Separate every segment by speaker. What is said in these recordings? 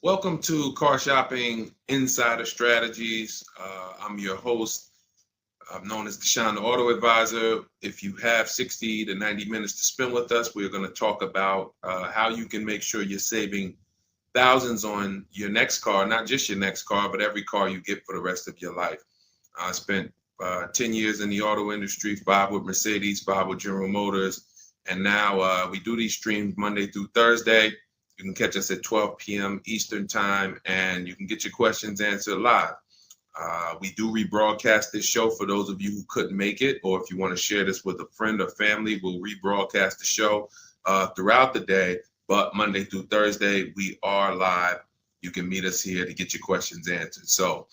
Speaker 1: Welcome to Car Shopping Insider Strategies. I'm your host. I'm known as Deshone the Auto Advisor. If you have 60 to 90 minutes to spend with us, we're going to talk about how you can make sure you're saving thousands on your next car, not just your next car, but every car you get for the rest of your life. I spent 10 years in the auto industry, 5 with Mercedes, 5 with General Motors, and now we do these streams Monday through Thursday. You can catch us at 12 p.m. Eastern time, and you can get your questions answered live. We do rebroadcast this show for those of you who couldn't make it, or if you want to share this with a friend or family, we'll rebroadcast the show throughout the day. But Monday through Thursday, we are live. You can meet us here to get your questions answered. So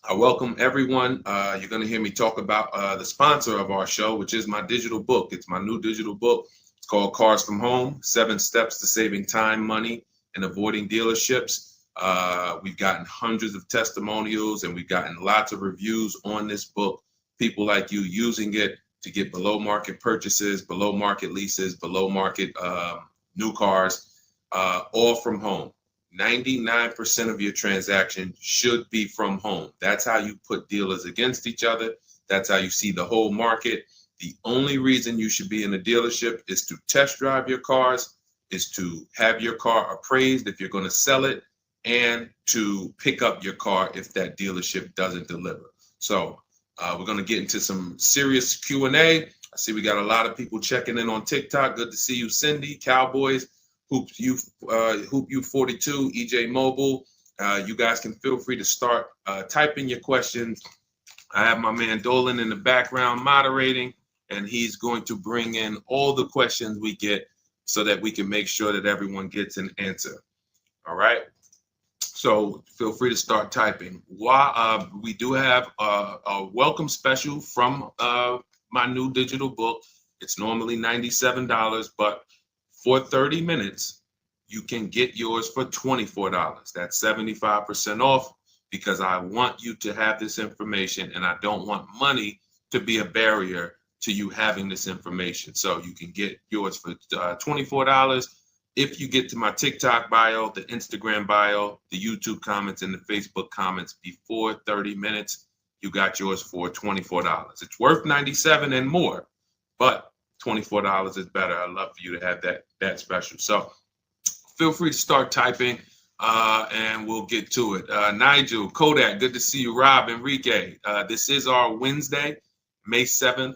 Speaker 1: I welcome everyone. You're going to hear me talk about the sponsor of our show, which is my digital book. It's my new digital book. It's called Cars from Home, 7 Steps to Saving Time, Money, and Avoiding Dealerships. We've gotten hundreds of testimonials and we've gotten lots of reviews on this book. People like you using it to get below market purchases, below market leases, below market new cars, all from home. 99% of your transaction should be from home. That's how you put dealers against each other. That's how you see the whole market. The only reason you should be in a dealership is to test drive your cars, is to have your car appraised if you're going to sell it, and to pick up your car if that dealership doesn't deliver. So we're going to get into some serious Q&A. I see we got a lot of people checking in on TikTok. Good to see you, Cindy, Cowboys, Hoop You 42, EJ Mobile. You guys can feel free to start typing your questions. I have my man Dolan in the background moderating, and he's going to bring in all the questions we get so that we can make sure that everyone gets an answer. All right. So feel free to start typing. We do have a welcome special from my new digital book. It's normally $97, but for 30 minutes, you can get yours for $24. That's 75% off because I want you to have this information and I don't want money to be a barrier to you having this information. So you can get yours for $24. If you get to my TikTok bio, the Instagram bio, the YouTube comments, and the Facebook comments before 30 minutes, you got yours for $24. It's worth $97 and more, but $24 is better. I'd love for you to have that special. So feel free to start typing and we'll get to it. Nigel, Kodak, good to see you. Rob, Enrique, this is our Wednesday, May 7th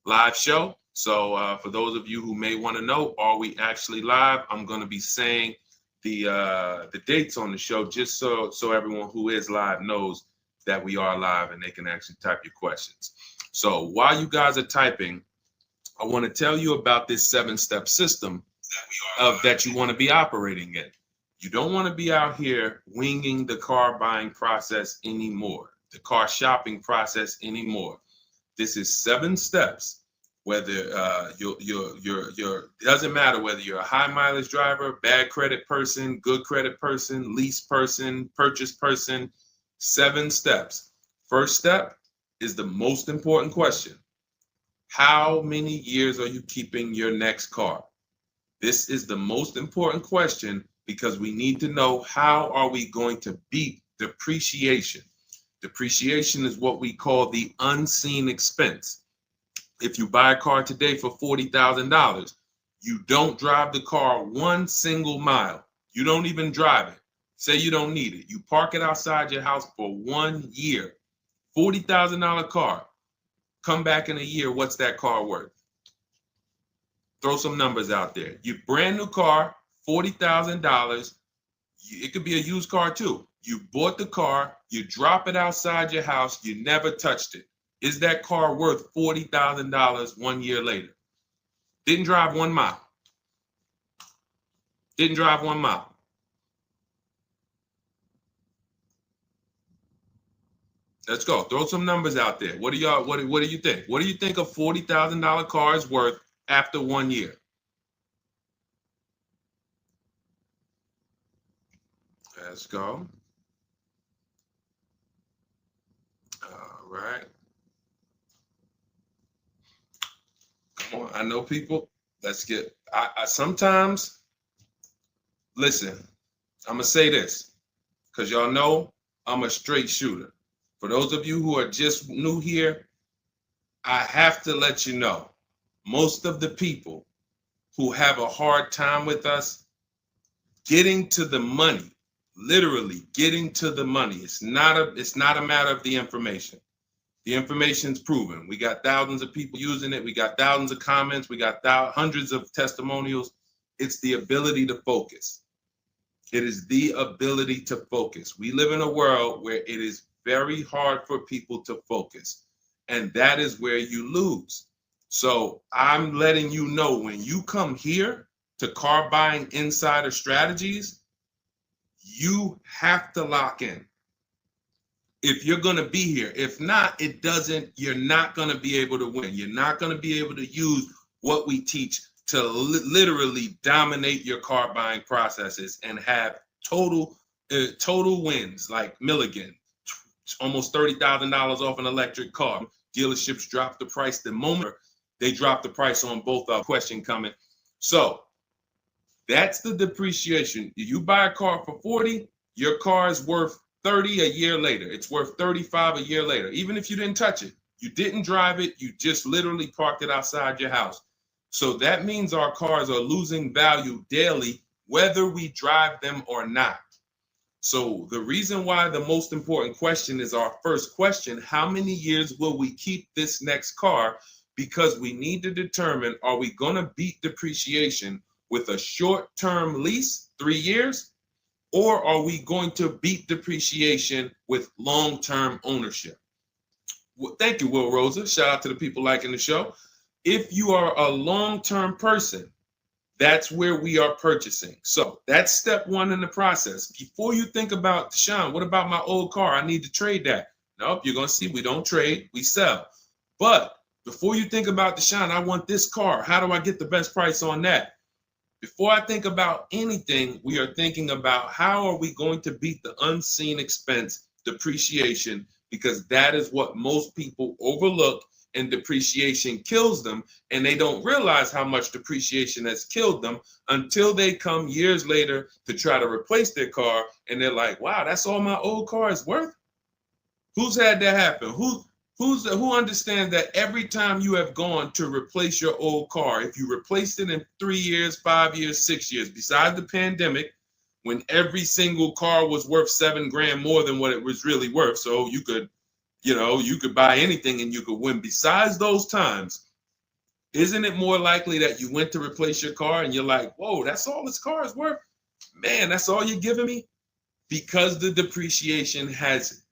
Speaker 1: live show. So for those of you who may want to know, are we actually live? I'm going to be saying the dates on the show just so everyone who is live knows that we are live and they can actually type your questions. So while you guys are typing, I want to tell you about this 7-step system that you want to be operating in. You don't want to be out here winging the car buying process anymore, the car shopping process anymore. This is 7 steps. Whether it doesn't matter whether you're a high mileage driver, bad credit person, good credit person, lease person, purchase person. 7 steps. First step is the most important question. How many years are you keeping your next car? This is the most important question because we need to know how are we going to beat depreciation. Depreciation is what we call the unseen expense. If you buy a car today for $40,000, you don't drive the car one single mile. You don't even drive it. Say you don't need it. You park it outside your house for 1 year. $40,000 car. Come back in a year, what's that car worth? Throw some numbers out there. Your brand new car, $40,000. It could be a used car too. You bought the car, you drop it outside your house, you never touched it. Is that car worth $40,000 1 year later? Didn't drive 1 mile. Didn't drive 1 mile. Let's go. Throw some numbers out there. What do you think? What do you think a $40,000 car is worth after 1 year? Let's go. All right. Come on. I know people. Let's get. I sometimes listen. I'm going to say this because y'all know I'm a straight shooter. For those of you who are just new here, I have to let you know, most of the people who have a hard time with us getting to the money, literally getting to the money. It's not a matter of the information. The information's proven. We got thousands of people using it. We got thousands of comments. We got hundreds of testimonials. It's the ability to focus. It is the ability to focus. We live in a world where it is very hard for people to focus, and that is where you lose. So I'm letting you know, when you come here to Car Buying Insider Strategies, you have to lock in. If you're going to be here, if not, you're not going to be able to win. You're not going to be able to use what we teach to literally dominate your car buying processes and have total wins like Milligan, almost $30,000 off an electric car. Dealerships drop the price the moment they drop the price on both. Question coming. So that's the depreciation. If you buy a car for 40, your car is worth 30 a year later. It's worth 35 a year later. Even if you didn't touch it, you didn't drive it, you just literally parked it outside your house. So that means our cars are losing value daily, whether we drive them or not. So the reason why the most important question is our first question: how many years will we keep this next car? Because we need to determine, are we going to beat depreciation with a short-term lease, 3 years, or are we going to beat depreciation with long-term ownership? Well, thank you, Will Rosa. Shout out to the people liking the show. If you are a long-term person, that's where we are purchasing. So that's step one in the process. Before you think about, Deshaun, what about my old car? I need to trade that. Nope, you're going to see we don't trade, we sell. But before you think about, Deshaun, I want this car, how do I get the best price on that? Before I think about anything, we are thinking about how are we going to beat the unseen expense, depreciation, because that is what most people overlook, and depreciation kills them, and they don't realize how much depreciation has killed them until they come years later to try to replace their car, and they're like, wow, that's all my old car is worth? Who's had that happen? Who understands that every time you have gone to replace your old car, if you replaced it in 3 years, 5 years, 6 years, besides the pandemic, when every single car was worth $7,000 more than what it was really worth, so you could buy anything and you could win. Besides those times, isn't it more likely that you went to replace your car and you're like, whoa, that's all this car is worth? Man, that's all you're giving me? Because the depreciation has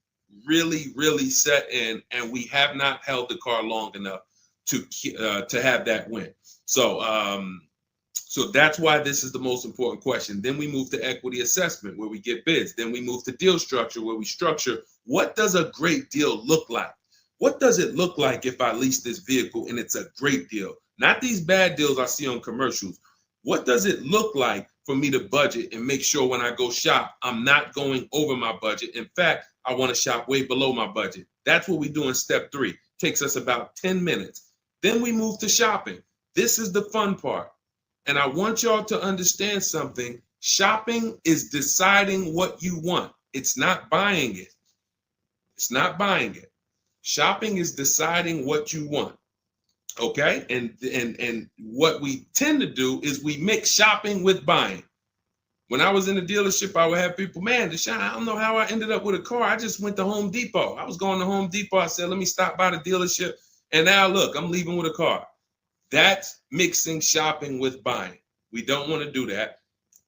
Speaker 1: really set in, and we have not held the car long enough to have that win. So that's why this is the most important question. Then we move to equity assessment, where we get bids. Then we move to deal structure, where we structure, what does a great deal look like? What does it look like if I lease this vehicle and it's a great deal? Not these bad deals I see on commercials. What does it look like for me to budget and make sure when I go shop, I'm not going over my budget? In fact, I want to shop way below my budget. That's what we do in step 3. Takes us about 10 minutes. Then we move to shopping. This is the fun part. And I want y'all to understand something. Shopping is deciding what you want. It's not buying it. It's not buying it. Shopping is deciding what you want. Okay? And what we tend to do is we mix shopping with buying. When I was in the dealership, I would have people, man, Deshaun, I don't know how I ended up with a car. I just went to Home Depot. I was going to Home Depot. I said, let me stop by the dealership. And now look, I'm leaving with a car. That's mixing shopping with buying. We don't want to do that.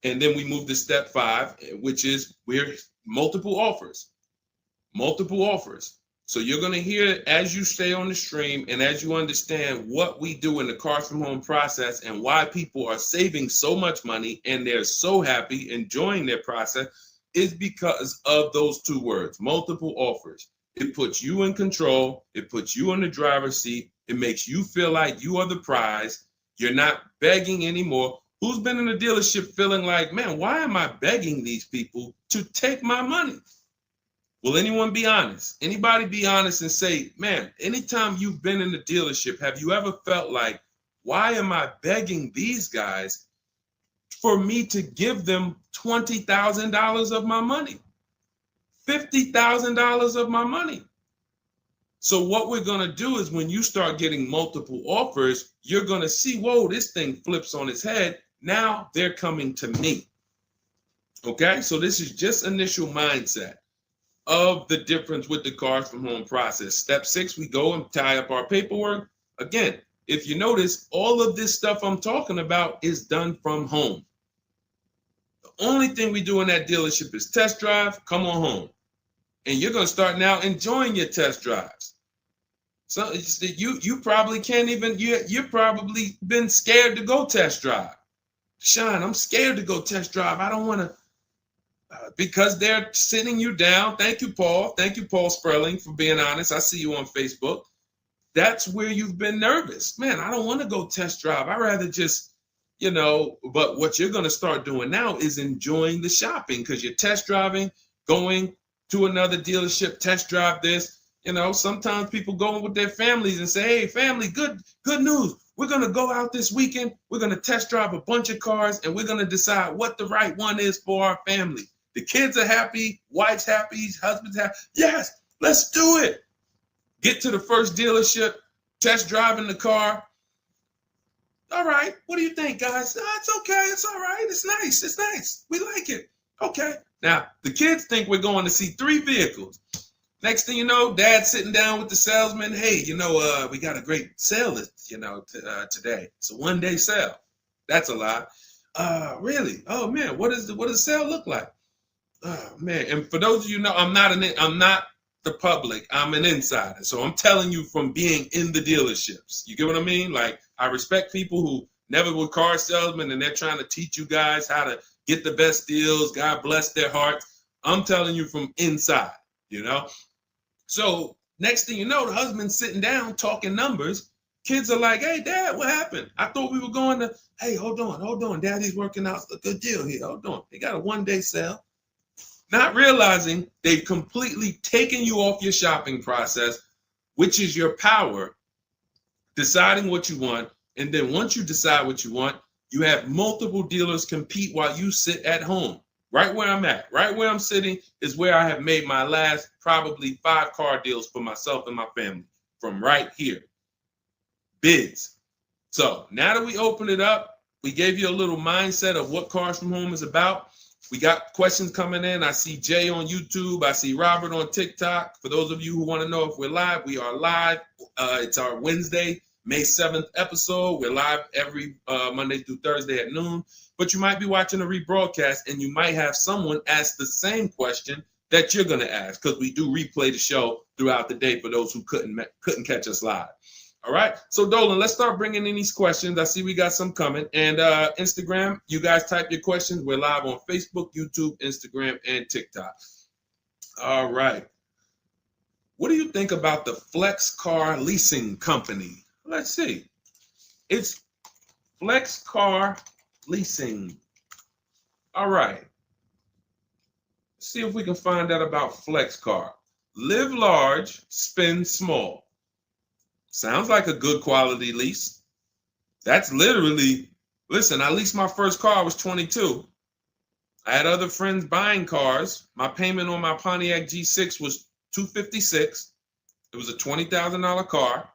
Speaker 1: And then we move to step 5, which is we're multiple offers. Multiple offers. So you're going to hear, as you stay on the stream and as you understand what we do in the Cars from Home process and why people are saving so much money and they're so happy enjoying their process, is because of those 2 words, multiple offers. It puts you in control. It puts you in the driver's seat. It makes you feel like you are the prize. You're not begging anymore. Who's been in a dealership feeling like, man, why am I begging these people to take my money? Will anyone be honest? Anybody be honest and say, man, anytime you've been in the dealership, have you ever felt like, why am I begging these guys for me to give them $20,000 of my money, $50,000 of my money. So what we're going to do is when you start getting multiple offers, you're going to see, whoa, this thing flips on its head. Now they're coming to me. Okay, so this is just initial mindset of the difference with the cars from home process. Step 6, we go and tie up our paperwork. Again, if you notice, all of this stuff I'm talking about is done from home. The only thing we do in that dealership is test drive, come on home. And you're going to start now enjoying your test drives. So you probably can't even, you're probably been scared to go test drive. Sean, I'm scared to go test drive. I don't want to, because they're sitting you down. Thank you, Paul. Thank you, Paul Sperling, for being honest. I see you on Facebook. That's where you've been nervous. Man, I don't want to go test drive. I'd rather just, but what you're going to start doing now is enjoying the shopping because you're test driving, going to another dealership, test drive this. Sometimes people go with their families and say, hey, family, good news. We're going to go out this weekend. We're going to test drive a bunch of cars and we're going to decide what the right one is for our family. The kids are happy, wife's happy, husband's happy. Yes, let's do it. Get to the first dealership, test driving the car. All right, what do you think, guys? Oh, it's okay, it's all right, it's nice, we like it. Okay, now the kids think we're going to see 3 vehicles. Next thing you know, Dad's sitting down with the salesman. Hey, we got a great sale, today. It's a one-day sale. That's a lie. Really? Oh man, what does the sale look like? Oh man, and for those of you who know, I'm not the public. I'm an insider, so I'm telling you from being in the dealerships. You get what I mean? Like I respect people who never were car salesmen and they're trying to teach you guys how to get the best deals. God bless their hearts. I'm telling you from inside. So next thing you know, the husband's sitting down talking numbers. Kids are like, hey, Dad, what happened? I thought we were going to, hey, hold on. Daddy's working out a good deal here. Hold on. They got a one-day sale. Not realizing they've completely taken you off your shopping process, which is your power, deciding what you want. And then once you decide what you want, you have multiple dealers compete while you sit at home. Right where I'm at, right where I'm sitting is where I have made my last probably 5 car deals for myself and my family from right here. Bids. So now that we open it up, we gave you a little mindset of what Cars from Home is about. We got questions coming in. I see Jay on YouTube. I see Robert on TikTok. For those of you who want to know if we're live, we are live. It's our Wednesday, May 7th episode. We're live every Monday through Thursday at noon. But you might be watching a rebroadcast and you might have someone ask the same question that you're going to ask because we do replay the show throughout the day for those who couldn't catch us live. All right. So Dolan, let's start bringing in these questions. I see we got some coming. And Instagram, you guys type your questions. We're live on Facebook, YouTube, Instagram, and TikTok. All right. What do you think about the Flex Car Leasing Company? Let's see. It's Flex Car Leasing. All right. See if we can find out about Flex Car. Live large, spend small. Sounds like a good quality lease. That's literally, listen, I leased my first car, I was 22. I had other friends buying cars. My payment on my Pontiac G6 was $256. It was a $20,000 car.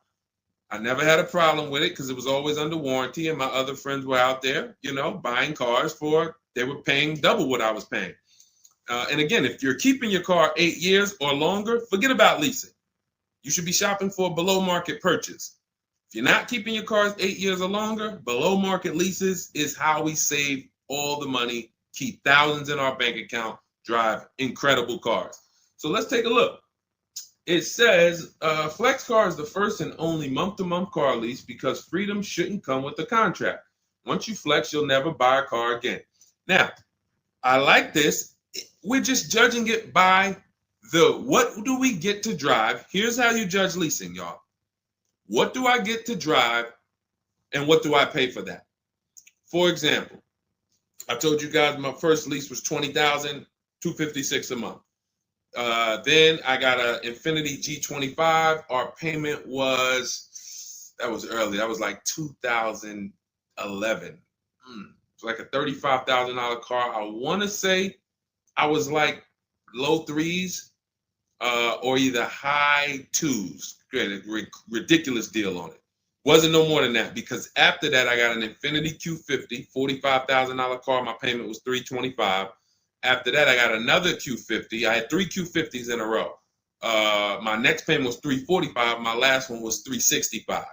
Speaker 1: I never had a problem with it because it was always under warranty and my other friends were out there, buying cars they were paying double what I was paying. And again, if you're keeping your car 8 years or longer, forget about leasing. You should be shopping for a below market purchase. If you're not keeping your cars 8 years or longer, below market leases is how we save all the money, keep thousands in our bank account, drive incredible cars. So let's take a look. It says Flex Car is the first and only month-to-month car lease because freedom shouldn't come with a contract. Once you flex, you'll never buy a car again. Now, I like this. We're just judging it by what do we get to drive? Here's how you judge leasing, y'all. What do I get to drive and what do I pay for that? For example, I told you guys my first lease was $20,000, $256 a month. Then I got an Infiniti G25. Our payment was early. That was like 2011. It's like a $35,000 car. I want to say I was like low threes or either high twos. Great, ridiculous deal on it. Wasn't no more than that because after that I got an Infiniti Q50, $45,000 car. My payment was $325. After that I got another Q50. I had three Q50s in a row. My next payment was $345. My last one was $365.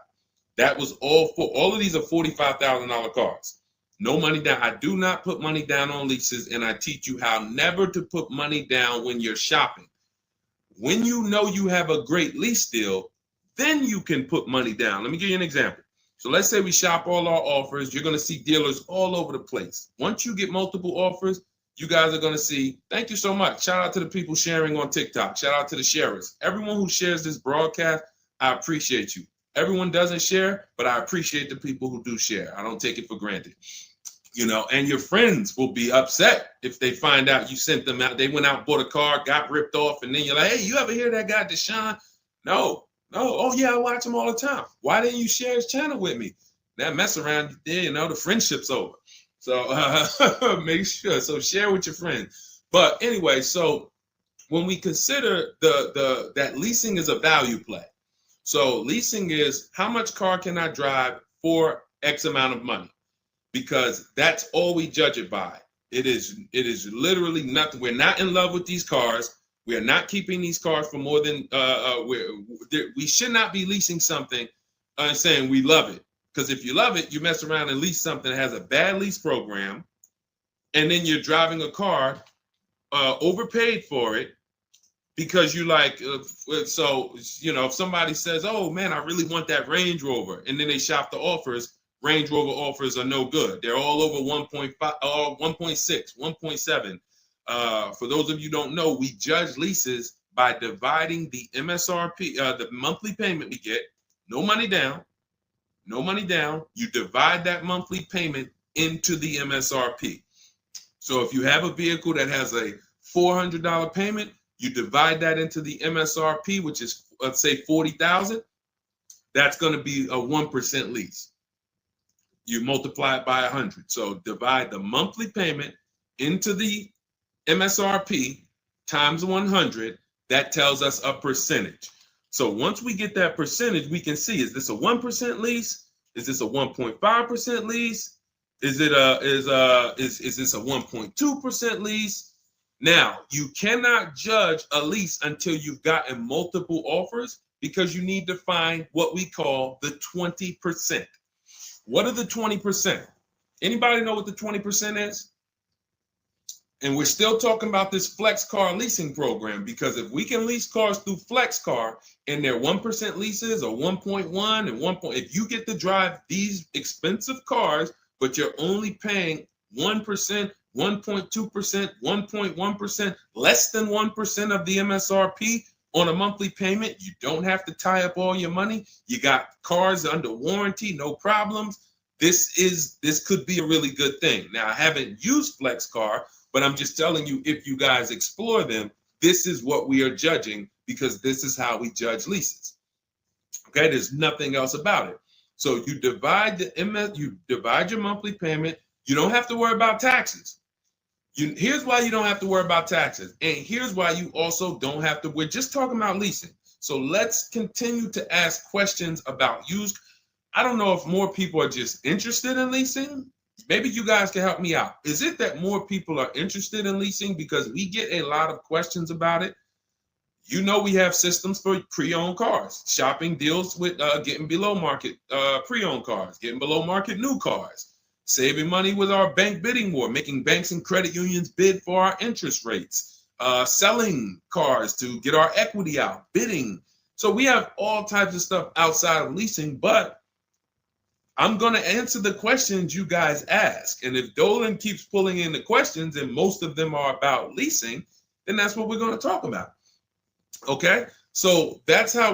Speaker 1: That was all of these are $45,000 cars. No money down. I do not put money down on leases, and I teach you how never to put money down when you're shopping. When you know you have a great lease deal, then you can put money down. Let me give you an example. So let's say we shop all our offers. You're going to see dealers all over the place. Once you get multiple offers, you guys are going to see, thank you so much. Shout out to the people sharing on TikTok. Shout out to the sharers. Everyone who shares this broadcast, I appreciate you. Everyone doesn't share, but I appreciate the people who do share. I don't take it for granted. You know, and your friends will be upset if they find out you sent them out. They went out, bought a car, got ripped off, and then you're like, hey, you ever hear that guy, Deshone? No. Oh, yeah, I watch him all the time. Why didn't you share his channel with me? That mess around, you know, the friendship's over. So make sure. So share with your friends. But anyway, so when we consider that leasing is a value play. So leasing is how much car can I drive for X amount of money? Because that's all we judge it by. It is literally nothing. We're not in love with these cars. We are not keeping these cars for more than we should not be leasing something and saying we love it. Because if you love it, you mess around and lease something that has a bad lease program, and then you're driving a car overpaid for it because you like. So you know, if somebody says, "Oh man, I really want that Range Rover," and then they shop the offers. Range Rover offers are no good. They're all over 1.5, 1.6, 1.7. For those of you who don't know, we judge leases by dividing the MSRP, the monthly payment we get, no money down. You divide that monthly payment into the MSRP. So if you have a vehicle that has a $400 payment, you divide that into the MSRP, which is, let's say, $40,000. That's going to be a 1% lease. You multiply it by 100. So divide the monthly payment into the MSRP times 100. That tells us a percentage. So once we get that percentage, we can see, is this a 1% lease? Is this a 1.5% lease? Is this a 1.2% lease? Now, you cannot judge a lease until you've gotten multiple offers because you need to find what we call the 20%. What are the 20%? Anybody know what the 20% is? And we're still talking about this Flex Car leasing program because if we can lease cars through Flex Car and they're 1% leases or 1.1 and 1. If you get to drive these expensive cars, but you're only paying 1%, 1.2%, 1.1%, less than 1% of the MSRP on a monthly payment, you don't have to tie up all your money. You got cars under warranty, no problems. This could be a really good thing. Now, I haven't used Flex Car, but I'm just telling you, if you guys explore them, this is what we are judging because this is how we judge leases. Okay, there's nothing else about it. So you divide your monthly payment. You don't have to worry about taxes. Here's why you don't have to worry about taxes. And here's why you also don't have to. We're just talking about leasing. So let's continue to ask questions about used. I don't know if more people are just interested in leasing. Maybe you guys can help me out. Is it that more people are interested in leasing because we get a lot of questions about it? You know, we have systems for pre-owned cars, shopping deals with getting below market pre-owned cars, getting below market new cars. Saving money with our bank bidding war, making banks and credit unions bid for our interest rates, selling cars to get our equity out, bidding. So we have all types of stuff outside of leasing, but I'm going to answer the questions you guys ask. And if Dolan keeps pulling in the questions and most of them are about leasing, then that's what we're going to talk about. Okay? So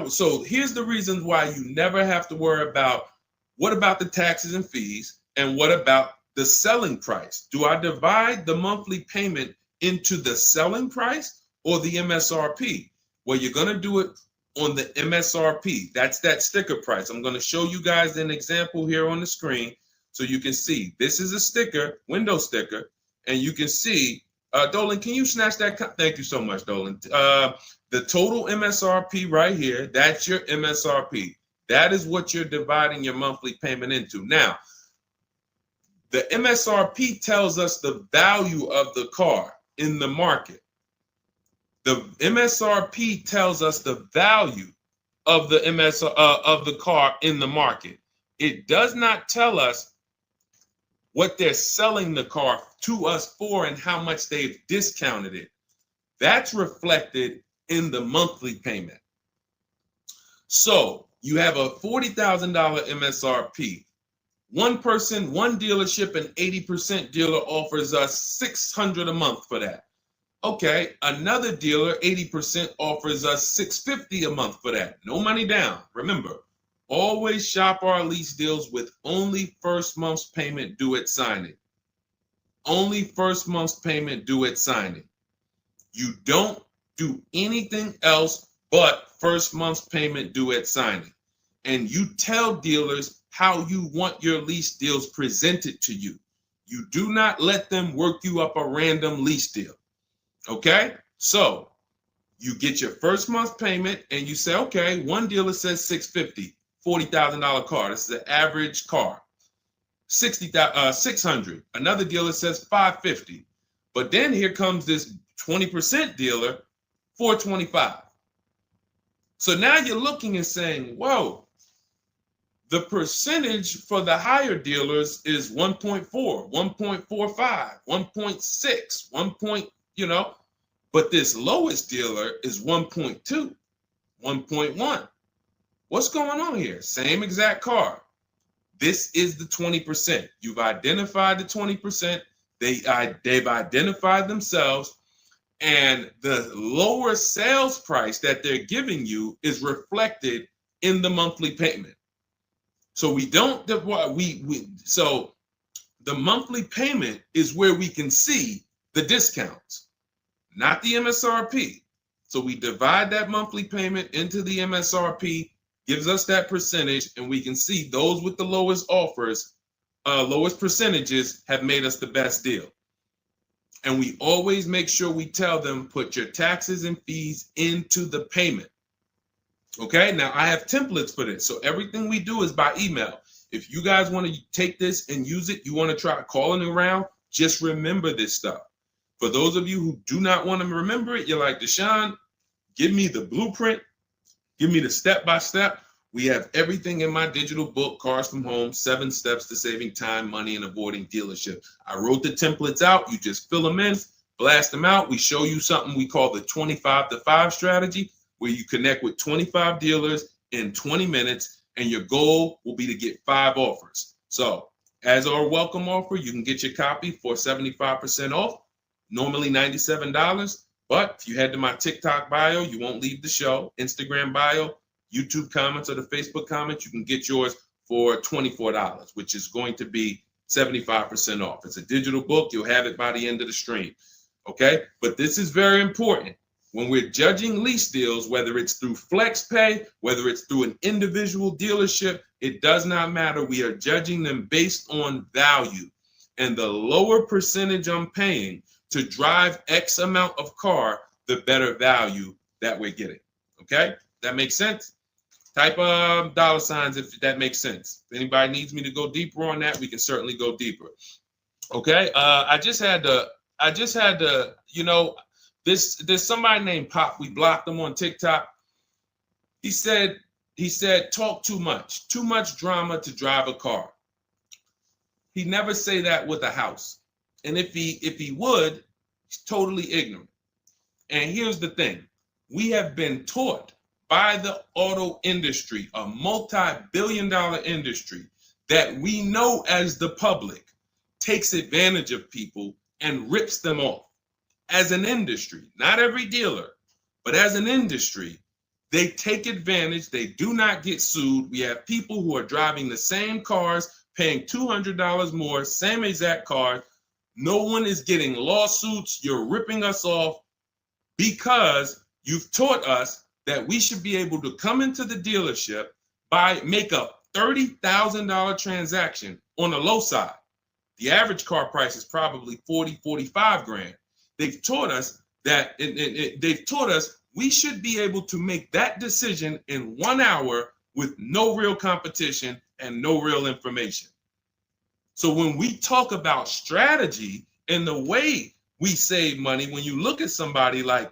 Speaker 1: so here's the reasons why you never have to worry about what about the taxes and fees? And what about the selling price? Do I divide the monthly payment into the selling price or the MSRP? Well, you're going to do it on the MSRP. That's that sticker price. I'm going to show you guys an example here on the screen So you can see this is a sticker, window sticker, and you can see, Dolan, can you snatch that? Thank you so much, Dolan. The total MSRP right here, that's your MSRP. That is what you're dividing your monthly payment into. Now, the MSRP tells us the value of the car in the market. The MSRP tells us the value of the of the car in the market. It does not tell us what they're selling the car to us for and how much they've discounted it. That's reflected in the monthly payment. So you have a $40,000 MSRP. One person, one dealership, an 80% dealer offers us $600 a month for that. Okay, another dealer, 80% offers us $650 a month for that. No money down. Remember, always shop our lease deals with only first month's payment due at signing. Only first month's payment due at signing. You don't do anything else but first month's payment due at signing. And you tell dealers how you want your lease deals presented to you. You do not let them work you up a random lease deal. Okay? So you get your first month payment and you say, okay, one dealer says $650, $40,000 car. This is an average car. $600. Another dealer says $550. But then here comes this 20% dealer, $425. So now you're looking and saying, whoa, the percentage for the higher dealers is 1.4, 1.45, 1.6, 1. But this lowest dealer is 1.2, 1.1. What's going on here? Same exact car. This is the 20%. You've identified the 20%. They've identified themselves, and the lower sales price that they're giving you is reflected in the monthly payment. So so the monthly payment is where we can see the discounts, not the MSRP. So we divide that monthly payment into the MSRP, gives us that percentage, and we can see those with the lowest offers, lowest percentages have made us the best deal. And we always make sure we tell them, put your taxes and fees into the payment. Okay, now I have templates for this. So everything we do is by email. If you guys want to take this and use it, you want to try calling around, just remember this stuff. For those of you who do not want to remember it, you're like, Deshone, give me the blueprint, give me the step-by-step. We have everything in my digital book, Cars from Home, 7 Steps to Saving Time, Money, and Avoiding Dealership. I wrote the templates out. You just fill them in, blast them out. We show you something we call the 25-to-5 strategy, where you connect with 25 dealers in 20 minutes, and your goal will be to get 5 offers. So as our welcome offer, you can get your copy for 75% off, normally $97. But if you head to my TikTok bio, you won't leave the show, Instagram bio, YouTube comments, or the Facebook comments, you can get yours for $24, which is going to be 75% off. It's a digital book. You'll have it by the end of the stream. Okay? But this is very important. When we're judging lease deals, whether it's through FlexPay, whether it's through an individual dealership, it does not matter. We are judging them based on value. And the lower percentage I'm paying to drive X amount of car, the better value that we're getting. Okay? That makes sense? Type $signs if that makes sense. If anybody needs me to go deeper on that, we can certainly go deeper. Okay? I just had to, there's somebody named Pop. We blocked him on TikTok. He said, talk too much drama to drive a car. He never say that with a house. And if he would, he's totally ignorant. And here's the thing. We have been taught by the auto industry, a multi-billion-dollar industry that we know as the public takes advantage of people and rips them off. As an industry, not every dealer, but as an industry, they take advantage. They do not get sued. We have people who are driving the same cars, paying $200 more, same exact car. No one is getting lawsuits. You're ripping us off because you've taught us that we should be able to come into the dealership, make a $30,000 transaction on the low side. The average car price is probably 40, 45 grand. They've taught us that they've taught us we should be able to make that decision in 1 hour with no real competition and no real information. So when we talk about strategy and the way we save money, when you look at somebody like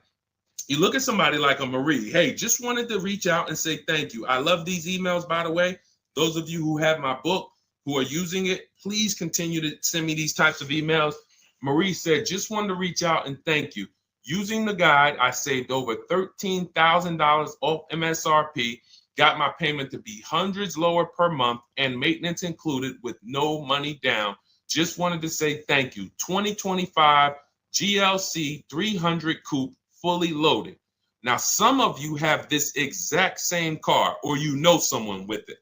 Speaker 1: a Marie, hey, just wanted to reach out and say thank you. I love these emails, by the way. Those of you who have my book, who are using it, please continue to send me these types of emails. Marie said, just wanted to reach out and thank you. Using the guide, I saved over $13,000 off MSRP, got my payment to be hundreds lower per month and maintenance included with no money down. Just wanted to say thank you. 2025 GLC 300 coupe, fully loaded. Now, some of you have this exact same car, or you know someone with it.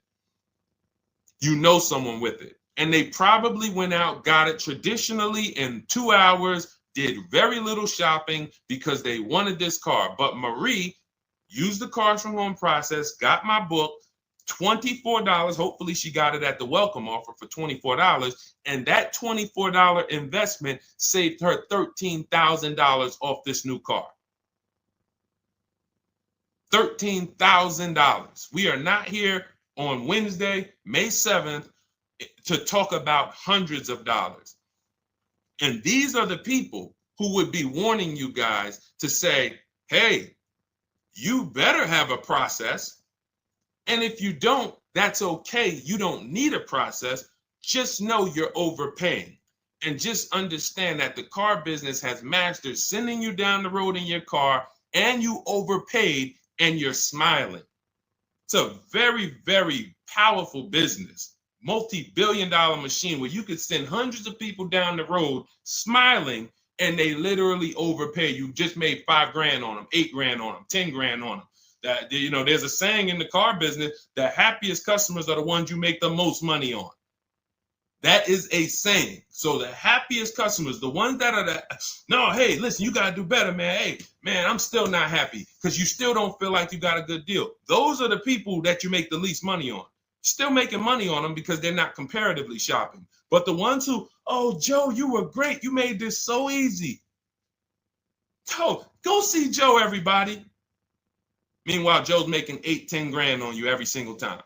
Speaker 1: You know someone with it. And they probably went out, got it traditionally in 2 hours, did very little shopping because they wanted this car. But Marie used the cars from home process, got my book, $24. Hopefully she got it at the welcome offer for $24. And that $24 investment saved her $13,000 off this new car. $13,000. We are not here on Wednesday, May 7th, to talk about hundreds of dollars. And these are the people who would be warning you guys to say, hey, you better have a process. And if you don't, that's okay. You don't need a process. Just know you're overpaying. And just understand that the car business has mastered sending you down the road in your car and you overpaid and you're smiling. It's a very, very powerful business, multi-billion-dollar machine where you could send hundreds of people down the road smiling and they literally overpay. You just made $5,000 on them, $8,000 on them, $10,000 on them. That, you know, there's a saying in the car business, the happiest customers are the ones you make the most money on. That is a saying. So the happiest customers, the ones that are no, hey, listen, you got to do better, man. Hey, man, I'm still not happy because you still don't feel like you got a good deal. Those are the people that you make the least money on. Still making money on them because they're not comparatively shopping. But the ones who, oh, Joe, you were great. You made this so easy. Go see Joe, everybody. Meanwhile, Joe's making $8,000-$10,000 on you every single time.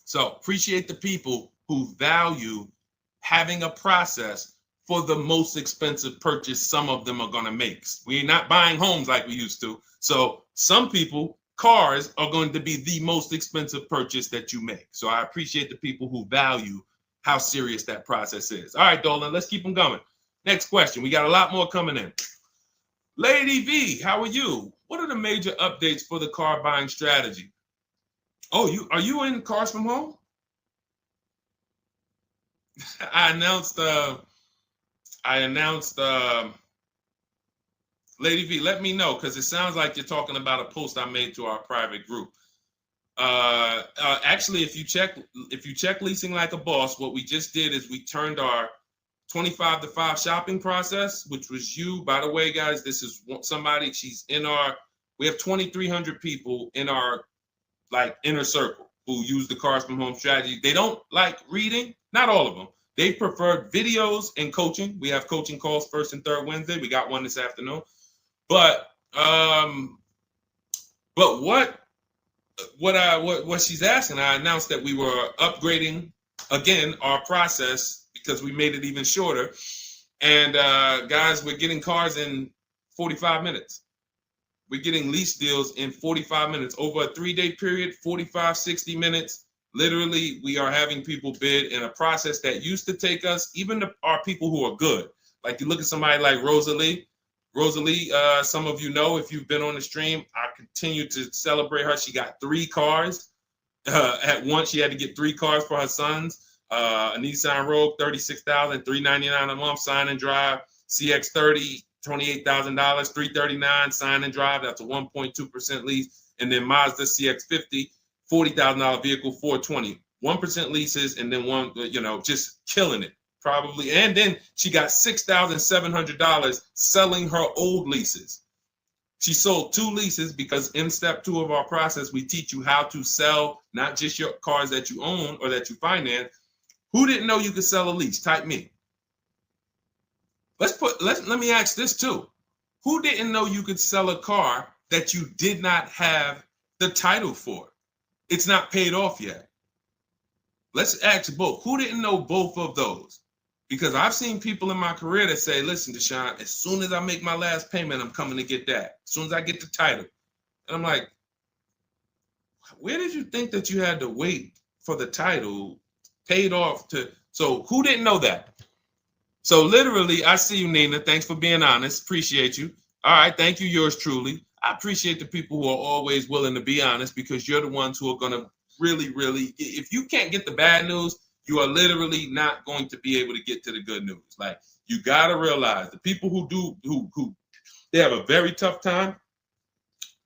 Speaker 1: So appreciate the people who value having a process for the most expensive purchase some of them are going to make. We're not buying homes like we used to. So some people, cars are going to be the most expensive purchase that you make. So I appreciate the people who value how serious that process is. All right, Dolan, let's keep them going. Next question. We got a lot more coming in. Lady V, how are you? What are the major updates for the car buying strategy? Oh, are you in Cars from Home? I announced Lady V, let me know, because it sounds like you're talking about a post I made to our private group. Actually, if you check Leasing Like a Boss, what we just did is we turned our 25 to 5 shopping process, which was you. By the way, guys, this is somebody, we have 2,300 people in our inner circle who use the Cars from Home strategy. They don't like reading, not all of them. They prefer videos and coaching. We have coaching calls first and third Wednesday. We got one this afternoon. But what she's asking, I announced that we were upgrading again our process because we made it even shorter. And guys, we're getting cars in 45 minutes. We're getting lease deals in 45 minutes over a 3-day period, 45, 60 minutes. Literally, we are having people bid in a process that used to take us, even our people who are good. Like you look at somebody like Rosalie. Rosalie, some of you know if you've been on the stream, I continue to celebrate her. She got 3 cars. At once, she had to get 3 cars for her sons. A Nissan Rogue, $36,000, $399 a month, sign and drive. CX-30, $28,000, $339, sign and drive. That's a 1.2% lease. And then Mazda CX-50, $40,000 vehicle, $420. 1% leases, and then one, just killing it. Probably. And then she got $6,700 selling her old leases. She sold 2 leases because in step 2 of our process, we teach you how to sell not just your cars that you own or that you finance. Who didn't know you could sell a lease? Type me. Let me ask this too. Who didn't know you could sell a car that you did not have the title for? It's not paid off yet. Let's ask both. Who didn't know both of those? Because I've seen people in my career that say, listen, Deshone, as soon as I make my last payment, I'm coming to get that. As soon as I get the title. And I'm like, where did you think that you had to wait for the title paid off to? So who didn't know that? So literally, I see you, Nina. Thanks for being honest. Appreciate you. All right. Thank you, yours truly. I appreciate the people who are always willing to be honest, because you're the ones who are going to really, if you can't get the bad news, you are literally not going to be able to get to the good news. Like, you got to realize the people who they have a very tough time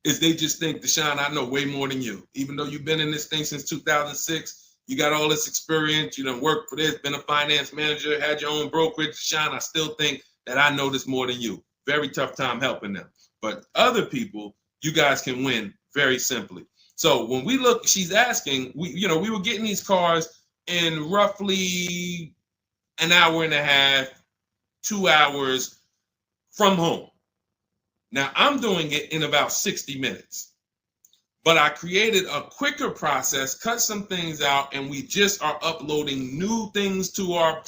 Speaker 1: is they just think, Deshone, I know way more than you. Even though you've been in this thing since 2006, you got all this experience, you done worked for this, been a finance manager, had your own brokerage. Deshone, I still think that I know this more than you. Very tough time helping them. But other people, you guys can win very simply. So when we look, she's asking, we were getting these cars in roughly an hour and a half, 2 hours from home. Now I'm doing it in about 60 minutes, but I created a quicker process, cut some things out, and we just are uploading new things to our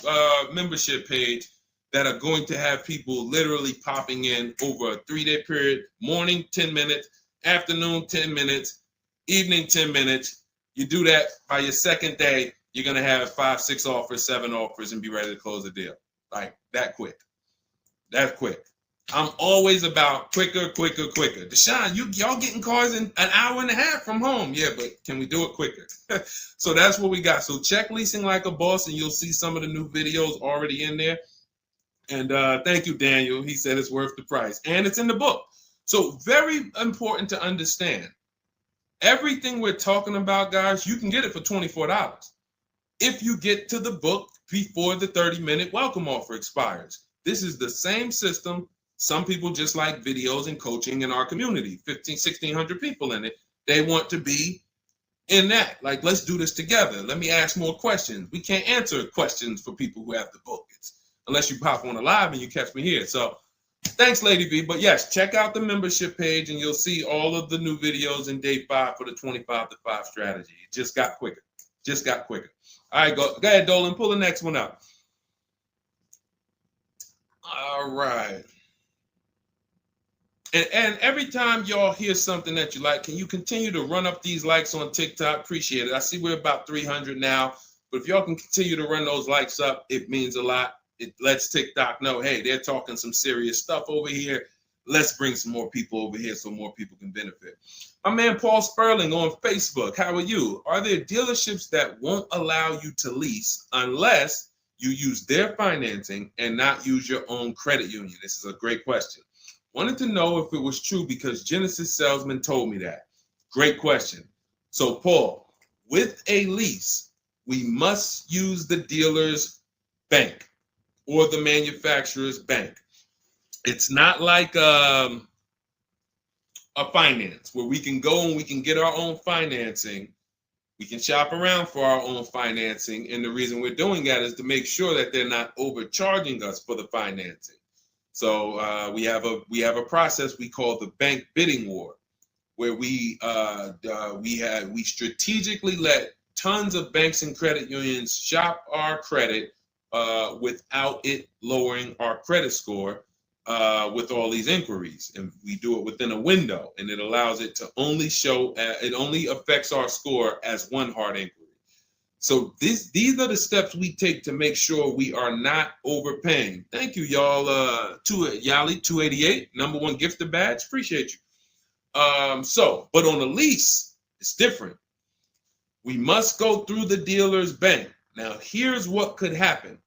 Speaker 1: membership page that are going to have people literally popping in over a 3-day period. Morning, 10 minutes, afternoon, 10 minutes, evening, 10 minutes. You do that by your second day, you're going to have 5, 6 offers, 7 offers, and be ready to close the deal. Like that quick. That quick. I'm always about quicker. Deshone, y'all getting cars in an hour and a half from home. Yeah, but can we do it quicker? So that's what we got. So check Leasing Like a Boss, and you'll see some of the new videos already in there. And thank you, Daniel. He said it's worth the price. And it's in the book. So very important to understand. Everything we're talking about, guys, you can get it for $24 if you get to the book before the 30-minute welcome offer expires. This is the same system. Some people just like videos and coaching in our community, 1,600 people in it. They want to be in that. Like, let's do this together. Let me ask more questions. We can't answer questions for people who have the book. Unless you pop on a live and you catch me here. So thanks, Lady V. But yes, check out the membership page and you'll see all of the new videos in day 5 for the 25 to 5 strategy. It just got quicker. All right, go ahead, Dolan. Pull the next one up. All right. And every time y'all hear something that you like, can you continue to run up these likes on TikTok? Appreciate it. I see we're about 300 now. But if y'all can continue to run those likes up, it means a lot. It lets TikTok know, hey, they're talking some serious stuff over here. Let's bring some more people over here so more people can benefit. My man Paul Sperling on Facebook. How are you? Are there dealerships that won't allow you to lease unless you use their financing and not use your own credit union? This is a great question. Wanted to know if it was true because Genesis Salesman told me that. Great question. So Paul, with a lease, we must use the dealer's bank or the manufacturer's bank. It's not like a finance where we can go and we can get our own financing. We can shop around for our own financing. And the reason we're doing that is to make sure that they're not overcharging us for the financing. So we have a process we call the bank bidding war, where we strategically let tons of banks and credit unions shop our credit without it lowering our credit score with all these inquiries. And we do it within a window, and it allows it to only show, it only affects our score as one hard inquiry. So these are the steps we take to make sure we are not overpaying. Thank you, y'all. Yali 288, #1 gifted badge. Appreciate you. But on a lease, it's different. We must go through the dealer's bank. Now, here's what could happen.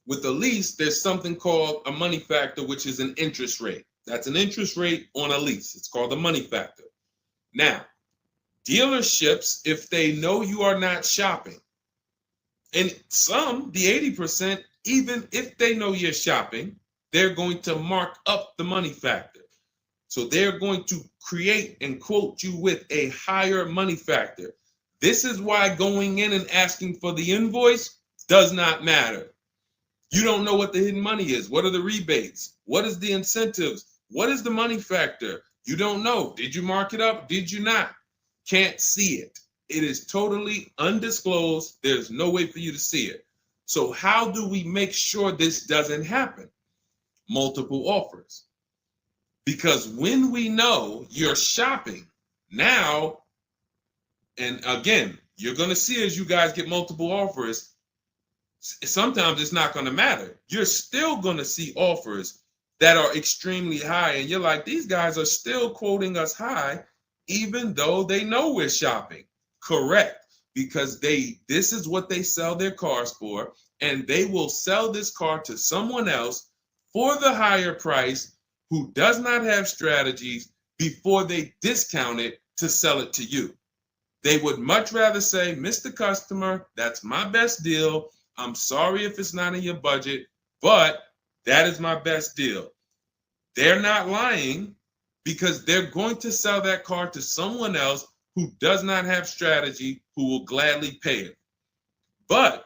Speaker 1: With a lease, there's something called a money factor, which is an interest rate. That's an interest rate on a lease. It's called a money factor. Now, dealerships, if they know you are not shopping, and some, the 80%, even if they know you're shopping, they're going to mark up the money factor. So they're going to create and quote you with a higher money factor. This is why going in and asking for the invoice does not matter. You don't know what the hidden money is. What are the rebates? What is the incentives? What is the money factor? You don't know. Did you mark it up? Did you not? Can't see it. It is totally undisclosed. There's no way for you to see it. So how do we make sure this doesn't happen? Multiple offers. Because when we know you're shopping now, and again, you're going to see as you guys get multiple offers, sometimes it's not going to matter. You're still going to see offers that are extremely high. And you're like, these guys are still quoting us high, even though they know we're shopping. Correct. Because this is what they sell their cars for. And they will sell this car to someone else for the higher price who does not have strategies before they discount it to sell it to you. They would much rather say, Mr. Customer, that's my best deal. I'm sorry if it's not in your budget, but that is my best deal. They're not lying because they're going to sell that car to someone else who does not have strategy, who will gladly pay it. But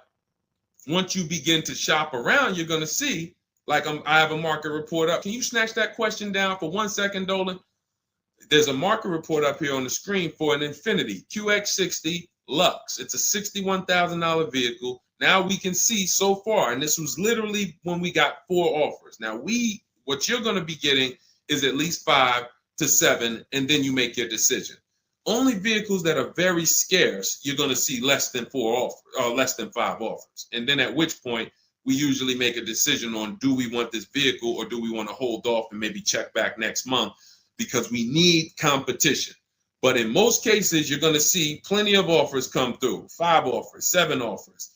Speaker 1: once you begin to shop around, you're going to see, like I have a market report up. Can you snatch that question down for 1 second, Dolan? There's a market report up here on the screen for an Infiniti QX60 Lux. It's a $61,000 vehicle. Now we can see so far, and this was literally when we got 4 offers. Now what you're going to be getting is at least 5 to 7, and then you make your decision. Only vehicles that are very scarce, you're going to see less than 4 offers or less than 5 offers. And then at which point we usually make a decision on, do we want this vehicle or do we want to hold off and maybe check back next month, because we need competition. But in most cases, you're going to see plenty of offers come through, 5 offers, 7 offers.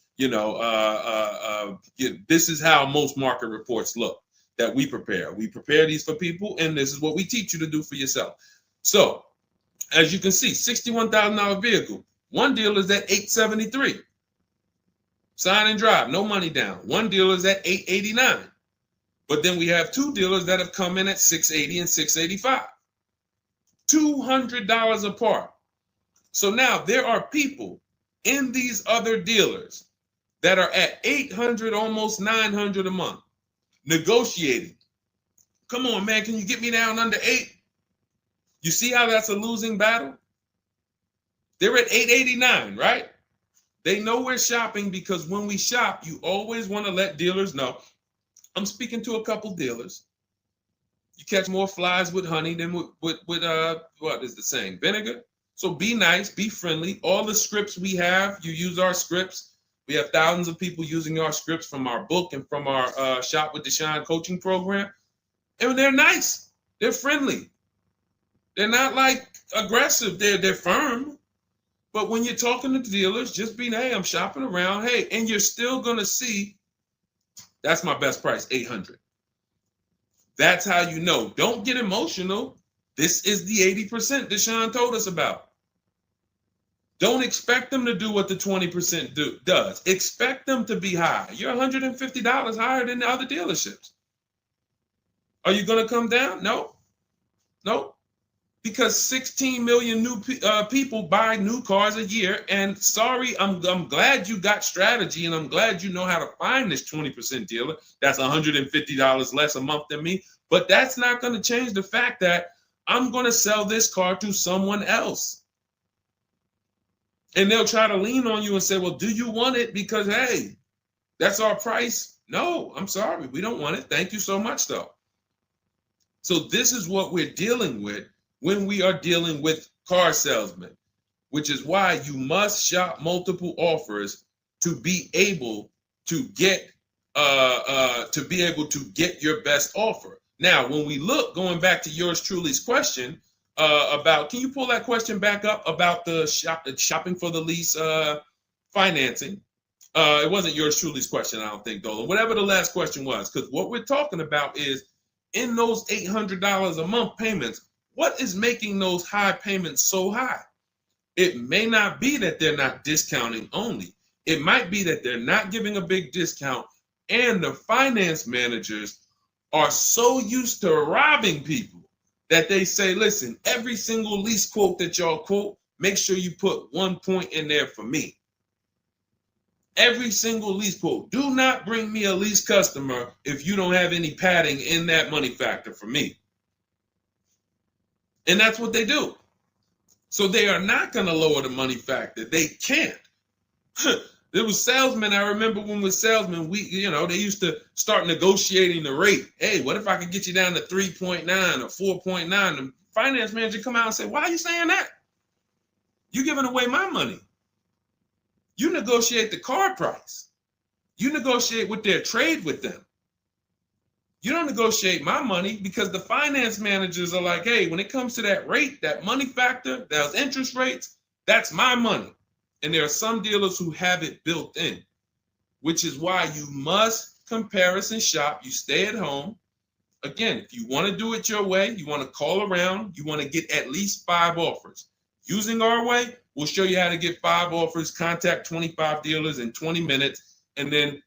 Speaker 1: This is how most market reports look that we prepare. We prepare these for people, and this is what we teach you to do for yourself. So as you can see, $61,000 vehicle. One deal is at $873. Sign and drive, no money down. One deal is at $889. But then we have 2 dealers that have come in at $680 and $685. $200 apart. So now there are people in these other dealers that are at $800, almost $900 a month, negotiating. Come on, man, can you get me down under 8? You see how that's a losing battle? They're at $889, right? They know we're shopping, because when we shop, you always want to let dealers know. I'm speaking to a couple dealers. You catch more flies with honey than with what is the saying? Vinegar. So be nice, be friendly. All the scripts we have, you use our scripts. We have thousands of people using our scripts from our book and from our Shop with Deshone coaching program. And they're nice. They're friendly. They're not like aggressive. They're firm. But when you're talking to dealers, just be, hey, I'm shopping around. Hey, and you're still going to see, that's my best price, $800. That's how you know. Don't get emotional. This is the 80% Deshone told us about. Don't expect them to do what the 20% does. Expect them to be high. You're $150 higher than the other dealerships. Are you going to come down? No. Because 16 million new people buy new cars a year. And sorry, I'm glad you got strategy, and I'm glad you know how to find this 20% dealer that's $150 less a month than me. But that's not going to change the fact that I'm going to sell this car to someone else. And they'll try to lean on you and say, well, do you want it? Because, hey, that's our price. No, I'm sorry. We don't want it. Thank you so much, though. So this is what we're dealing with when we are dealing with car salesmen, which is why you must shop multiple offers to be able to get your best offer. Now, when we look, going back to yours truly's question about, can you pull that question back up about the shopping for the lease financing? It wasn't yours truly's question, I don't think, Dolan. Whatever the last question was, because what we're talking about is in those $800 a month payments, what is making those high payments so high? It may not be that they're not discounting only. It might be that they're not giving a big discount, and the finance managers are so used to robbing people that they say, listen, every single lease quote that y'all quote, make sure you put 1 point in there for me. Every single lease quote. Do not bring me a lease customer if you don't have any padding in that money factor for me. And that's what they do. So they are not going to lower the money factor. They can't. There was salesmen. I remember when we were salesmen, they used to start negotiating the rate. Hey, what if I could get you down to 3.9 or 4.9? The finance manager come out and say, why are you saying that? You're giving away my money. You negotiate the car price. You negotiate with their trade with them. You don't negotiate my money, because the finance managers are like, hey, when it comes to that rate, that money factor, those interest rates, that's my money. And there are some dealers who have it built in, which is why you must comparison shop. You stay at home. Again, if you want to do it your way, you want to call around, you want to get at least 5 offers. Using our way, we'll show you how to get 5 offers, contact 25 dealers in 20 minutes, and then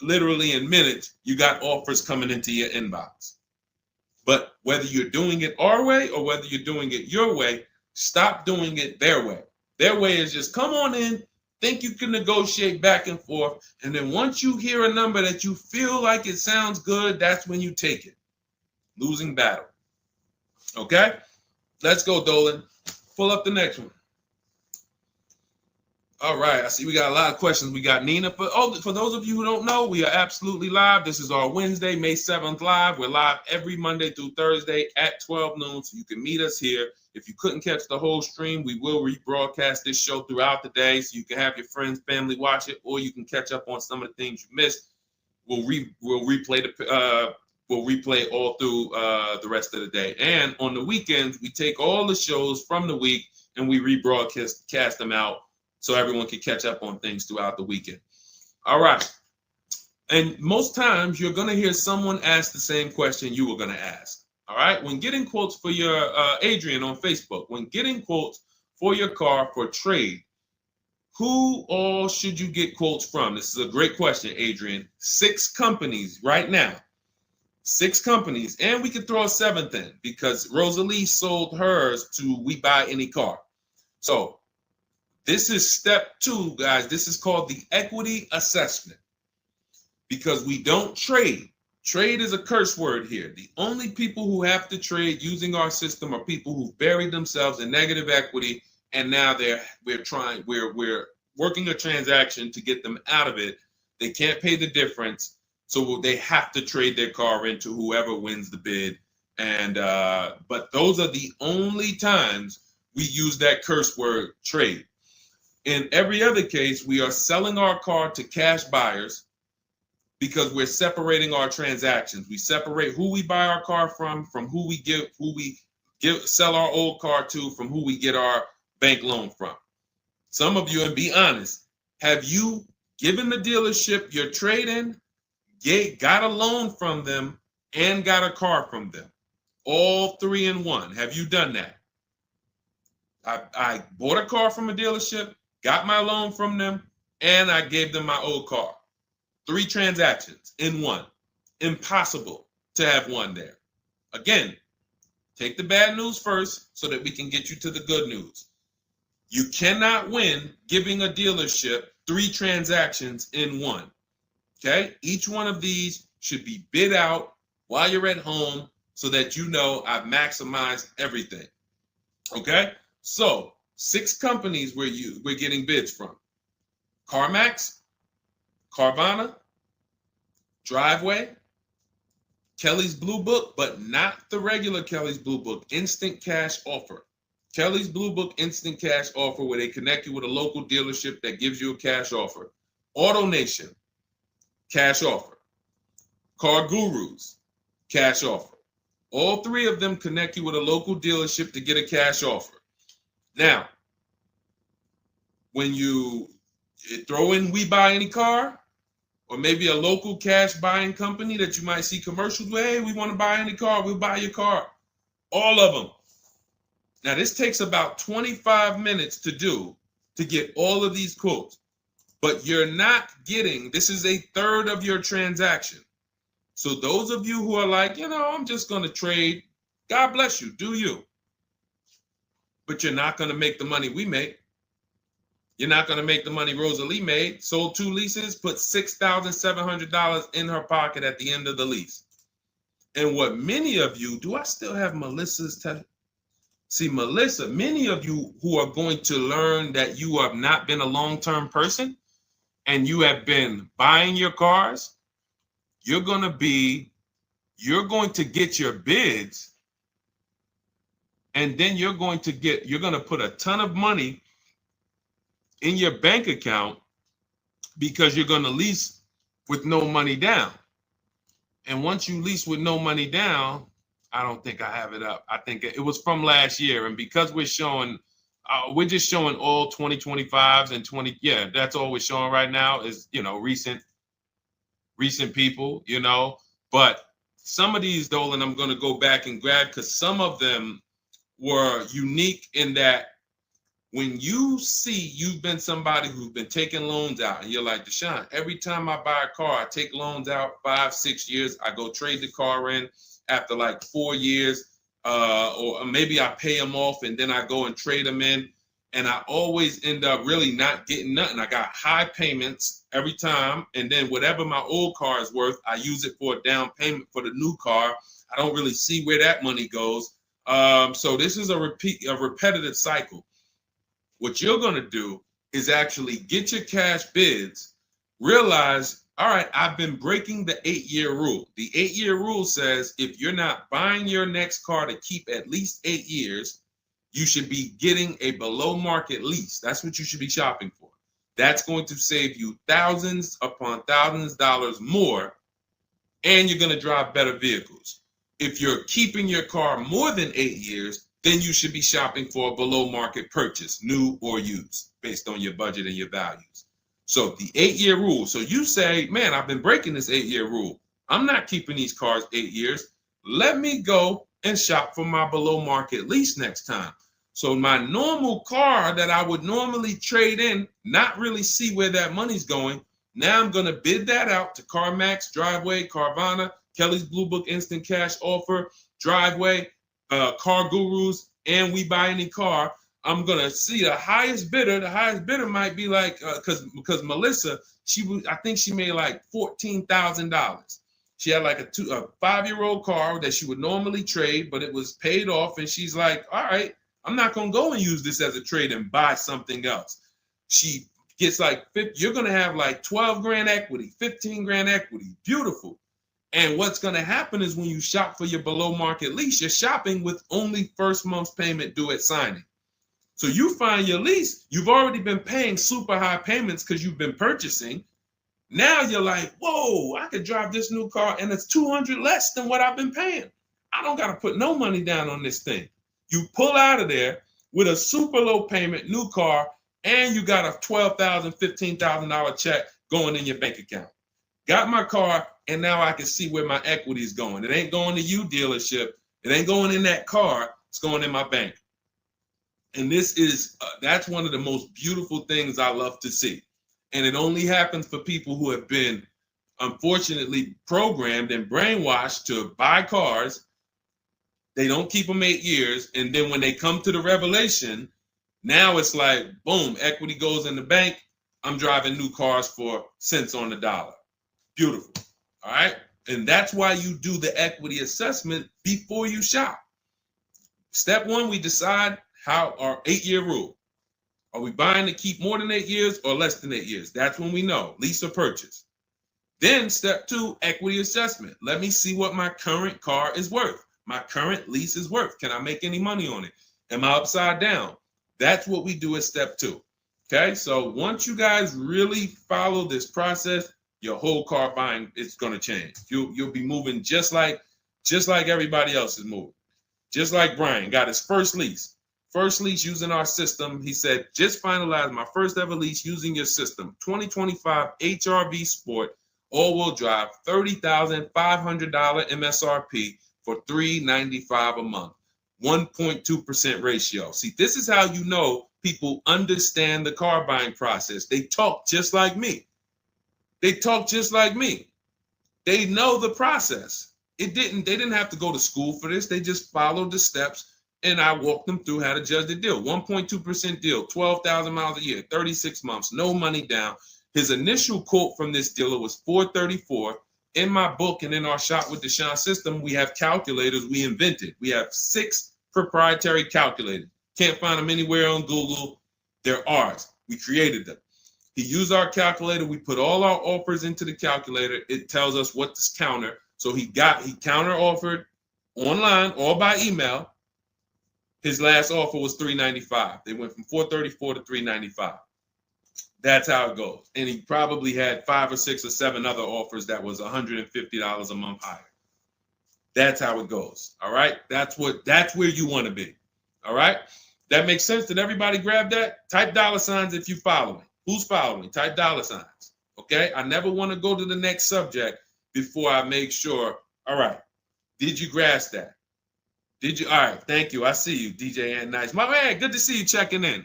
Speaker 1: literally in minutes, you got offers coming into your inbox. But whether you're doing it our way or whether you're doing it your way, stop doing it their way. Their way is just come on in, think you can negotiate back and forth, and then once you hear a number that you feel like it sounds good, that's when you take it. Losing battle. Okay? Let's go, Dolan. Pull up the next one. All right, I see we got a lot of questions. We got Nina. For those of you who don't know, we are absolutely live. This is our Wednesday, May 7th live. We're live every Monday through Thursday at 12 noon, so you can meet us here. If you couldn't catch the whole stream, we will rebroadcast this show throughout the day, so you can have your friends, family watch it, or you can catch up on some of the things you missed. We'll replay all through the rest of the day. And on the weekends, we take all the shows from the week and we rebroadcast them out, so everyone can catch up on things throughout the weekend. All right. And most times you're going to hear someone ask the same question you were going to ask. All right. When getting quotes for your Adrian on Facebook, when getting quotes for your car for trade, who all should you get quotes from? This is a great question, Adrian. 6 companies right now. 6 companies. And we could throw a 7th in because Rosalie sold hers to We Buy Any Car. So this is step 2, guys. This is called the equity assessment, because we don't trade. Trade is a curse word here. The only people who have to trade using our system are people who buried themselves in negative equity, and now we're working a transaction to get them out of it. They can't pay the difference, so they have to trade their car into whoever wins the bid. And but those are the only times we use that curse word, trade. In every other case, we are selling our car to cash buyers because we're separating our transactions. We separate who we buy our car from who we sell our old car to, from who we get our bank loan from. Some of you, and be honest, have you given the dealership your trade-in, got a loan from them, and got a car from them? All 3 in one. Have you done that? I bought a car from a dealership, got my loan from them, and I gave them my old car. 3 transactions in one. Impossible to have one there. Again, take the bad news first so that we can get you to the good news. You cannot win giving a dealership 3 transactions in one. Okay? Each one of these should be bid out while you're at home so that you know I've maximized everything. Okay? So 6 companies we're getting bids from: CarMax, Carvana, Driveway, Kelly's Blue Book, but not the regular Kelly's Blue Book, Instant Cash Offer. Kelly's Blue Book Instant Cash Offer, where they connect you with a local dealership that gives you a cash offer. AutoNation, cash offer. Car Gurus, cash offer. All 3 of them connect you with a local dealership to get a cash offer. Now, when you throw in We Buy Any Car, or maybe a local cash buying company that you might see commercials with, hey, we want to buy any car, we'll buy your car. All of them. Now, this takes about 25 minutes to do, to get all of these quotes. But you're not getting, this is a third of your transaction. So those of you who are like, I'm just going to trade, God bless you, do you. But you're not going to make the money we make. You're not going to make the money Rosalie made. Sold 2 leases, put $6,700 in her pocket at the end of the lease. And what many of you, do I still have Melissa's See, Melissa, many of you who are going to learn that you have not been a long-term person and you have been buying your cars, you're going to get your bids, and then you're going to put a ton of money in your bank account because you're going to lease with no money down. And once you lease with no money down, I don't think I have it up. I think it was from last year. And because we're just showing all 2025s and 20. Yeah, that's all we're showing right now is, recent people, But some of these, Dolan, I'm going to go back and grab because some of them were unique in that when you see you've been somebody who's been taking loans out and you're like, Deshone, every time I buy a car, I take loans out 5-6 years. I go trade the car in after like 4 years, or maybe I pay them off and then I go and trade them in. And I always end up really not getting nothing. I got high payments every time. And then whatever my old car is worth, I use it for a down payment for the new car. I don't really see where that money goes. So this is a repetitive cycle. What you're going to do is actually get your cash bids, realize, all right, I've been breaking the 8-year rule. The 8-year rule says if you're not buying your next car to keep at least 8 years, you should be getting a below market lease. That's what you should be shopping for. That's going to save you thousands upon thousands of dollars more, and you're going to drive better vehicles. If you're keeping your car more than 8 years, then you should be shopping for a below market purchase, new or used, based on your budget and your values. So the 8-year rule. So you say, man, I've been breaking this 8-year rule. I'm not keeping these cars 8 years. Let me go and shop for my below market lease next time. So my normal car that I would normally trade in, not really see where that money's going. Now I'm going to bid that out to CarMax, Driveway, Carvana, Kelly's Blue Book Instant Cash Offer, Driveway, Car Gurus, and We Buy Any Car. I'm gonna see the highest bidder. The highest bidder might be like because Melissa, I think she made like $14,000. She had like a 5-year-old car that she would normally trade, but it was paid off, and she's like, all right, I'm not gonna go and use this as a trade and buy something else. She gets like you're gonna have like 12 grand equity, 15 grand equity, beautiful. And what's going to happen is when you shop for your below market lease, you're shopping with only first month's payment due at signing. So you find your lease, you've already been paying super high payments because you've been purchasing. Now you're like, whoa, I could drive this new car and it's $200 less than what I've been paying. I don't got to put no money down on this thing. You pull out of there with a super low payment, new car, and you got a $12,000, $15,000 check going in your bank account. Got my car, and now I can see where my equity is going. It ain't going to you, dealership. It ain't going in that car. It's going in my bank. And this is, that's one of the most beautiful things I love to see. And it only happens for people who have been, unfortunately, programmed and brainwashed to buy cars. They don't keep them 8 years. And then when they come to the revelation, now it's like, boom, equity goes in the bank. I'm driving new cars for cents on the dollar. Beautiful. All right. And that's why you do the equity assessment before you shop. Step 1, we decide our 8-year rule. Are we buying to keep more than 8 years or less than 8 years? That's when we know, lease or purchase. Then step 2, equity assessment. Let me see what my current car is worth. My current lease is worth. Can I make any money on it? Am I upside down? That's what we do at step 2. Okay. So once you guys really follow this process, your whole car buying is going to change. You'll be moving just like everybody else is moving. Just like Brian got his first lease using our system. He said, just finalized my first ever lease using your system. 2025 HRV Sport, all-wheel drive, $30,500 MSRP for $395 a month, 1.2% ratio. See, this is how you know people understand the car buying process. They talk just like me. They talk just like me. They know the process. They didn't have to go to school for this. They just followed the steps, and I walked them through how to judge the deal. 1.2% deal, 12,000 miles a year, 36 months, no money down. His initial quote from this dealer was $434. In my book and in our Shop with Deshone system, we have calculators we invented. We have 6 proprietary calculators. Can't find them anywhere on Google. They're ours. We created them. He used our calculator. We put all our offers into the calculator. It tells us what to counter. So he counter offered online or by email. His last offer was $395. They went from $434 to $395. That's how it goes. And he probably had 5 or 6 or 7 other offers that was $150 a month higher. That's how it goes. All right. That's where you want to be. All right. That makes sense. Did everybody grab that? Type $ if you follow me. Who's following? Type $. Okay. I never want to go to the next subject before I make sure. All right. Did you grasp that? Did you? All right. Thank you. I see you, DJ and Nice. My man, good to see you checking in.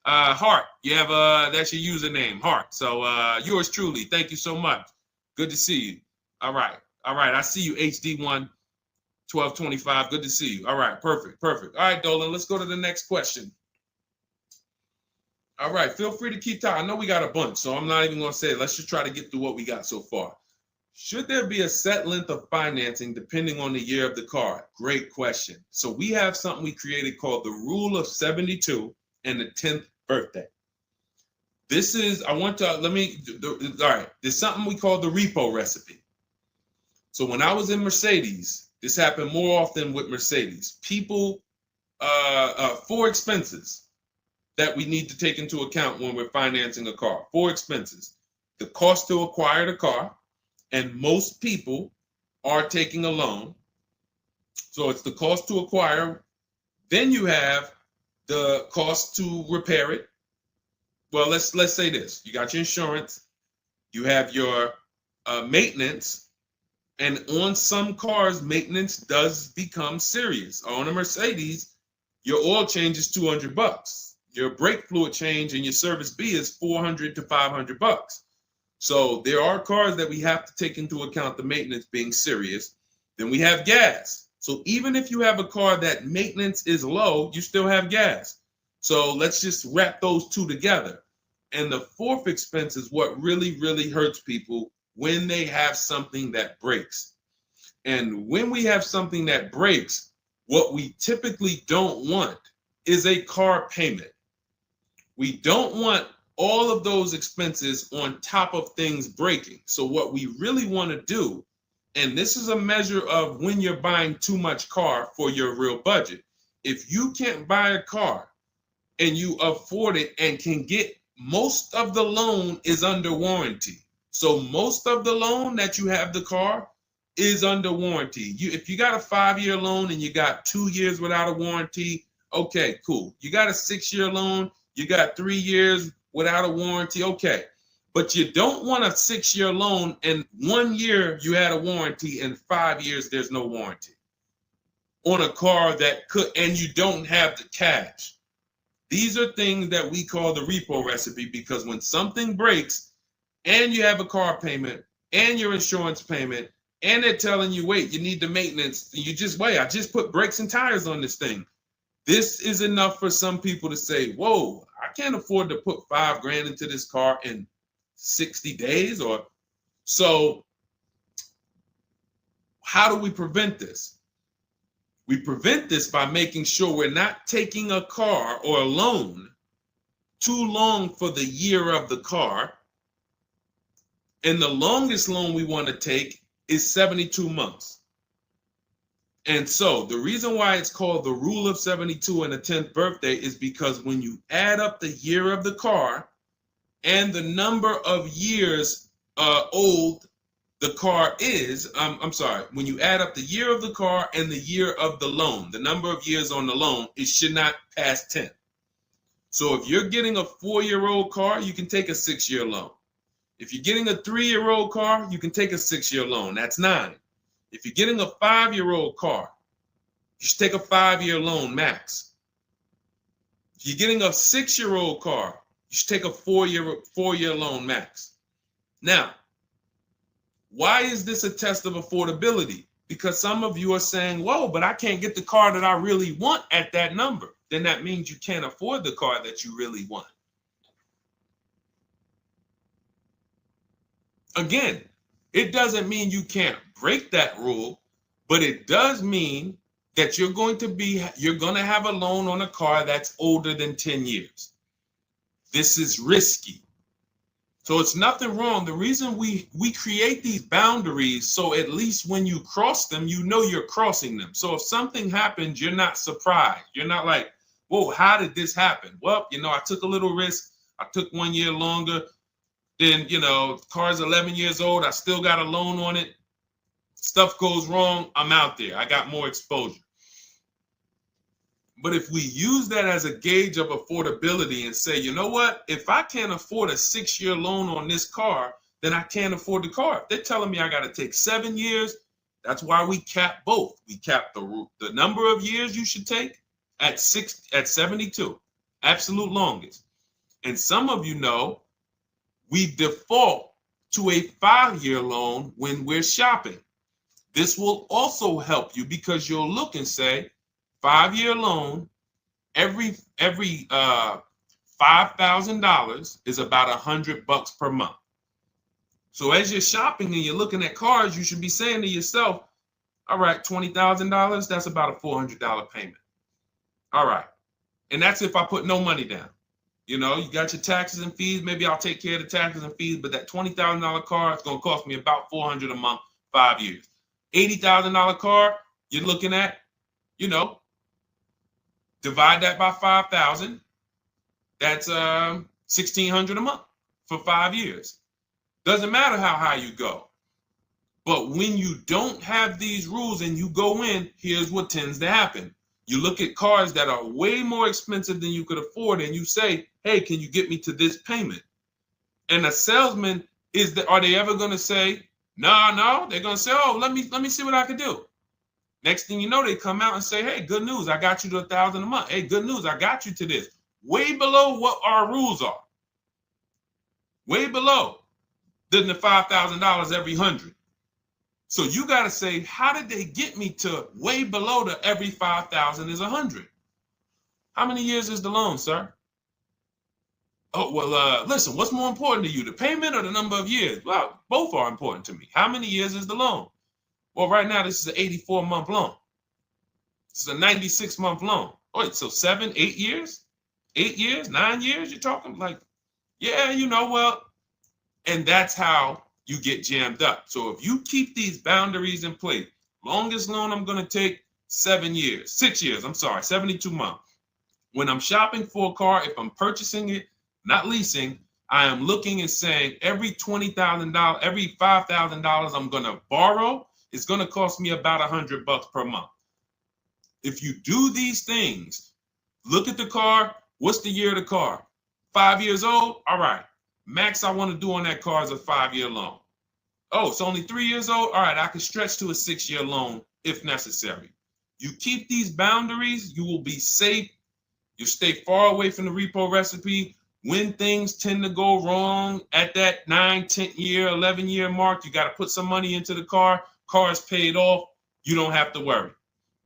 Speaker 1: Hart, you have that's your username, Hart. So yours truly. Thank you so much. Good to see you. All right. I see you, HD1 1225. Good to see you. All right, perfect. All right, Dolan, let's go to the next question. All right, feel free to keep talking. I know we got a bunch, so I'm not even gonna say it. Let's just try to get through what we got so far. Should there be a set length of financing depending on the year of the car? Great question. So we have something we created called the Rule of 72 and the 10th birthday. This is, all right, there's something we call the Repo Recipe. So when I was in Mercedes, this happened more often with Mercedes. People, 4 expenses that we need to take into account when we're financing a car. 4 expenses. The cost to acquire the car, and most people are taking a loan. So it's the cost to acquire. Then you have the cost to repair it. Well, let's say this. You got your insurance. You have your maintenance. And on some cars, maintenance does become serious. On a Mercedes, your oil change is $200. Your brake fluid change and your service B is $400 to $500. So there are cars that we have to take into account the maintenance being serious. Then we have gas. So even if you have a car that maintenance is low, you still have gas. So let's just wrap those 2 together. And the 4th expense is what really, really hurts people when they have something that breaks. And when we have something that breaks, what we typically don't want is a car payment. We don't want all of those expenses on top of things breaking. So what we really want to do, and this is a measure of when you're buying too much car for your real budget. If you can't buy a car and you afford it and can get, most of the loan is under warranty. So most of the loan that you have the car is under warranty. If you got a 5-year loan and you got 2 years without a warranty, okay, cool. You got a 6-year loan, you got 3 years without a warranty, okay. But you don't want a 6-year loan and 1 year you had a warranty and 5 years there's no warranty on a car that could, and you don't have the cash. These are things that we call the Repo Recipe, because when something breaks and you have a car payment and your insurance payment and they're telling you, wait, you need the maintenance, you just wait, I just put brakes and tires on this thing. This is enough for some people to say, whoa, I can't afford to put $5,000 into this car in 60 days. Or so how do we prevent this? We prevent this by making sure we're not taking a car or a loan too long for the year of the car. And the longest loan we want to take is 72 months. And so the reason why it's called the Rule of 72 and the 10th birthday is because when you add up the year of the car and the number of years old the car is, when you add up the year of the car and the year of the loan, the number of years on the loan, it should not pass 10. So if you're getting a 4-year-old car, you can take a 6-year loan. If you're getting a 3-year-old car, you can take a 6-year loan. That's 9. If you're getting a 5-year-old car, you should take a 5-year loan max. If you're getting a 6-year-old car, you should take a 4-year loan max. Now, why is this a test of affordability? Because some of you are saying, whoa, but I can't get the car that I really want at that number. Then that means you can't afford the car that you really want. Again, it doesn't mean you can't break that rule, but it does mean that you're going to have a loan on a car that's older than 10 years. This is risky. So it's nothing wrong. The reason we create these boundaries, so at least when you cross them, you know you're crossing them. So if something happens, you're not surprised. You're not like, whoa, how did this happen? Well, I took a little risk. I took 1 year longer. Then, the car's 11 years old. I still got a loan on it. Stuff goes wrong. I'm out there. I got more exposure. But if we use that as a gauge of affordability and say, you know what, if I can't afford a 6-year loan on this car, then I can't afford the car. If they're telling me I got to take 7 years, that's why we cap both. We cap the number of years you should take at 72, absolute longest. And some of you know we default to a 5-year loan when we're shopping. This will also help you because you'll look and say, 5-year loan, every $5,000 is about $100 per month. So as you're shopping and you're looking at cars, you should be saying to yourself, all right, $20,000, that's about a $400 payment. All right. And that's if I put no money down. You got your taxes and fees. Maybe I'll take care of the taxes and fees, but that $20,000 car is going to cost me about $400 a month, 5 years. $80,000 car, you're looking at, divide that by 5,000. That's $1,600 a month for 5 years. Doesn't matter how high you go. But when you don't have these rules and you go in, here's what tends to happen. You look at cars that are way more expensive than you could afford, and you say, hey, can you get me to this payment? And a salesman, are they ever going to say, no? They're going to say, oh, let me see what I can do. Next thing you know, they come out and say, hey, good news, I got you to $1,000 a month. Hey, good news, I got you to this. Way below what our rules are. Way below than the $5,000 every 100. So you got to say, how did they get me to way below the every 5,000 is 100? How many years is the loan, sir? Oh, well, listen, what's more important to you, the payment or the number of years? Well, both are important to me. How many years is the loan? Well, right now, this is an 84-month loan. This is a 96-month loan. Wait, so 7, 8 years? 8 years, 9 years? You're talking like, yeah, well, and that's how you get jammed up. So if you keep these boundaries in place, longest loan I'm going to take 6 years, 72 months. When I'm shopping for a car, if I'm purchasing it, not leasing, I am looking and saying every $20,000, every $5,000 I'm going to borrow, it's going to cost me about $100 per month. If you do these things, look at the car. What's the year of the car? 5 years old? All right. Max I want to do on that car is a 5-year loan. Oh, it's only 3 years old? All right, I can stretch to a 6-year loan if necessary. You keep these boundaries, you will be safe. You stay far away from the repo recipe. When things tend to go wrong at that 9, 10 year, 11 year mark, you got to put some money into the car. Car is paid off. You don't have to worry.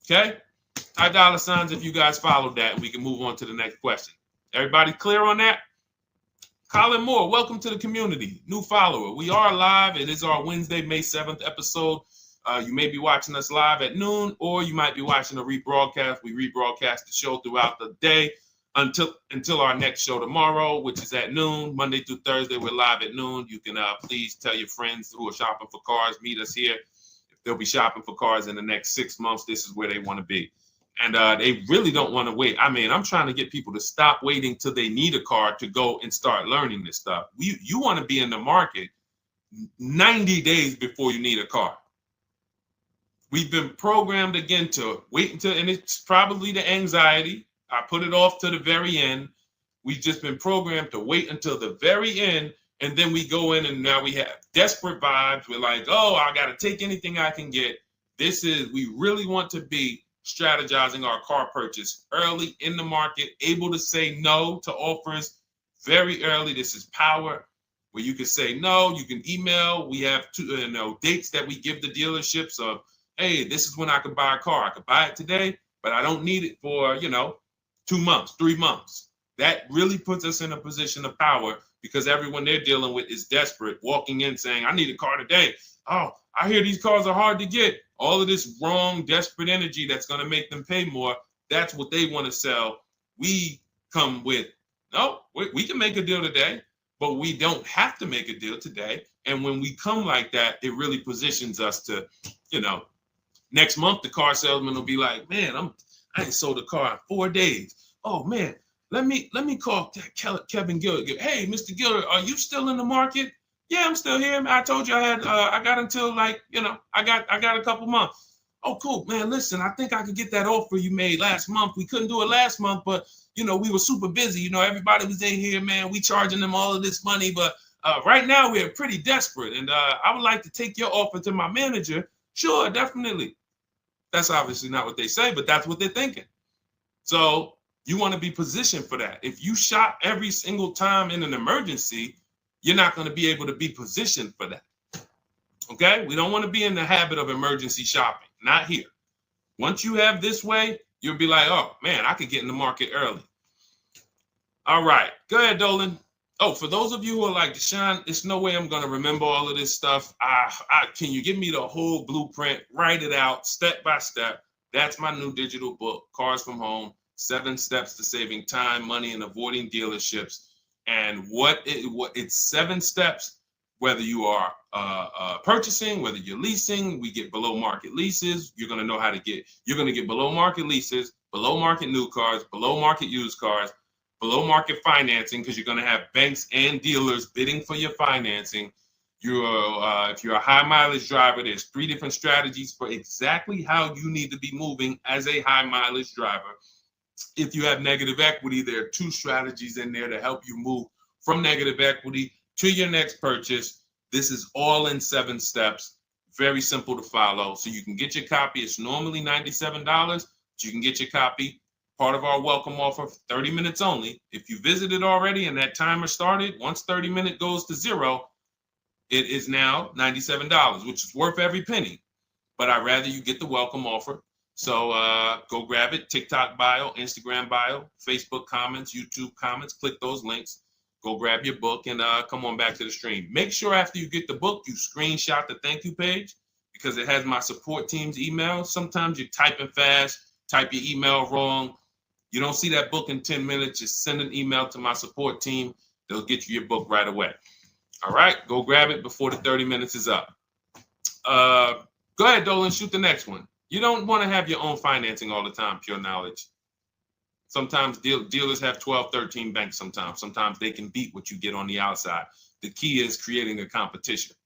Speaker 1: Okay? High dollar signs if you guys followed that. We can move on to the next question. Everybody clear on that? Colin Moore, welcome to the community. New follower. We are live. It is our Wednesday, May 7th episode. You may be watching us live at noon, or you might be watching a rebroadcast. We rebroadcast the show throughout the day until our next show tomorrow, which is at noon. Monday through Thursday, we're live at noon. You can please tell your friends who are shopping for cars, meet us here. If they'll be shopping for cars in the next 6 months, this is where they want to be. And they really don't want to wait. I mean, I'm trying to get people to stop waiting till they need a car to go and start learning this stuff. You want to be in the market 90 days before you need a car. We've been programmed again to wait until, and it's probably the anxiety. I put it off to the very end. We've just been programmed to wait until the very end, and then we go in and now we have desperate vibes. We're like, oh, I got to take anything I can get. We really want to be strategizing our car purchase early in the market, able to say no to offers very early. This is power, where you can say no. You can email. We have dates that we give the dealerships of hey, this is when I could buy a car. I could buy it today, but I don't need it for, 2 months, 3 months. That really puts us in a position of power because everyone they're dealing with is desperate, walking in saying, I need a car today. Oh, I hear these cars are hard to get. All of this wrong, desperate energy that's going to make them pay more. That's what they want to sell. We come with, no, we can make a deal today, but we don't have to make a deal today. And when we come like that, it really positions us to, next month, the car salesman will be like, man, I ain't sold a car in 4 days. Oh man, let me call Kevin Gillard. Hey, Mr. Gillard, are you still in the market? Yeah, I'm still here. I told you I got until I got a couple months. Oh, cool, man. Listen, I think I could get that offer you made last month. We couldn't do it last month, but we were super busy. Everybody was in here, man. We charging them all of this money, but right now we're pretty desperate, and I would like to take your offer to my manager. Sure, definitely. That's obviously not what they say, but that's what they're thinking. So you want to be positioned for that. If you shop every single time in an emergency, you're not going to be able to be positioned for that. Okay? We don't want to be in the habit of emergency shopping. Not here. Once you have this way, you'll be like, oh, man, I could get in the market early. All right. Go ahead, Dolan. Oh, for those of you who are like, Deshaun, there's no way I'm going to remember all of this stuff. Can you give me the whole blueprint? Write it out step by step. That's my new digital book, Cars from Home, 7 Steps to Saving Time, Money, and Avoiding Dealerships. And it's 7 steps, whether you are purchasing, whether you're leasing. We get below market leases. You're going to get below market leases, below market new cars, below market used cars, below market financing, because you're going to have banks and dealers bidding for your financing. If you're a high mileage driver, there's 3 different strategies for exactly how you need to be moving as a high mileage driver. If you have negative equity, there are 2 strategies in there to help you move from negative equity to your next purchase. This is all in 7 steps. Very simple to follow. So you can get your copy. It's normally $97, but you can get your copy. Part of our welcome offer, 30 minutes only. If you visited already and that timer started, once 30 minutes goes to 0, it is now $97, which is worth every penny. But I'd rather you get the welcome offer. So go grab it. TikTok bio, Instagram bio, Facebook comments, YouTube comments. Click those links. Go grab your book and come on back to the stream. Make sure after you get the book, you screenshot the thank you page because it has my support team's email. Sometimes you're typing fast, type your email wrong. You don't see that book in 10 minutes, just send an email to my support team. They'll get you your book right away. All right, go grab it before the 30 minutes is up. Go ahead, Dolan, shoot the next one. You don't want to have your own financing all the time, pure knowledge. Sometimes dealers have 12, 13 banks sometimes. Sometimes they can beat what you get on the outside. The key is creating a competition.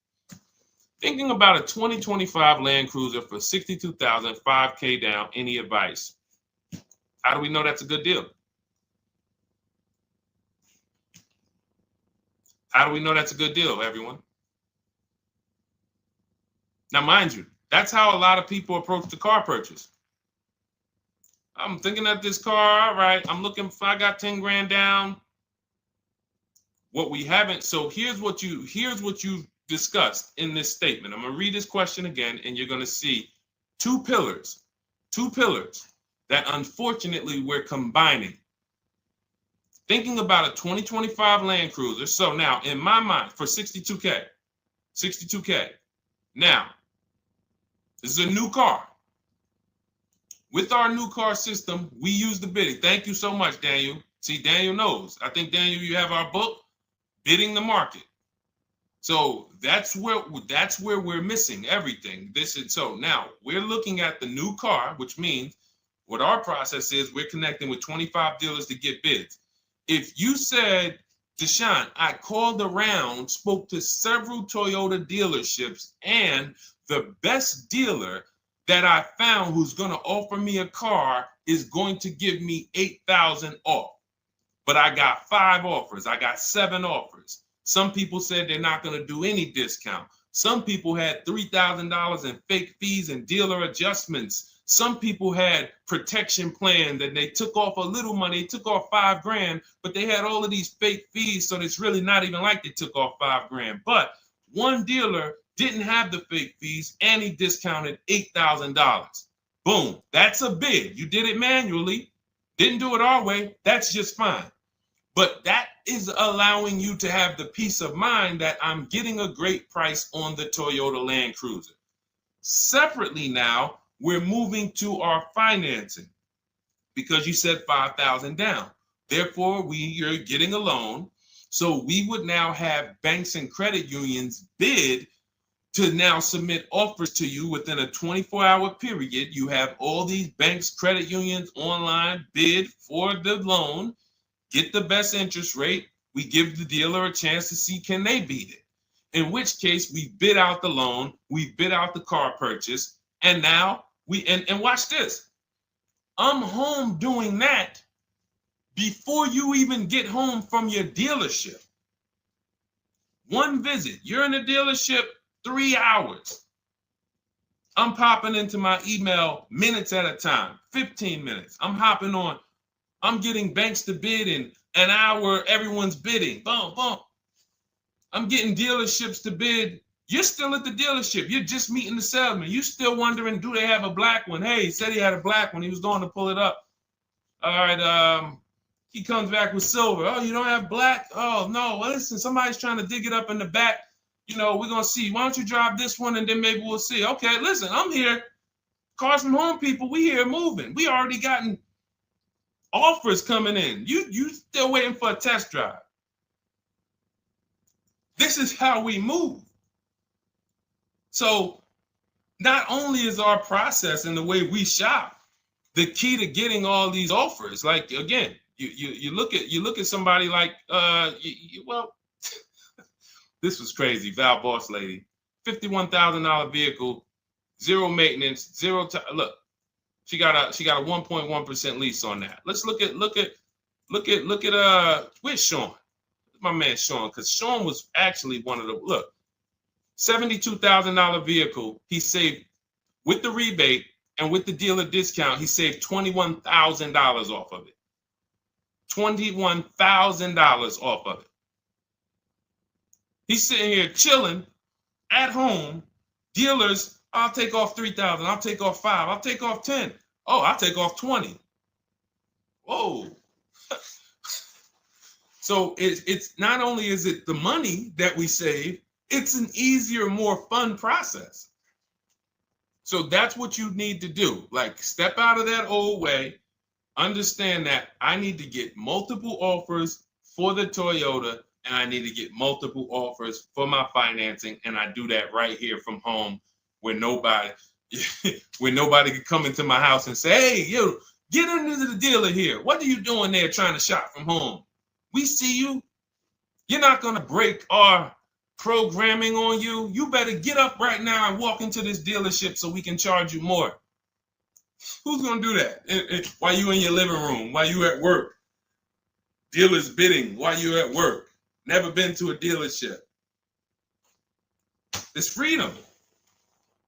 Speaker 1: Thinking about a 2025 Land Cruiser for $62,000, $5K down, any advice? How do we know that's a good deal? How do we know that's a good deal, everyone? Now, mind you, that's how a lot of people approach the car purchase. I'm thinking of this car, all right, I'm looking for, I got 10 grand down. What we haven't, so here's what you discussed in this statement. I'm gonna read this question again, and you're gonna see two pillars that unfortunately we're combining. Thinking about a 2025 Land Cruiser. So now in my mind for 62K. Now, this is a new car. With our new car system, we use the bidding. Thank you so much, Daniel. See, Daniel knows. I think, Daniel, you have our book, Bidding the Market. So that's where we're missing everything. So now we're looking at the new car, which means what our process is, we're connecting with 25 dealers to get bids. If you said, Deshaun, I called around, spoke to several Toyota dealerships, and the best dealer that I found who's going to offer me a car is going to give me $8,000 off. But I got 5 offers. I got 7 offers. Some people said they're not going to do any discount. Some people had $3,000 in fake fees and dealer adjustments. Some people had protection plans and they took off a little money, took off $5 grand, but they had all of these fake fees. So it's really not even like they took off $5 grand. But one dealer didn't have the fake fees, and he discounted $8,000. Boom, that's a bid. You did it manually, didn't do it our way, that's just fine. But that is allowing you to have the peace of mind that I'm getting a great price on the Toyota Land Cruiser. Separately now, we're moving to our financing because you said $5,000 down. Therefore, you're getting a loan. So we would now have banks and credit unions bid to now submit offers to you within a 24-hour period. You have all these banks, credit unions online bid for the loan, get the best interest rate. We give the dealer a chance to see can they beat it. In which case we bid out the loan, we bid out the car purchase, and now and watch this. I'm home doing that before you even get home from your dealership. One visit, you're in the dealership 3 hours. I'm popping into my email minutes at a time, 15 minutes. I'm hopping on. I'm getting banks to bid in an hour. Everyone's bidding. Boom, boom. I'm getting dealerships to bid. You're still at the dealership. You're just meeting the salesman. You're still wondering, do they have a black one? Hey, he said he had a black one. He was going to pull it up. All right. He comes back with silver. Oh, you don't have black? Oh, no. Well, listen, somebody's trying to dig it up in the back. You know, we're going to see. Why don't you drive this one and then maybe we'll see. Okay, listen, I'm here. Cars from Home people, we here moving. We already gotten offers coming in. You still waiting for a test drive. This is how we move. So not only is our process and the way we shop the key to getting all these offers, like again, you look at somebody like well, this was crazy. Val Boss lady, $51,000 vehicle, zero maintenance, zero time. Look, she got a 1.1% lease on that. Let's look at where's Sean? My man Sean, because Sean was actually one of the look. $72,000 vehicle. He saved with the rebate and with the dealer discount. He saved $21,000 off of it. $21,000 off of it. He's sitting here chilling at home. Dealers, I'll take off 3,000. I'll take off 5. I'll take off 10. Oh, I'll take off 20. Whoa. So it's not only is it the money that we save, it's an easier, more fun process. So that's what you need to do. Like, step out of that old way. Understand that I need to get multiple offers for the Toyota, and I need to get multiple offers for my financing, and I do that right here from home, where nobody can come into my house and say, hey, you get into the dealer here. What are you doing there trying to shop from home? We see you. You're not going to break our programming on you. You better get up right now and walk into this dealership so we can charge you more. Who's going to do that? While you in your living room, while you at work? Dealers bidding while you at work. Never been to a dealership. It's freedom.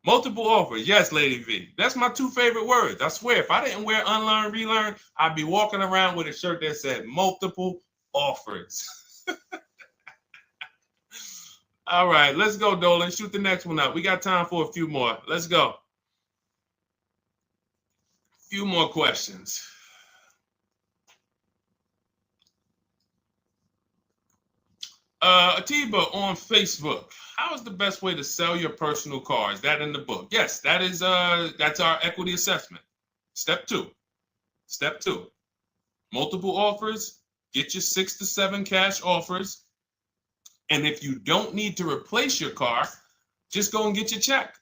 Speaker 1: Multiple offers. Yes, Lady V. That's my 2 favorite words. I swear, if I didn't wear unlearn, relearn, I'd be walking around with a shirt that said multiple offers. All right, let's go, Dolan. Shoot the next one up. We got time for a few more. Let's go. Few more questions. Atiba on Facebook. How is the best way to sell your personal car? Is that in the book? Yes, that's our equity assessment. Step 2. Step 2. Multiple offers. Get your 6 to 7 cash offers. And if you don't need to replace your car, just go and get your check.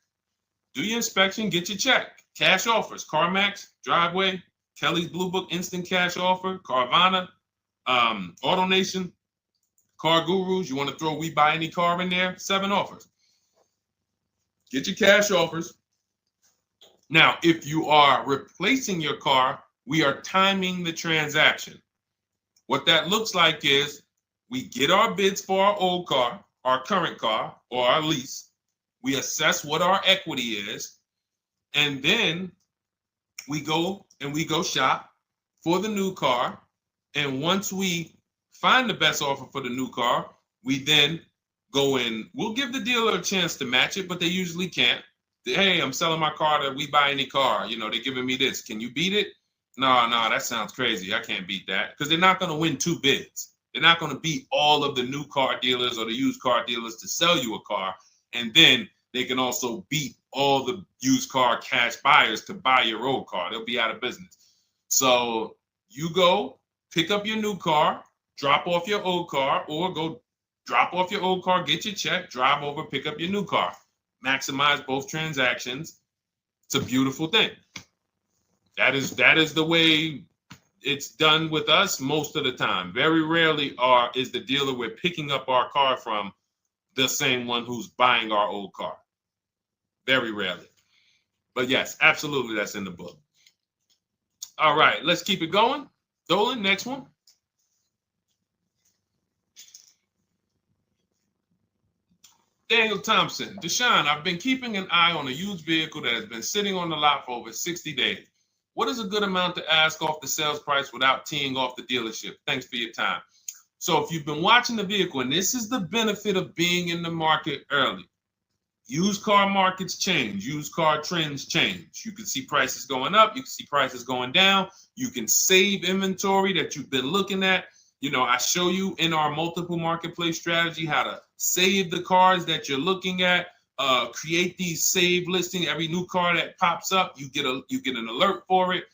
Speaker 1: Do your inspection, get your check. Cash offers, CarMax, Driveway, Kelly's Blue Book Instant Cash Offer, Carvana, AutoNation, Car Gurus. You want to throw We Buy Any Car in there? 7 offers. Get your cash offers. Now, if you are replacing your car, we are timing the transaction. What that looks like is we get our bids for our old car, our current car, or our lease. We assess what our equity is. And then we go shop for the new car. And once we find the best offer for the new car, we then go in. We'll give the dealer a chance to match it, but they usually can't. Hey, I'm selling my car to We Buy Any Car. You know, they're giving me this. Can you beat it? No, that sounds crazy. I can't beat that, because they're not going to win 2 bids. They're not going to beat all of the new car dealers or the used car dealers to sell you a car. And then they can also beat all the used car cash buyers to buy your old car. They'll be out of business. So you go pick up your new car, drop off your old car, or go drop off your old car, get your check, drive over, pick up your new car. Maximize both transactions. It's a beautiful thing. That is the way it's done with us most of the time. Very rarely is the dealer we're picking up our car from the same one who's buying our old car. Very rarely. But yes, absolutely, that's in the book. All right, let's keep it going. Dolan, next one. Daniel Thompson, Deshone, I've been keeping an eye on a used vehicle that has been sitting on the lot for over 60 days. What is a good amount to ask off the sales price without teeing off the dealership? Thanks for your time. So if you've been watching the vehicle, and this is the benefit of being in the market early, used car markets change, used car trends change. You can see prices going up, you can see prices going down, you can save inventory that you've been looking at. You know, I show you in our multiple marketplace strategy how to save the cars that you're looking at, create these save listings. Every new car that pops up, you get an alert for it.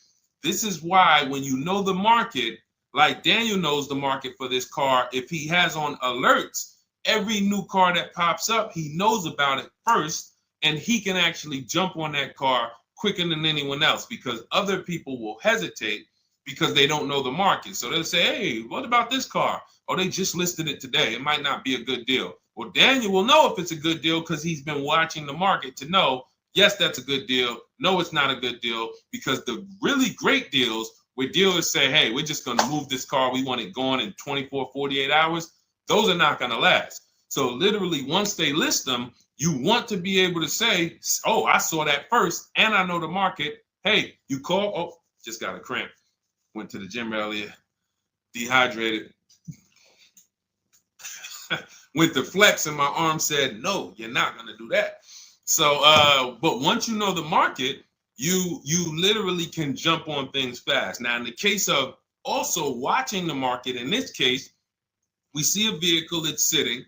Speaker 1: This is why when you know the market, like Daniel knows the market for this car, if he has on alerts, every new car that pops up, he knows about it first, and he can actually jump on that car quicker than anyone else, because other people will hesitate because they don't know the market. So they'll say, hey, what about this car? Oh, they just listed it today. It might not be a good deal. Well, Daniel will know if it's a good deal because he's been watching the market to know, yes, that's a good deal. No, it's not a good deal, because the really great deals where dealers say, hey, we're just going to move this car. We want it gone in 24, 48 hours. Those are not going to last. So literally, once they list them, you want to be able to say, oh, I saw that first and I know the market. Hey, you call, oh, just got a cramp. Went to the gym earlier, dehydrated. Went to flex and my arm said, no, you're not going to do that. So, but once you know the market, you literally can jump on things fast. Now, in the case of also watching the market, in this case, we see a vehicle that's sitting.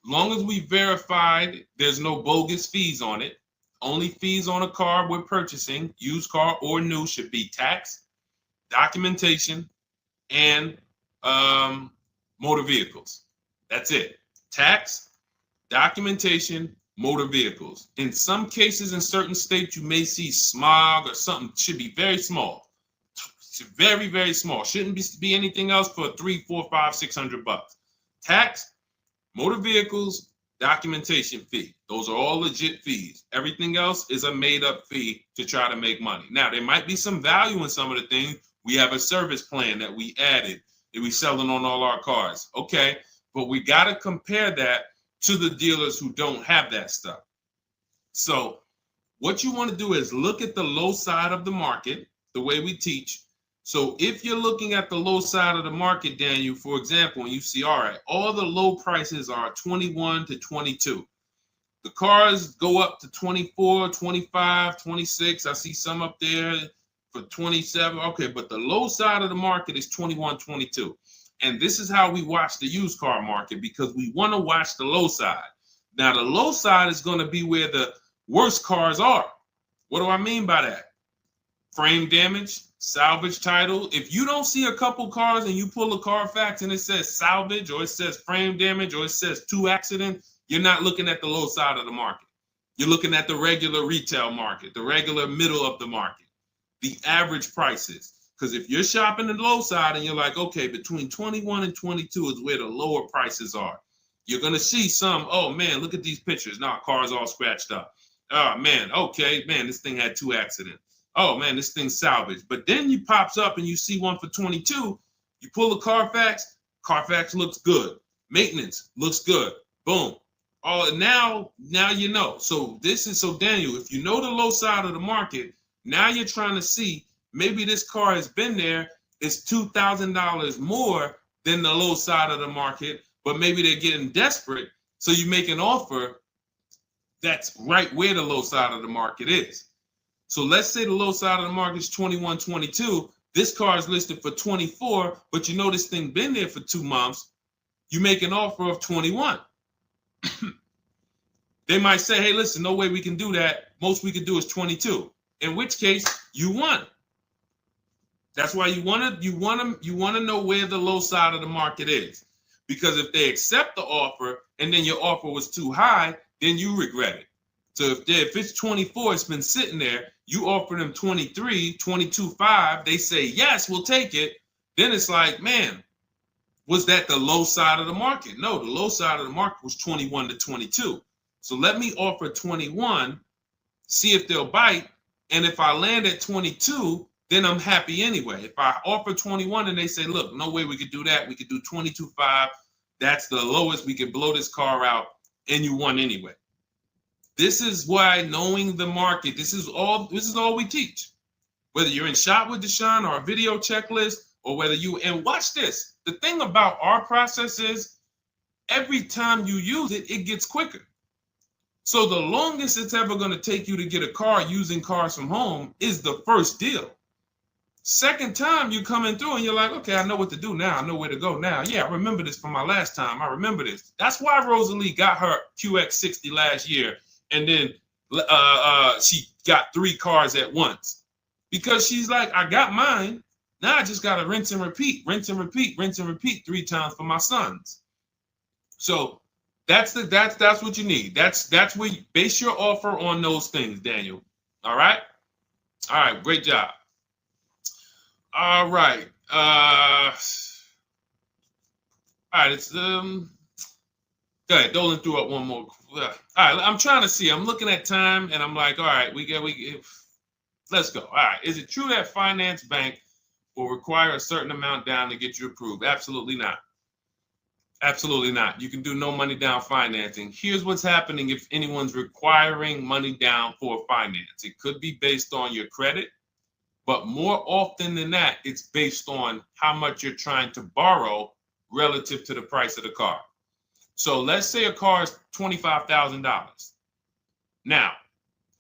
Speaker 1: Long as we verified there's no bogus fees on it, only fees on a car we're purchasing, used car or new, should be tax, documentation, and motor vehicles. That's it. Tax, documentation, motor vehicles. In some cases, in certain states, you may see smog or something. Should be very small. Very, very small. Shouldn't be anything else for $300, $400, $500, $600. Tax, motor vehicles, documentation fee. Those are all legit fees. Everything else is a made-up fee to try to make money. Now, there might be some value in some of the things. We have a service plan that we added that we selling on all our cars. Okay, but we got to compare that to the dealers who don't have that stuff. So what you want to do is look at the low side of the market, the way we teach. So if you're looking at the low side of the market, Daniel, for example, and you see, all right, all the low prices are 21 to 22. The cars go up to 24, 25, 26. I see some up there for 27. Okay, but the low side of the market is 21, 22. And this is how we watch the used car market, because we want to watch the low side. Now, the low side is going to be where the worst cars are. What do I mean by that? Frame damage, salvage title. If you don't see a couple cars and you pull a Carfax and it says salvage, or it says frame damage, or it says 2 accidents, you're not looking at the low side of the market. You're looking at the regular retail market, the regular middle of the market, the average prices. Because if you're shopping the low side and you're like, okay, between 21 and 22 is where the lower prices are, you're going to see some, oh man, look at these pictures. Now, car's all scratched up. Oh man, okay, man, this thing had 2 accidents. Oh man, this thing's salvaged. But then you pops up and you see one for 22. You pull a Carfax, Carfax looks good. Maintenance looks good. Boom. Oh, now you know. So Daniel, if you know the low side of the market, now you're trying to see, maybe this car has been there, it's $2,000 more than the low side of the market, but maybe they're getting desperate So you make an offer that's right where the low side of the market is. So let's say the low side of the market is 21, 22. This car is listed for 24, but you know this thing been there for 2 months. You make an offer of 21. They might say, hey, listen, no way we can do that. Most we can do is 22. In which case, you won. That's why you want to know where the low side of the market is. Because if they accept the offer and then your offer was too high, then you regret it. So if it's 24, it's been sitting there, you offer them 23, 22.5, they say, yes, we'll take it. Then it's like, man, was that the low side of the market? No, the low side of the market was 21 to 22. So let me offer 21, see if they'll bite. And if I land at 22, then I'm happy anyway. If I offer 21 and they say, look, no way we could do that. We could do 22.5. That's the lowest. We could blow this car out, and you won anyway. This is why knowing the market, this is all we teach. Whether you're in Shop with Deshone or a video checklist, or whether and watch this. The thing about our process is every time you use it, it gets quicker. So the longest it's ever going to take you to get a car using Cars from Home is the first deal. Second time you coming through and you're like, okay, I know what to do now. I know where to go now. Yeah, I remember this from my last time. I remember this. That's why Rosalie got her QX60 last year. And then she got 3 cars at once. Because she's like, I got mine. Now I just got to rinse and repeat 3 times for my sons. So that's what you need. That's where you base your offer on those things, Daniel. All right? All right, great job. All right. All right, it's go ahead, Dolan threw up one more. All right, I'm trying to see. I'm looking at time and I'm like, all right, let's go. All right. Is it true that finance bank will require a certain amount down to get you approved? Absolutely not. Absolutely not. You can do no money down financing. Here's what's happening if anyone's requiring money down for finance. It could be based on your credit, but more often than that, it's based on how much you're trying to borrow relative to the price of the car. So let's say a car is $25,000. Now,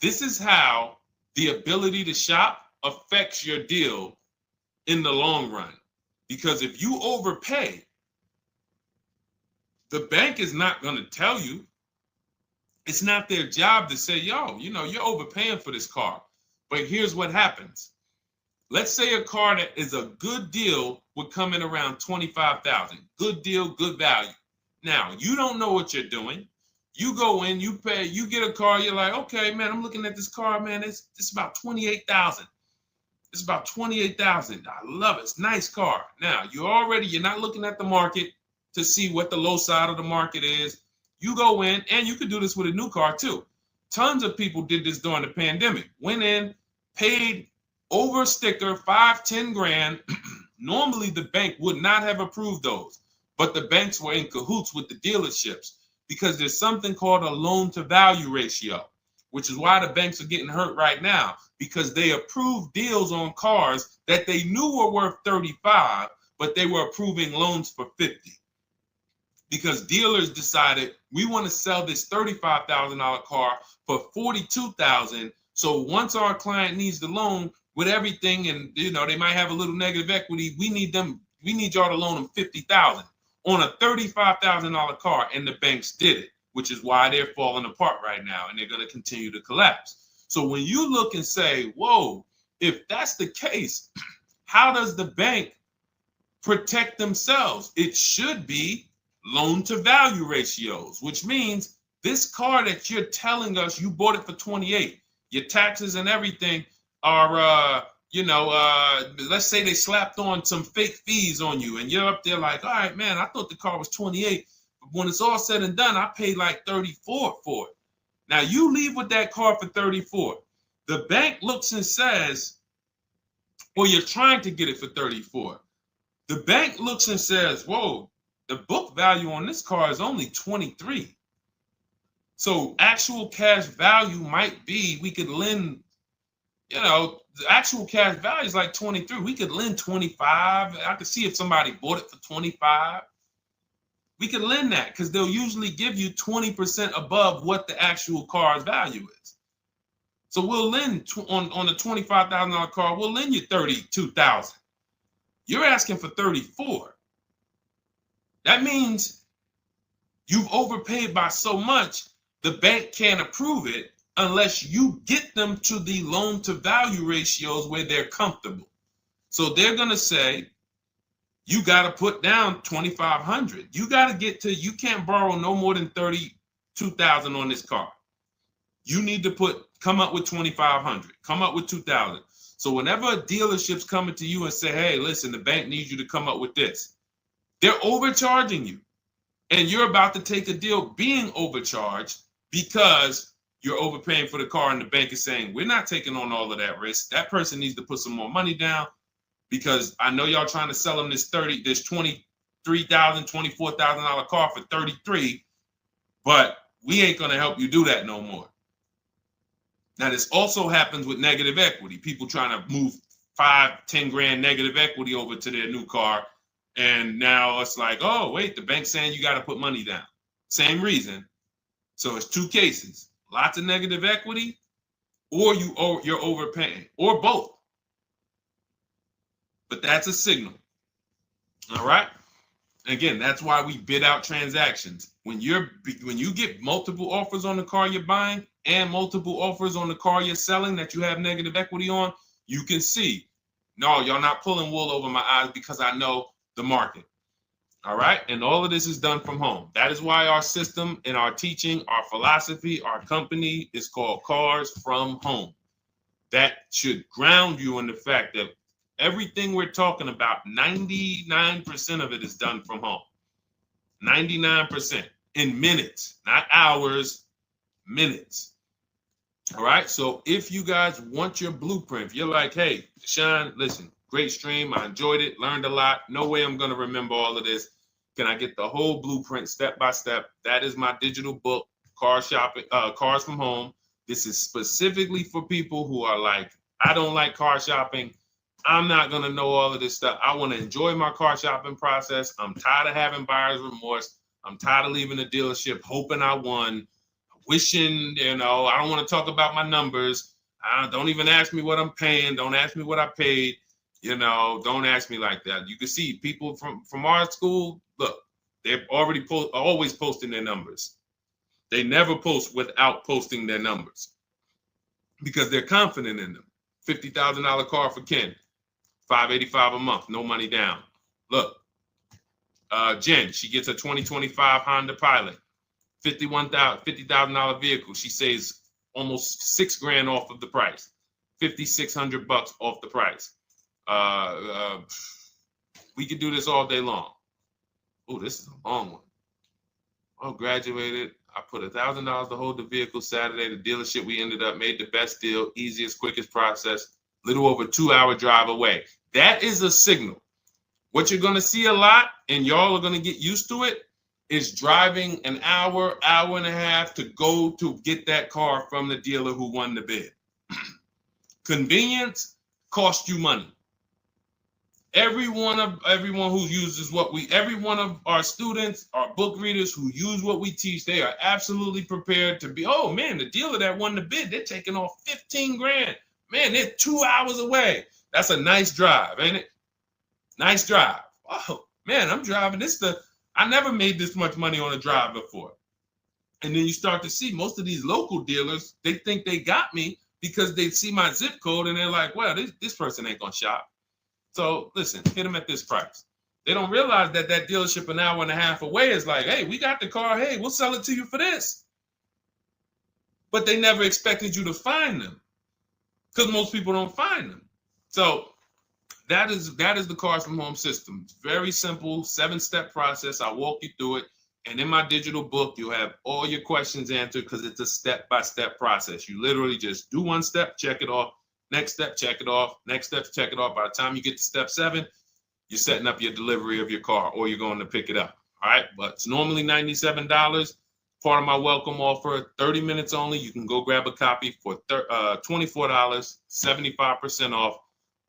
Speaker 1: this is how the ability to shop affects your deal in the long run. Because if you overpay, the bank is not going to tell you. It's not their job to say, yo, you're overpaying for this car. But here's what happens. Let's say a car that is a good deal would come in around $25,000. Good deal, good value. Now, you don't know what you're doing. You go in, you pay, you get a car, you're like, okay, man, I'm looking at this car, man, it's about $28,000. It's about $28,000. I love it. It's a nice car. Now, you're not looking at the market to see what the low side of the market is. You go in, and you could do this with a new car too. Tons of people did this during the pandemic. Went in, paid over sticker, 5-10 grand. Normally the bank would not have approved those, but the banks were in cahoots with the dealerships because there's something called a loan to value ratio, which is why the banks are getting hurt right now, because they approved deals on cars that they knew were worth 35, but they were approving loans for 50. Because dealers decided we want to sell this $35,000 car for $42,000. So once our client needs the loan with everything, and they might have a little negative equity, we need y'all to loan them $50,000 on a $35,000 car, and the banks did it, which is why they're falling apart right now, and they're going to continue to collapse. So when you look and say, whoa, if that's the case, how does the bank protect themselves? It should be loan to value ratios, which means this car that you're telling us you bought it for 28, your taxes and everything are, let's say they slapped on some fake fees on you, and you're up there like, all right, man, I thought the car was 28, but when it's all said and done, I paid like 34 for it. Now you leave with that car for 34. The bank looks and says, well, you're trying to get it for 34. The bank looks and says, whoa, the book value on this car is only 23. So actual cash value might be, we could lend, the actual cash value is like 23. We could lend 25. I could see if somebody bought it for 25. We can lend that because they'll usually give you 20% above what the actual car's value is. So we'll lend on a $25,000 car, we'll lend you $32,000. You're asking for $34,000. That means you've overpaid by so much, the bank can't approve it unless you get them to the loan to value ratios where they're comfortable. So they're going to say, you got to put down $2,500. You got to get to, you can't borrow no more than $32,000 on this car. You need to come up with $2,500, come up with $2,000. So whenever a dealership's coming to you and say, hey, listen, the bank needs you to come up with this, they're overcharging you. And you're about to take a deal being overcharged because you're overpaying for the car, and the bank is saying, we're not taking on all of that risk. That person needs to put some more money down because I know y'all trying to sell them this $23,000, $24,000 car for $33,000, but we ain't going to help you do that no more. Now, this also happens with negative equity. People trying to move 5, 10 grand negative equity over to their new car. And now it's like, oh, wait, the bank's saying you got to put money down. Same reason. So it's two cases, lots of negative equity, or you're overpaying, or both. But that's a signal. All right. Again, that's why we bid out transactions. When you get multiple offers on the car you're buying and multiple offers on the car you're selling that you have negative equity on, you can see, no, y'all not pulling wool over my eyes because I know the market. All right. And all of this is done from home. That is why our system and our teaching, our philosophy, our company is called Cars from Home. That should ground you in the fact that everything we're talking about, 99% of it is done from home. 99% in minutes, not hours, minutes. All right. So if you guys want your blueprint, if you're like, hey, Deshone, listen, great stream. I enjoyed it, learned a lot. No way I'm going to remember all of this. Can I get the whole blueprint step by step? That is my digital book, Cars from Home. This is specifically for people who are like, I don't like car shopping. I'm not going to know all of this stuff. I want to enjoy my car shopping process. I'm tired of having buyer's remorse. I'm tired of leaving the dealership hoping I won, wishing, I don't want to talk about my numbers. Don't even ask me what I'm paying. Don't ask me what I paid. Don't ask me like that. You can see people from our school, look, they're already always posting their numbers. They never post without posting their numbers because they're confident in them. $50,000 car for Ken, $585 a month, no money down. Look, Jen, she gets a 2025 Honda Pilot, $50,000 vehicle. She saves almost $6,000 off of the price, $5,600 off the price. We could do this all day long. Oh, this is a long one. Oh, graduated. I put $1,000 to hold the vehicle Saturday. The dealership we ended up made the best deal, easiest, quickest process, little over 2-hour drive away. That is a signal. What you're going to see a lot, and y'all are going to get used to it, is driving an hour, hour and a half to go to get that car from the dealer who won the bid. Convenience costs you money. Every one of our students, our book readers who use what we teach, they are absolutely prepared to be, oh man, the dealer that won the bid, they're taking off $15,000. Man, they're 2 hours away. That's a nice drive, ain't it? Nice drive. Oh man, I'm driving I never made this much money on a drive before. And then you start to see most of these local dealers, they think they got me because they see my zip code and they're like, well, this person ain't gonna shop. So listen, hit them at this price. They don't realize that dealership an hour and a half away is like, hey, we got the car. Hey, we'll sell it to you for this. But they never expected you to find them because most people don't find them. So that is the Cars from Home system. It's very simple, 7-step process. I'll walk you through it. And in my digital book, you'll have all your questions answered because it's a step-by-step process. You literally just do one step, check it off. Next step, check it off. Next step, check it off. By the time you get to step 7, you're setting up your delivery of your car or you're going to pick it up. All right. But it's normally $97. Part of my welcome offer, 30 minutes only. You can go grab a copy for $24, 75% off,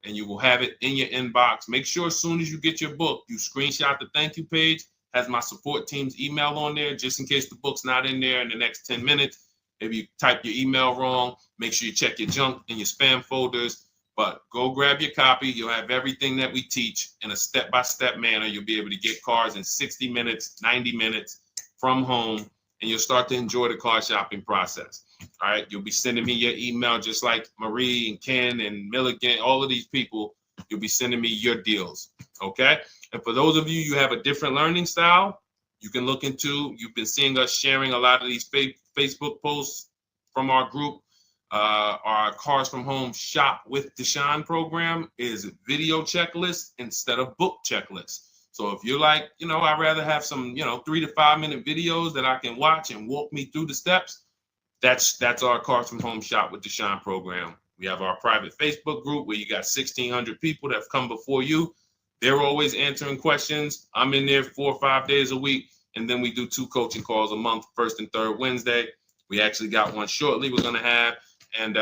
Speaker 1: and you will have it in your inbox. Make sure as soon as you get your book, you screenshot the thank you page has my support team's email on there, just in case the book's not in there in the next 10 minutes. If you type your email wrong, make sure you check your junk and your spam folders. But go grab your copy. You'll have everything that we teach in a step-by-step manner. You'll be able to get cars in 60 minutes, 90 minutes from home, and you'll start to enjoy the car shopping process. All right. You'll be sending me your email just like Marie and Ken and Milligan, all of these people. You'll be sending me your deals. Okay. And for those of you, you have a different learning style, you can look into, you've been seeing us sharing a lot of these Facebook posts from our group. Our Cars from Home Shop with Deshone program is video checklist instead of book checklist. So if you're like, I'd rather have some, 3 to 5 minute videos that I can watch and walk me through the steps, that's our Cars from Home Shop with Deshone program. We have our private Facebook group where you got 1,600 people that have come before you. They're always answering questions. I'm in there 4 or 5 days a week. And then we do 2 coaching calls a month, first and third Wednesday. We actually got one shortly we're going to have. And,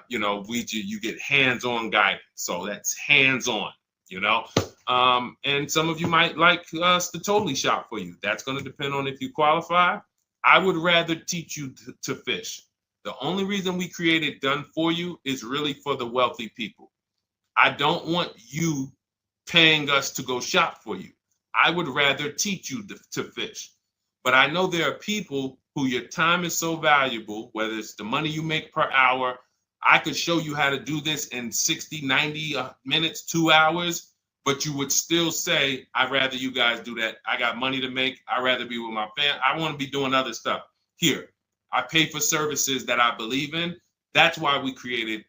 Speaker 1: you get hands-on guidance. So that's hands-on, and some of you might like us to totally shop for you. That's going to depend on if you qualify. I would rather teach you to fish. The only reason we created Done For You is really for the wealthy people. I don't want you paying us to go shop for you. I would rather teach you to fish. But I know there are people who your time is so valuable, whether it's the money you make per hour. I could show you how to do this in 60, 90 minutes, 2 hours, but you would still say, I'd rather you guys do that. I got money to make. I'd rather be with my family. I want to be doing other stuff. Here, I pay for services that I believe in. That's why we created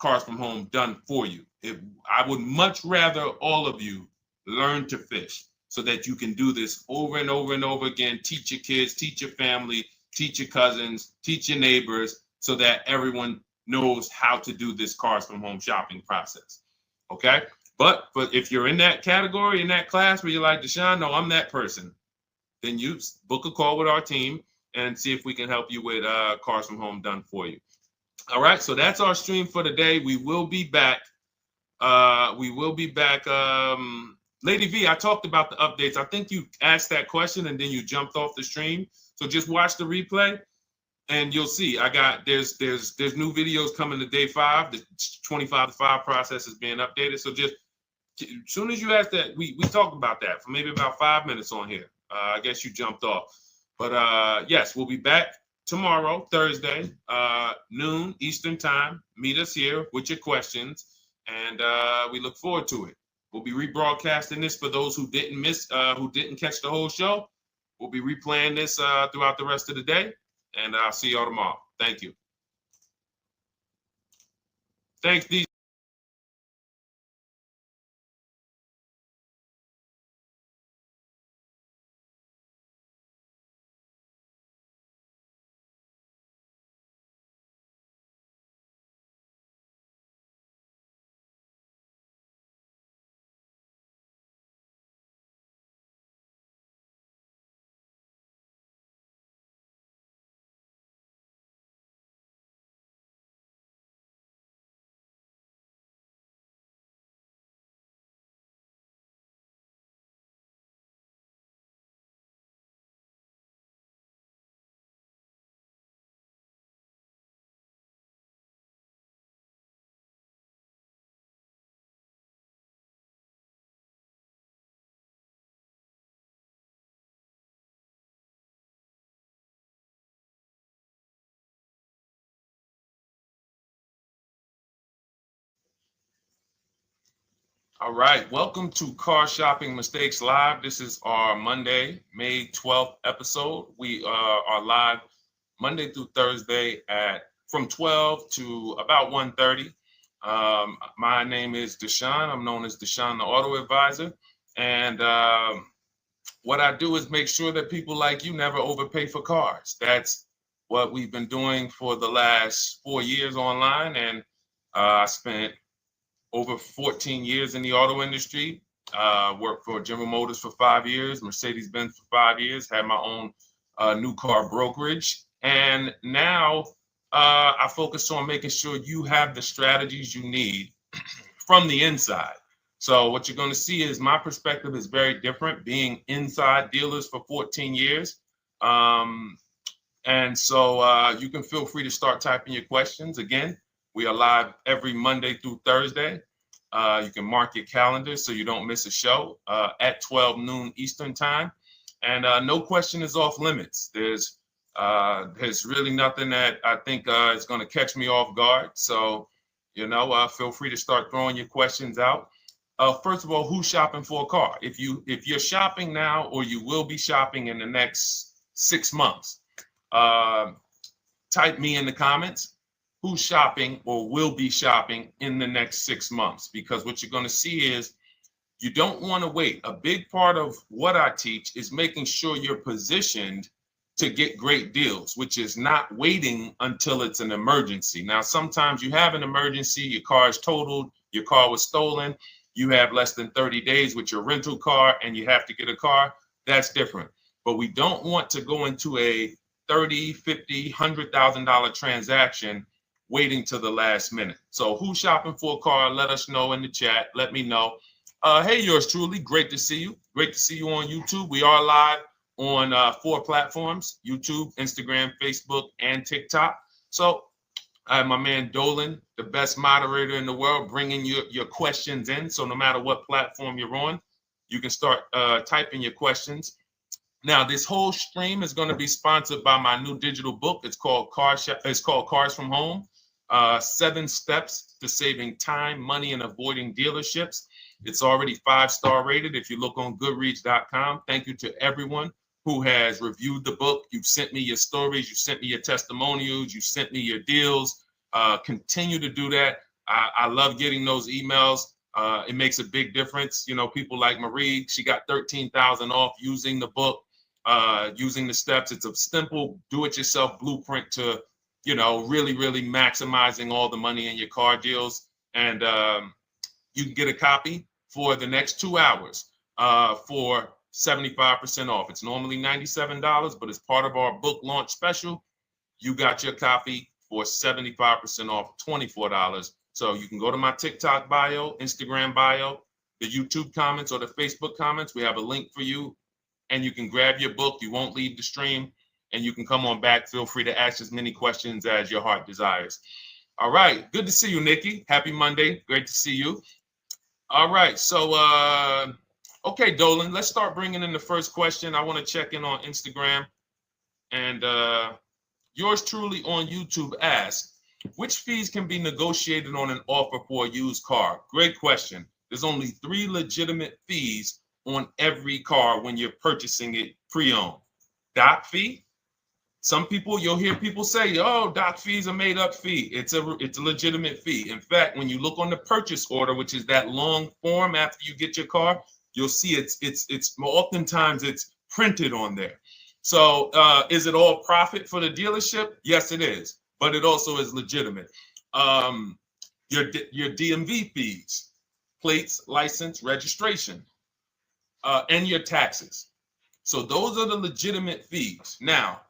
Speaker 1: Cars from Home Done For You. I would much rather all of you learn to fish so that you can do this over and over and over again. Teach your kids, teach your family, teach your cousins, teach your neighbors, so that everyone knows how to do this Cars from Home shopping process. Okay? But if you're in that category, in that class where you're like, Deshone, no, I'm that person, then you book a call with our team and see if we can help you with Cars from Home Done For You. All right, so that's our stream for today. We will be back. Lady V, I talked about the updates. I think you asked that question and then you jumped off the stream. So just watch the replay and you'll see there's new videos coming to day 5. The 25 to 5 process is being updated. So just as soon as you asked that, we talked about that for maybe about 5 minutes on here. I guess you jumped off. But yes, we'll be back tomorrow, Thursday, noon Eastern time. Meet us here with your questions, and we look forward to it. We'll be rebroadcasting this for those who didn't catch the whole show. We'll be replaying this throughout the rest of the day, and I'll see y'all tomorrow. Thank you. Thanks, D. All right, welcome to Car Shopping Mistakes Live. This is our Monday, May 12th episode. We are live Monday through Thursday from 12 to about 1:30. My name is Deshone. I'm known as Deshone the Auto Advisor. And what I do is make sure that people like you never overpay for cars. That's what we've been doing for the last 4 years online. And I spent over 14 years in the auto industry. Worked for General Motors for 5 years, Mercedes-Benz for 5 years, had my own new car brokerage. And now I focus on making sure you have the strategies you need from the inside So what you're going to see is my perspective is very different, being inside dealers for 14 years. And so you can feel free to start typing your questions. Again, we are live every Monday through Thursday. You can mark your calendar so you don't miss a show at 12 noon Eastern time. And no question is off limits. There's really nothing that I think is going to catch me off guard. So, feel free to start throwing your questions out. First of all, who's shopping for a car? If you're shopping now, or you will be shopping in the next 6 months, type me in the comments. Who's shopping or will be shopping in the next 6 months? Because what you're going to see is you don't want to wait. A big part of what I teach is making sure you're positioned to get great deals, which is not waiting until it's an emergency. Now, sometimes you have an emergency, your car is totaled, your car was stolen, you have less than 30 days with your rental car and you have to get a car. That's different. But we don't want to go into a $30,000, $50,000, $100,000 transaction waiting to the last minute. So who's shopping for a car? Let us know in the chat. Let me know. Hey, yours truly. Great to see you. Great to see you on YouTube. We are live on 4 platforms: YouTube, Instagram, Facebook, and TikTok. So I have my man Dolan, the best moderator in the world, bringing your questions in. So no matter what platform you're on, you can start typing your questions. Now, this whole stream is going to be sponsored by my new digital book. It's called Cars from Home. 7 steps to saving time, money, and avoiding dealerships. It's already 5-star rated. If you look on goodreads.com, thank you to everyone who has reviewed the book. You've sent me your stories. You sent me your testimonials. You sent me your deals. Continue to do that. I love getting those emails. It makes a big difference. People like Marie, she got 13,000 off using the book, using the steps. It's a simple do-it-yourself blueprint to really, really maximizing all the money in your car deals. And you can get a copy for the next 2 hours for 75% off. It's normally $97, but as part of our book launch special, you got your copy for 75% off, $24. So you can go to my TikTok bio, Instagram bio, the YouTube comments, or the Facebook comments. We have a link for you, and you can grab your book. You won't leave the stream. And you can come on back. Feel free to ask as many questions as your heart desires. All right. Good to see you, Nikki. Happy Monday. Great to see you. All right. So, okay, Dolan, let's start bringing in the first question. I want to check in on Instagram. And yours truly on YouTube asks, which fees can be negotiated on an offer for a used car? Great question. There's only 3 legitimate fees on every car when you're purchasing it pre-owned. Doc fee. Some people, you'll hear people say, oh, doc fees are made up fee. It's a legitimate fee. In fact, when you look on the purchase order, which is that long form after you get your car, you'll see it's oftentimes it's printed on there. So is it all profit for the dealership? Yes, it is. But it also is legitimate. Your DMV fees, plates, license, registration, and your taxes. So those are the legitimate fees. Now,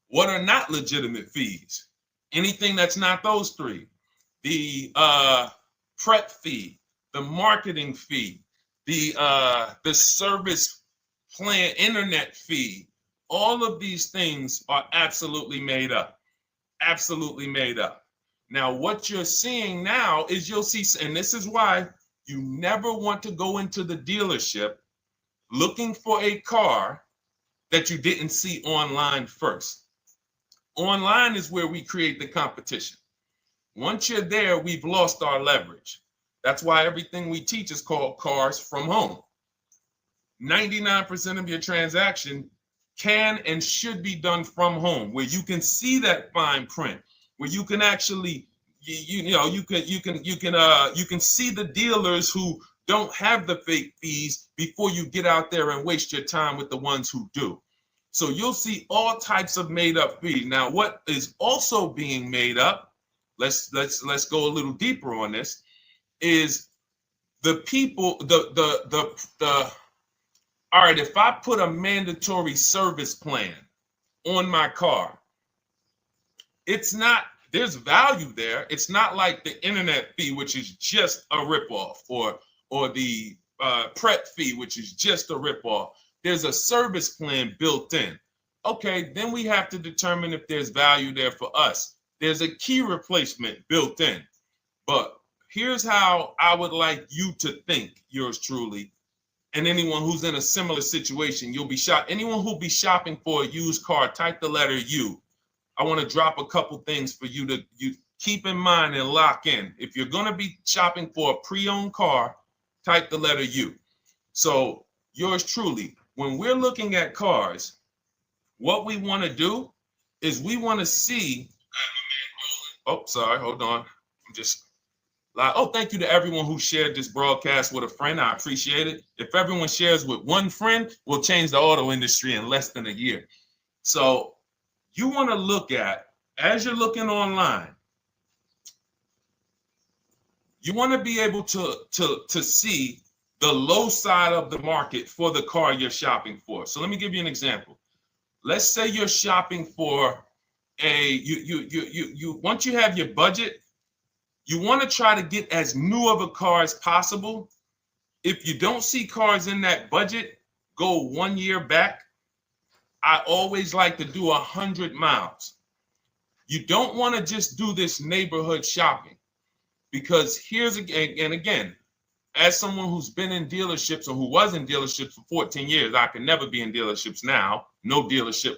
Speaker 1: what are not legitimate fees? Anything that's not those 3. The prep fee, the marketing fee, the service plan, internet fee. All of these things are absolutely made up. Absolutely made up. Now, what you're seeing now is you'll see, and this is why you never want to go into the dealership looking for a car that you didn't see online first. Online is where we create the competition. Once you're there, we've lost our leverage. That's why everything we teach is called Cars from Home. 99% of your transaction can and should be done from home, where you can see that fine print, where you can actually, you can see the dealers who don't have the fake fees before you get out there and waste your time with the ones who do. So you'll see all types of made up fees. Now, what is also being made up, let's go a little deeper on this, is the people, all right, if I put a mandatory service plan on my car, there's value there. It's not like the internet fee, which is just a ripoff, or or the prep fee, which is just a ripoff. There's a service plan built in. Okay, then we have to determine if there's value there for us. There's a key replacement built in. But here's how I would like you to think, yours truly, and anyone who's in a similar situation. You'll be shopping. Anyone who'll be shopping for a used car, type the letter U. I want to drop a couple things for you to keep in mind and lock in. If you're going to be shopping for a pre-owned car, type the letter U. So yours truly, when we're looking at cars, what we want to do is we want to see. Oh, sorry, hold on. I'm just. Oh, thank you to everyone who shared this broadcast with a friend. I appreciate it. If everyone shares with one friend, we'll change the auto industry in less than a year. So you want to look at, as you're looking online, you want to be able to see the low side of the market for the car you're shopping for. So let me give you an example. Let's say you're shopping for once you have your budget, you want to try to get as new of a car as possible. If you don't see cars in that budget, go 1 year back. I always like to do 100 miles. You don't want to just do this neighborhood shopping, because here's again, and again, as someone who's been in dealerships or who was in dealerships for 14 years, I can never be in dealerships now. No dealership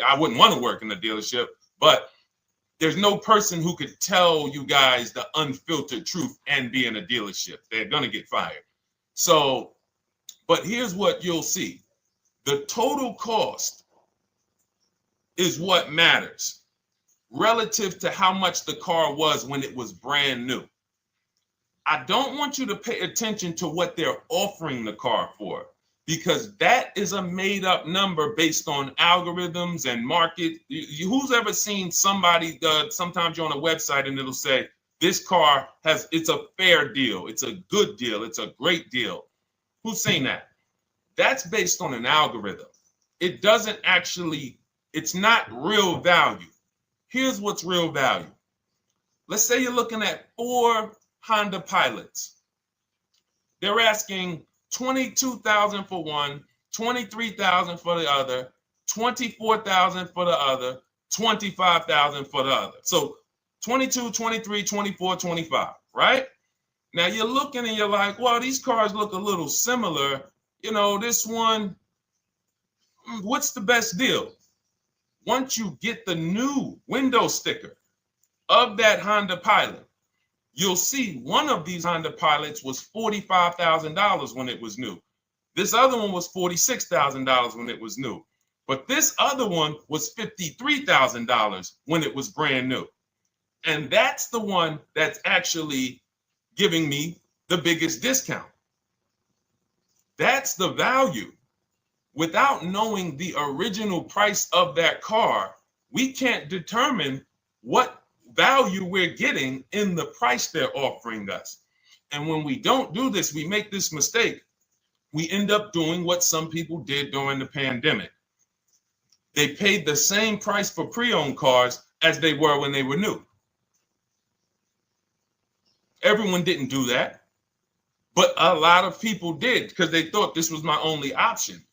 Speaker 1: I wouldn't want to work in a dealership, but there's no person who could tell you guys the unfiltered truth and be in a dealership. They're going to get fired. So, but here's what you'll see. The total cost is what matters relative to how much the car was when it was brand new. I don't want you to pay attention to what they're offering the car for, because that is a made up number based on algorithms and market. Who's ever seen somebody, sometimes you're on a website and it'll say, this car it's a fair deal, it's a good deal, it's a great deal. Who's seen that? That's based on an algorithm. It doesn't actually, it's not real value. Here's what's real value. Let's say you're looking at 4 Honda Pilots. They're asking $22,000 for one, $23,000 for the other, $24,000 for the other, $25,000 for the other. So 22, 23, 24, 25, right? Now you're looking and you're like, well, these cars look a little similar. You know, this one, what's the best deal? Once you get the new window sticker of that Honda Pilot, you'll see one of these Honda Pilots was $45,000 when it was new. This other one was $46,000 when it was new. But this other one was $53,000 when it was brand new. And that's the one that's actually giving me the biggest discount. That's the value. Without knowing the original price of that car, we can't determine what value we're getting in the price they're offering us. And when we don't do this, we make this mistake. We end up doing what some people did during the pandemic. They paid the same price for pre-owned cars as they were when they were new. Everyone didn't do that, but a lot of people did because they thought this was my only option.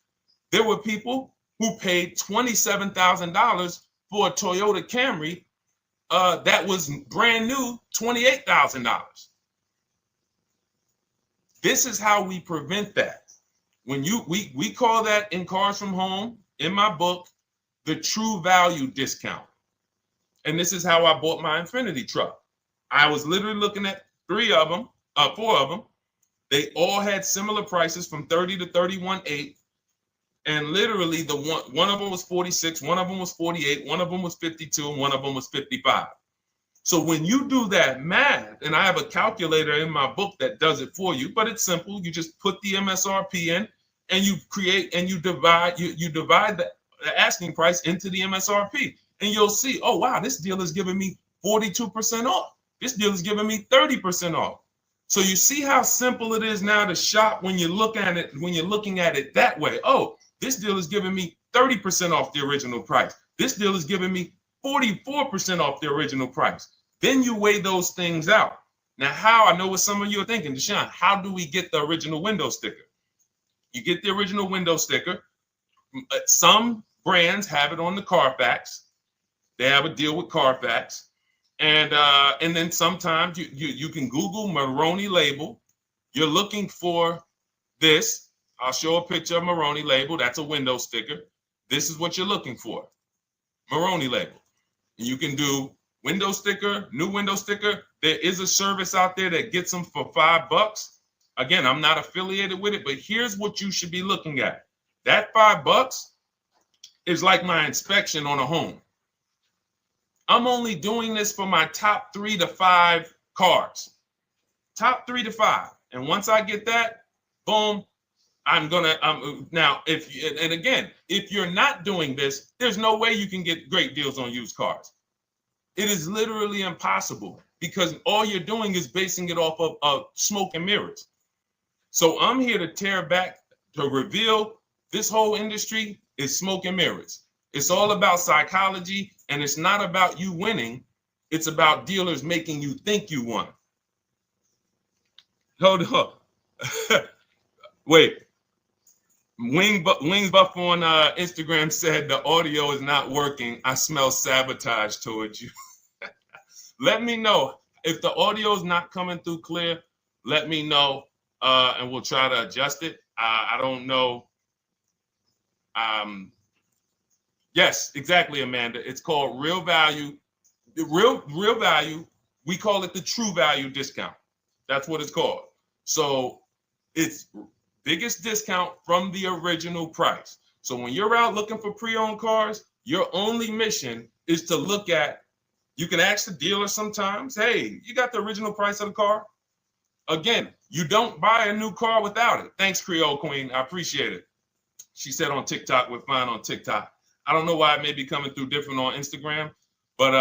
Speaker 1: There were people who paid $27,000 for a Toyota Camry that was brand new, $28,000. This is how we prevent that. When we call that in Cars from Home, in my book, the true value discount. And this is how I bought my Infiniti truck. I was literally looking at 4 of them. They all had similar prices from 30 to 31.8. And literally the one of them was 46, one of them was 48, one of them was 52, and one of them was 55. So when you do that math, and I have a calculator in my book that does it for you, but it's simple. You just put the MSRP in and you create and you divide the asking price into the MSRP. And you'll see, oh, wow, this deal is giving me 42% off. This deal is giving me 30% off. So you see how simple it is now to shop when you're looking at it that way. Oh, this deal is giving me 30% off the original price. This deal is giving me 44% off the original price. Then you weigh those things out. Now, how, I know what some of you are thinking, Deshone, how do we get the original window sticker? You get the original window sticker. Some brands have it on the Carfax. They have a deal with Carfax. And then sometimes you can Google Maroney label. You're looking for this. I'll show a picture of Maroney label. That's a window sticker. This is what you're looking for, Maroney label. And you can do window sticker, new window sticker. There is a service out there that gets them for $5. Again, I'm not affiliated with it, but here's what you should be looking at. That $5 is like my inspection on a home. I'm only doing this for my top 3 to 5 cars. Top 3 to 5. And once I get that, boom, now, if you're not doing this, there's no way you can get great deals on used cars. It is literally impossible because all you're doing is basing it off of smoke and mirrors. So I'm here to tear back, to reveal this whole industry is smoke and mirrors. It's all about psychology, and it's not about you winning. It's about dealers making you think you won. Hold up. Wait. Wings Buff on Instagram said the audio is not working. I smell sabotage towards you. Let me know if the audio is not coming through clear. Let me know, and we'll try to adjust it. I don't know. Yes, exactly, Amanda. It's called real value. Real value. We call it the true value discount. That's what it's called. So it's biggest discount from the original price. So when you're out looking for pre-owned cars, your only mission is to look at, you can ask the dealer sometimes, hey, you got the original price of the car? Again, you don't buy a new car without it. Thanks, Creole Queen. I appreciate it. She said on TikTok, we're fine on TikTok. I don't know why it may be coming through different on Instagram, but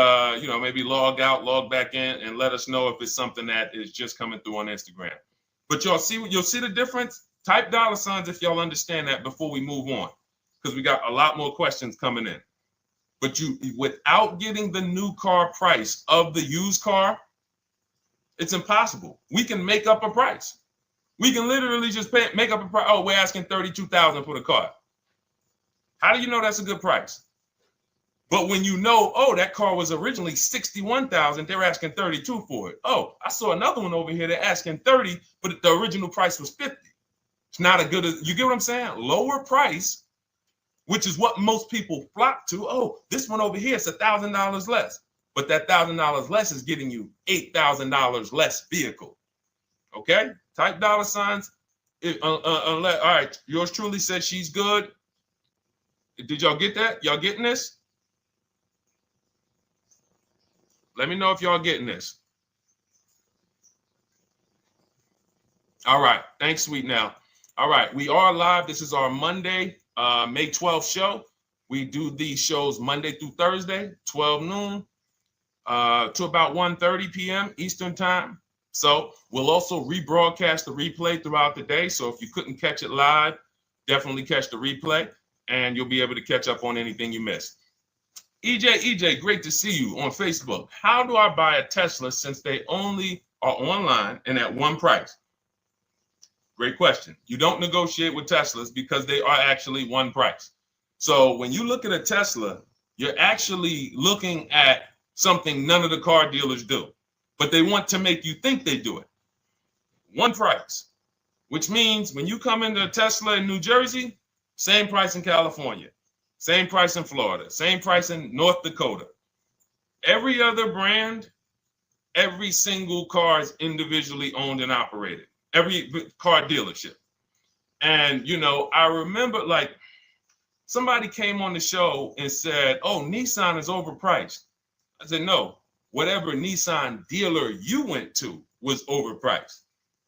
Speaker 1: maybe log out, log back in, and let us know if it's something that is just coming through on Instagram. But you'll see the difference. Type $signs if y'all understand that before we move on, because we got a lot more questions coming in. But without getting the new car price of the used car, it's impossible. We can make up a price. We can literally just make up a price. Oh, we're asking $32,000 for the car. How do you know that's a good price? But when you know, oh, that car was originally $61,000, they're asking $32,000 for it. Oh, I saw another one over here. They're asking $30,000, but the original price was $50,000. It's not a good, you get what I'm saying? Lower price, which is what most people flock to. Oh, this one over here is $1,000 less. But that $1,000 less is getting you $8,000 less vehicle. Okay? Type $signs. All right, yours truly said she's good. Did y'all get that? Y'all getting this? Let me know if y'all getting this. All right. Thanks, Sweet Now. All right. We are live. This is our Monday, May 12th show. We do these shows Monday through Thursday, 12 noon to about 1:30 p.m. Eastern time. So we'll also rebroadcast the replay throughout the day. So if you couldn't catch it live, definitely catch the replay, and you'll be able to catch up on anything you missed. EJ, great to see you on Facebook. How do I buy a Tesla since they only are online and at one price? Great question. You don't negotiate with Teslas because they are actually one price. So when you look at a Tesla, you're actually looking at something none of the car dealers do, but they want to make you think they do it. One price, which means when you come into a Tesla in New Jersey, same price in California, same price in Florida, same price in North Dakota. Every other brand, every single car is individually owned and operated. Every car dealership. And, I remember like somebody came on the show and said, oh, Nissan is overpriced. I said, no, whatever Nissan dealer you went to was overpriced.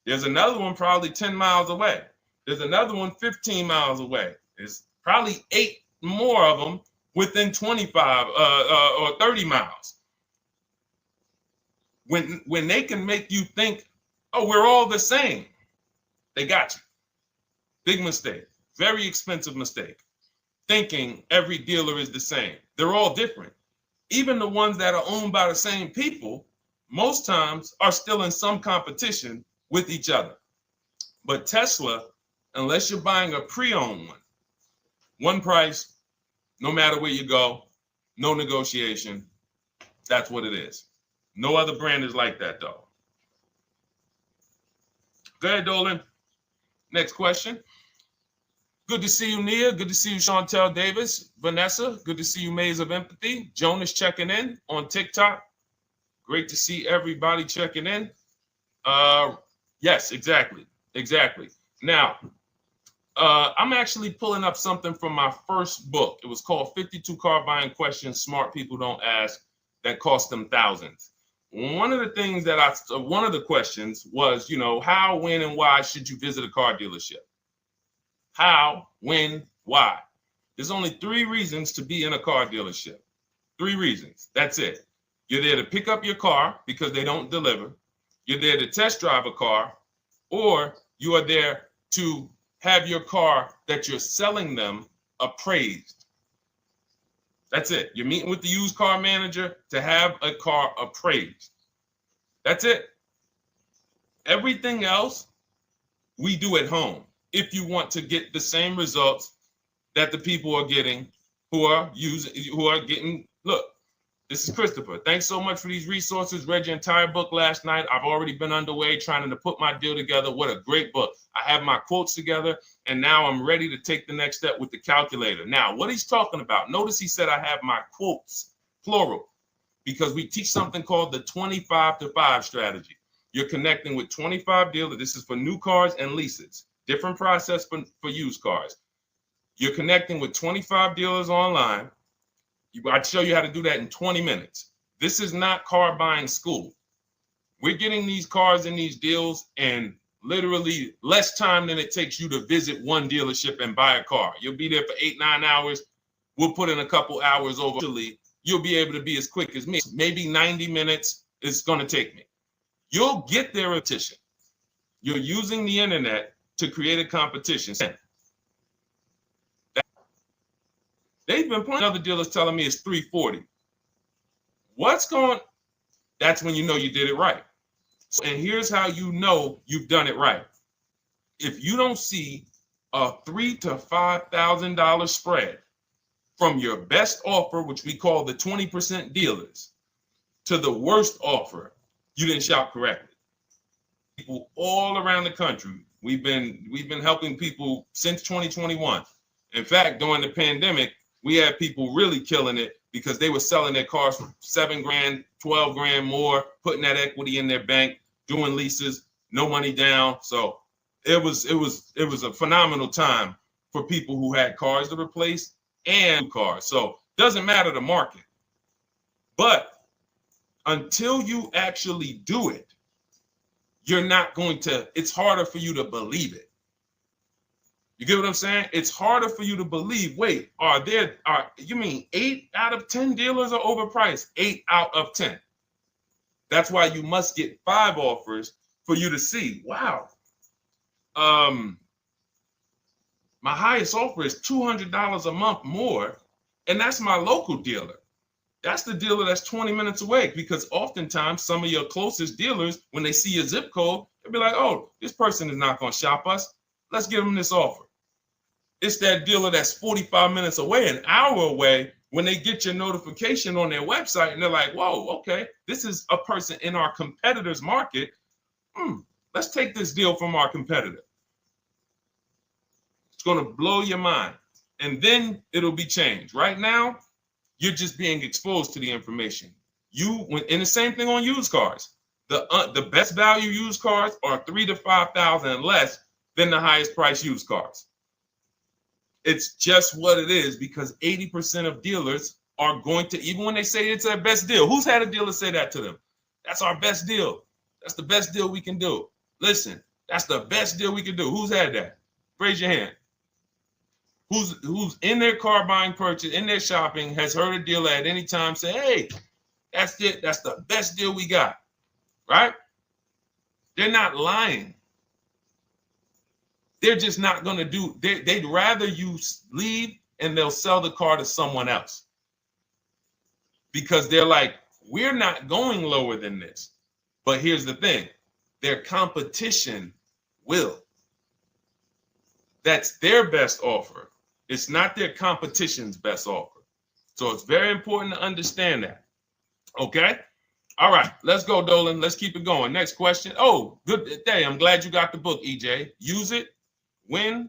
Speaker 1: There's another one probably 10 miles away. There's another one 15 miles away. There's probably 8 more of them within 25 or 30 miles. When they can make you think, oh, we're all the same, they got you. Big mistake. Very expensive mistake. Thinking every dealer is the same. They're all different. Even the ones that are owned by the same people most times are still in some competition with each other. But Tesla, unless you're buying a pre-owned one price, no matter where you go, no negotiation. That's what it is. No other brand is like that, though. Go ahead, Dolan. Next question. Good to see you, Nia. Good to see you, Chantel Davis. Vanessa, good to see you, Maze of Empathy. Jonas checking in on TikTok. Great to see everybody checking in. Yes, exactly. Now, I'm actually pulling up something from my first book. It was called 52 Car Buying Questions Smart People Don't Ask that cost them thousands. One of the questions was, how, when, and why should you visit a car dealership? How, when, why? There's only 3 reasons to be in a car dealership. 3 reasons. That's it. You're there to pick up your car because they don't deliver. You're there to test drive a car, or you are there to have your car that you're selling them appraised. That's it. You're meeting with the used car manager to have a car appraised. That's it. Everything else we do at home if you want to get the same results that the people are getting who are getting. Look, this is Christopher. Thanks so much for these resources. Read your entire book last night. I've already been underway trying to put my deal together. What a great book. I have my quotes together, and now I'm ready to take the next step with the calculator. Now, what he's talking about, notice he said I have my quotes, plural, because we teach something called the 25-to-5 strategy. You're connecting with 25 dealers. This is for new cars and leases. Different process for used cars. You're connecting with 25 dealers online. I'd show you how to do that in 20 minutes. This is not car buying school. We're getting these cars and these deals in literally less time than it takes you to visit one dealership and buy a car. You'll be there for 8-9 hours. We'll put in a couple hours over. You'll be able to be as quick as me. Maybe 90 minutes is going to take me. You'll get their attention. You're using the internet to create a competition. They've been playing. Other dealers telling me it's $340. That's when you know you did it right. And here's how you know you've done it right. If you don't see a $3,000 to $5,000 spread from your best offer, which we call the 20% dealers, to the worst offer, you didn't shop correctly. People all around the country, we've been helping people since 2021. In fact, during the pandemic, we had people really killing it because they were selling their cars for $7,000, $12,000 more, putting that equity in their bank, doing leases, no money down. So it was a phenomenal time for people who had cars to replace and cars. So it doesn't matter the market. But until you actually do it, it's harder for you to believe it. You get what I'm saying? It's harder for you to believe, wait, you mean 8 out of 10 dealers are overpriced? 8 out of 10. That's why you must get 5 offers for you to see, wow. My highest offer is $200 a month more, and that's my local dealer. That's the dealer that's 20 minutes away, because oftentimes some of your closest dealers, when they see your zip code, they'll be like, oh, this person is not going to shop us. Let's give them this offer. It's that dealer that's 45 minutes away, an hour away, when they get your notification on their website and they're like, whoa, okay, this is a person in our competitor's market. Let's take this deal from our competitor. It's going to blow your mind. And then it'll be changed. Right now, you're just being exposed to the information. And the same thing on used cars. The best value used cars are $3,000 to $5,000 less than the highest price used cars. It's just what it is, because 80% of dealers are going to, even when they say it's their best deal, who's had a dealer say that to them? That's our best deal. That's the best deal we can do. Listen, that's the best deal we can do. Who's had that? Raise your hand. Who's in their car buying purchase, in their shopping, has heard a dealer at any time say, hey, that's it. That's the best deal we got, right? They're not lying. They're just not going to do, they'd rather you leave and they'll sell the car to someone else. Because they're like, we're not going lower than this. But here's the thing, their competition will. That's their best offer. It's not their competition's best offer. So it's very important to understand that. Okay? All right, let's go, Dolan. Let's keep it going. Next question. Oh, good day. I'm glad you got the book, EJ. Use it. Win.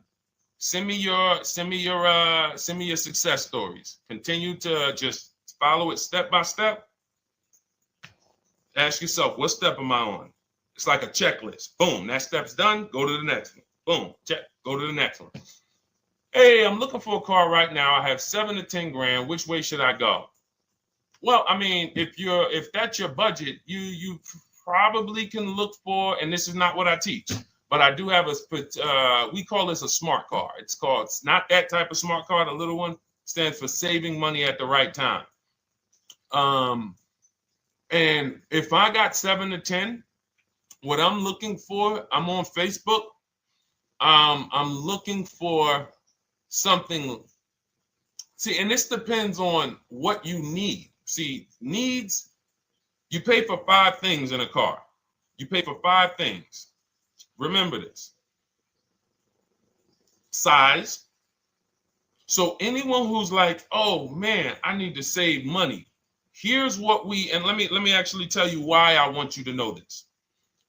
Speaker 1: Send me your success stories. Continue to just follow it step by step. Ask yourself, what step am I on? It's like a checklist. Boom, that step's done. Go to the next one. Boom, check. Go to the next one. Hey, I'm looking for a car right now. I have 7 to 10 grand. Which way should I go? Well, I mean, if that's your budget, you probably can look for, and this is not what I teach, but I do have we call this a smart car. It's not that type of smart car. The little one stands for saving money at the right time. And if I got 7 to 10, what I'm looking for, I'm on Facebook. I'm looking for something. See, and this depends on what you need. See, needs, you pay for 5 things in a car. You pay for 5 things. Remember this. Size. So anyone who's like, oh man, I need to save money. Here's what and let me actually tell you why I want you to know this.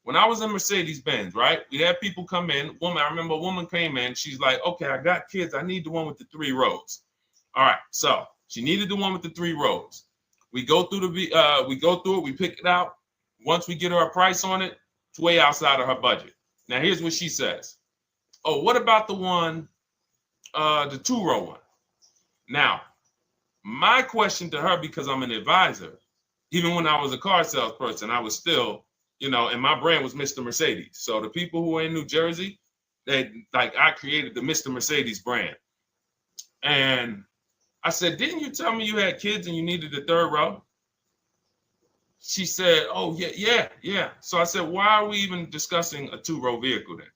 Speaker 1: When I was in Mercedes-Benz, right? We had people come in. I remember a woman came in. She's like, okay, I got kids. I need the one with the 3 rows. All right. So she needed the one with the 3 rows. We go through it. We pick it out. Once we get her a price on it, it's way outside of her budget. Now, here's what she says. Oh, what about the one, the 2-row one? Now, my question to her, because I'm an advisor, even when I was a car salesperson, I was still, and my brand was Mr. Mercedes. So the people who are in New Jersey, I created the Mr. Mercedes brand. And I said, didn't you tell me you had kids and you needed the 3rd row? She said, oh, yeah. So I said, why are we even discussing a 2-row vehicle then?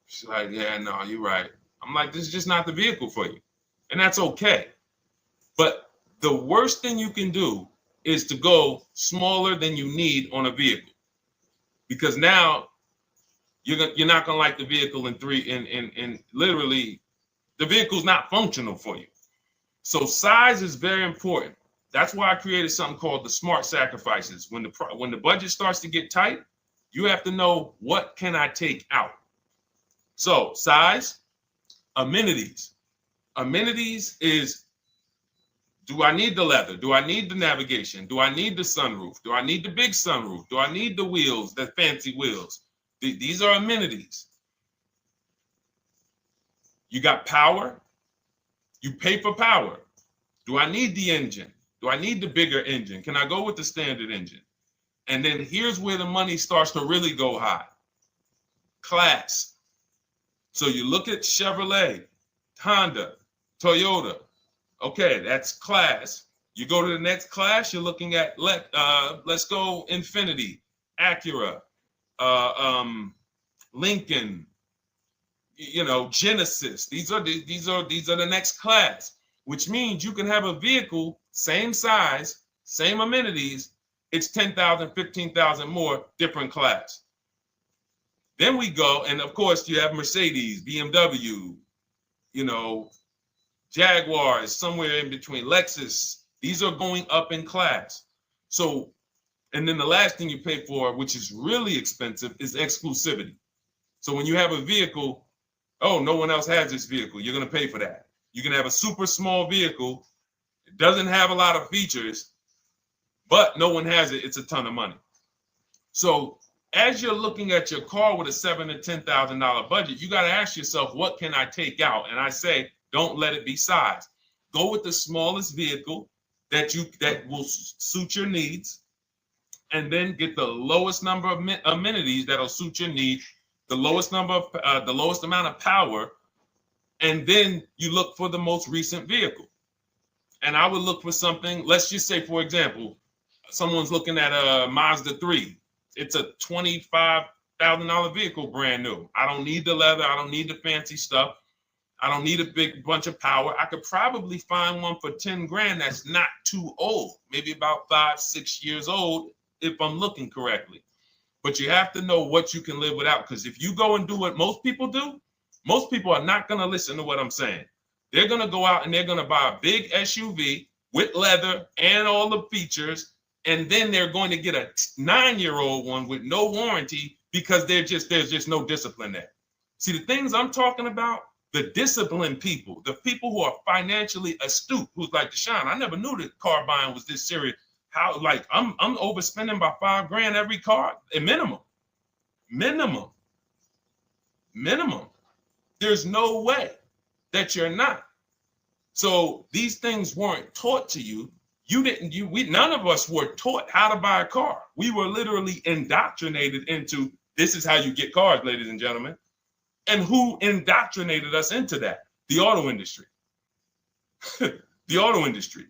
Speaker 1: She's like, yeah, no, you're right. I'm like, this is just not the vehicle for you. And that's okay. But the worst thing you can do is to go smaller than you need on a vehicle. Because now you're not going to like the vehicle in literally, the vehicle's not functional for you. So size is very important. That's why I created something called the smart sacrifices. When the budget starts to get tight, you have to know, what can I take out? So size, amenities. Amenities is, do I need the leather? Do I need the navigation? Do I need the sunroof? Do I need the big sunroof? Do I need the wheels, the fancy wheels? These are amenities. You got power. You pay for power. Do I need the engine? Do I need the bigger engine? Can I go with the standard engine? And then here's where the money starts to really go high. Class. So you look at Chevrolet, Honda, Toyota. Okay, that's class. You go to the next class, you're looking at, let's go Infiniti, Acura, Lincoln, Genesis. These are the next class, which means you can have a vehicle, same size, same amenities. It's 10,000, 15,000 more, different class. Then we go, and of course you have Mercedes, BMW, Jaguars, somewhere in between, Lexus. These are going up in class. So, and then the last thing you pay for, which is really expensive, is exclusivity. So when you have a vehicle, oh, no one else has this vehicle, you're going to pay for that. You can have a super small vehicle. It doesn't have a lot of features, but no one has it. It's a ton of money. So as you're looking at your car with a $7,000 to $10,000 budget, you got to ask yourself, what can I take out? And I say, don't let it be size. Go with the smallest vehicle that will suit your needs, and then get the lowest number of amenities that'll suit your needs, the lowest amount of power, and then you look for the most recent vehicle. And I would look for something. Let's just say, for example, someone's looking at a Mazda 3. It's a $25,000 vehicle, brand new. I don't need the leather. I don't need the fancy stuff. I don't need a big bunch of power. I could probably find one for 10 grand that's not too old, maybe about 5, 6 years old, if I'm looking correctly. But you have to know what you can live without, because if you go and do what most people do, most people are not going to listen to what I'm saying. They're going to go out and they're going to buy a big SUV with leather and all the features, and then they're going to get a 9-year-old one with no warranty because there's just no discipline there. See, the things I'm talking about, the disciplined people, the people who are financially astute, who's like, Deshone, I never knew that car buying was this serious. How, like, I'm overspending by $5,000 every car, a minimum. There's no way that you're not. So these things weren't taught to you. None of us were taught how to buy a car. We were literally indoctrinated into, this is how you get cars, ladies and gentlemen. And who indoctrinated us into that? The auto industry. The auto industry.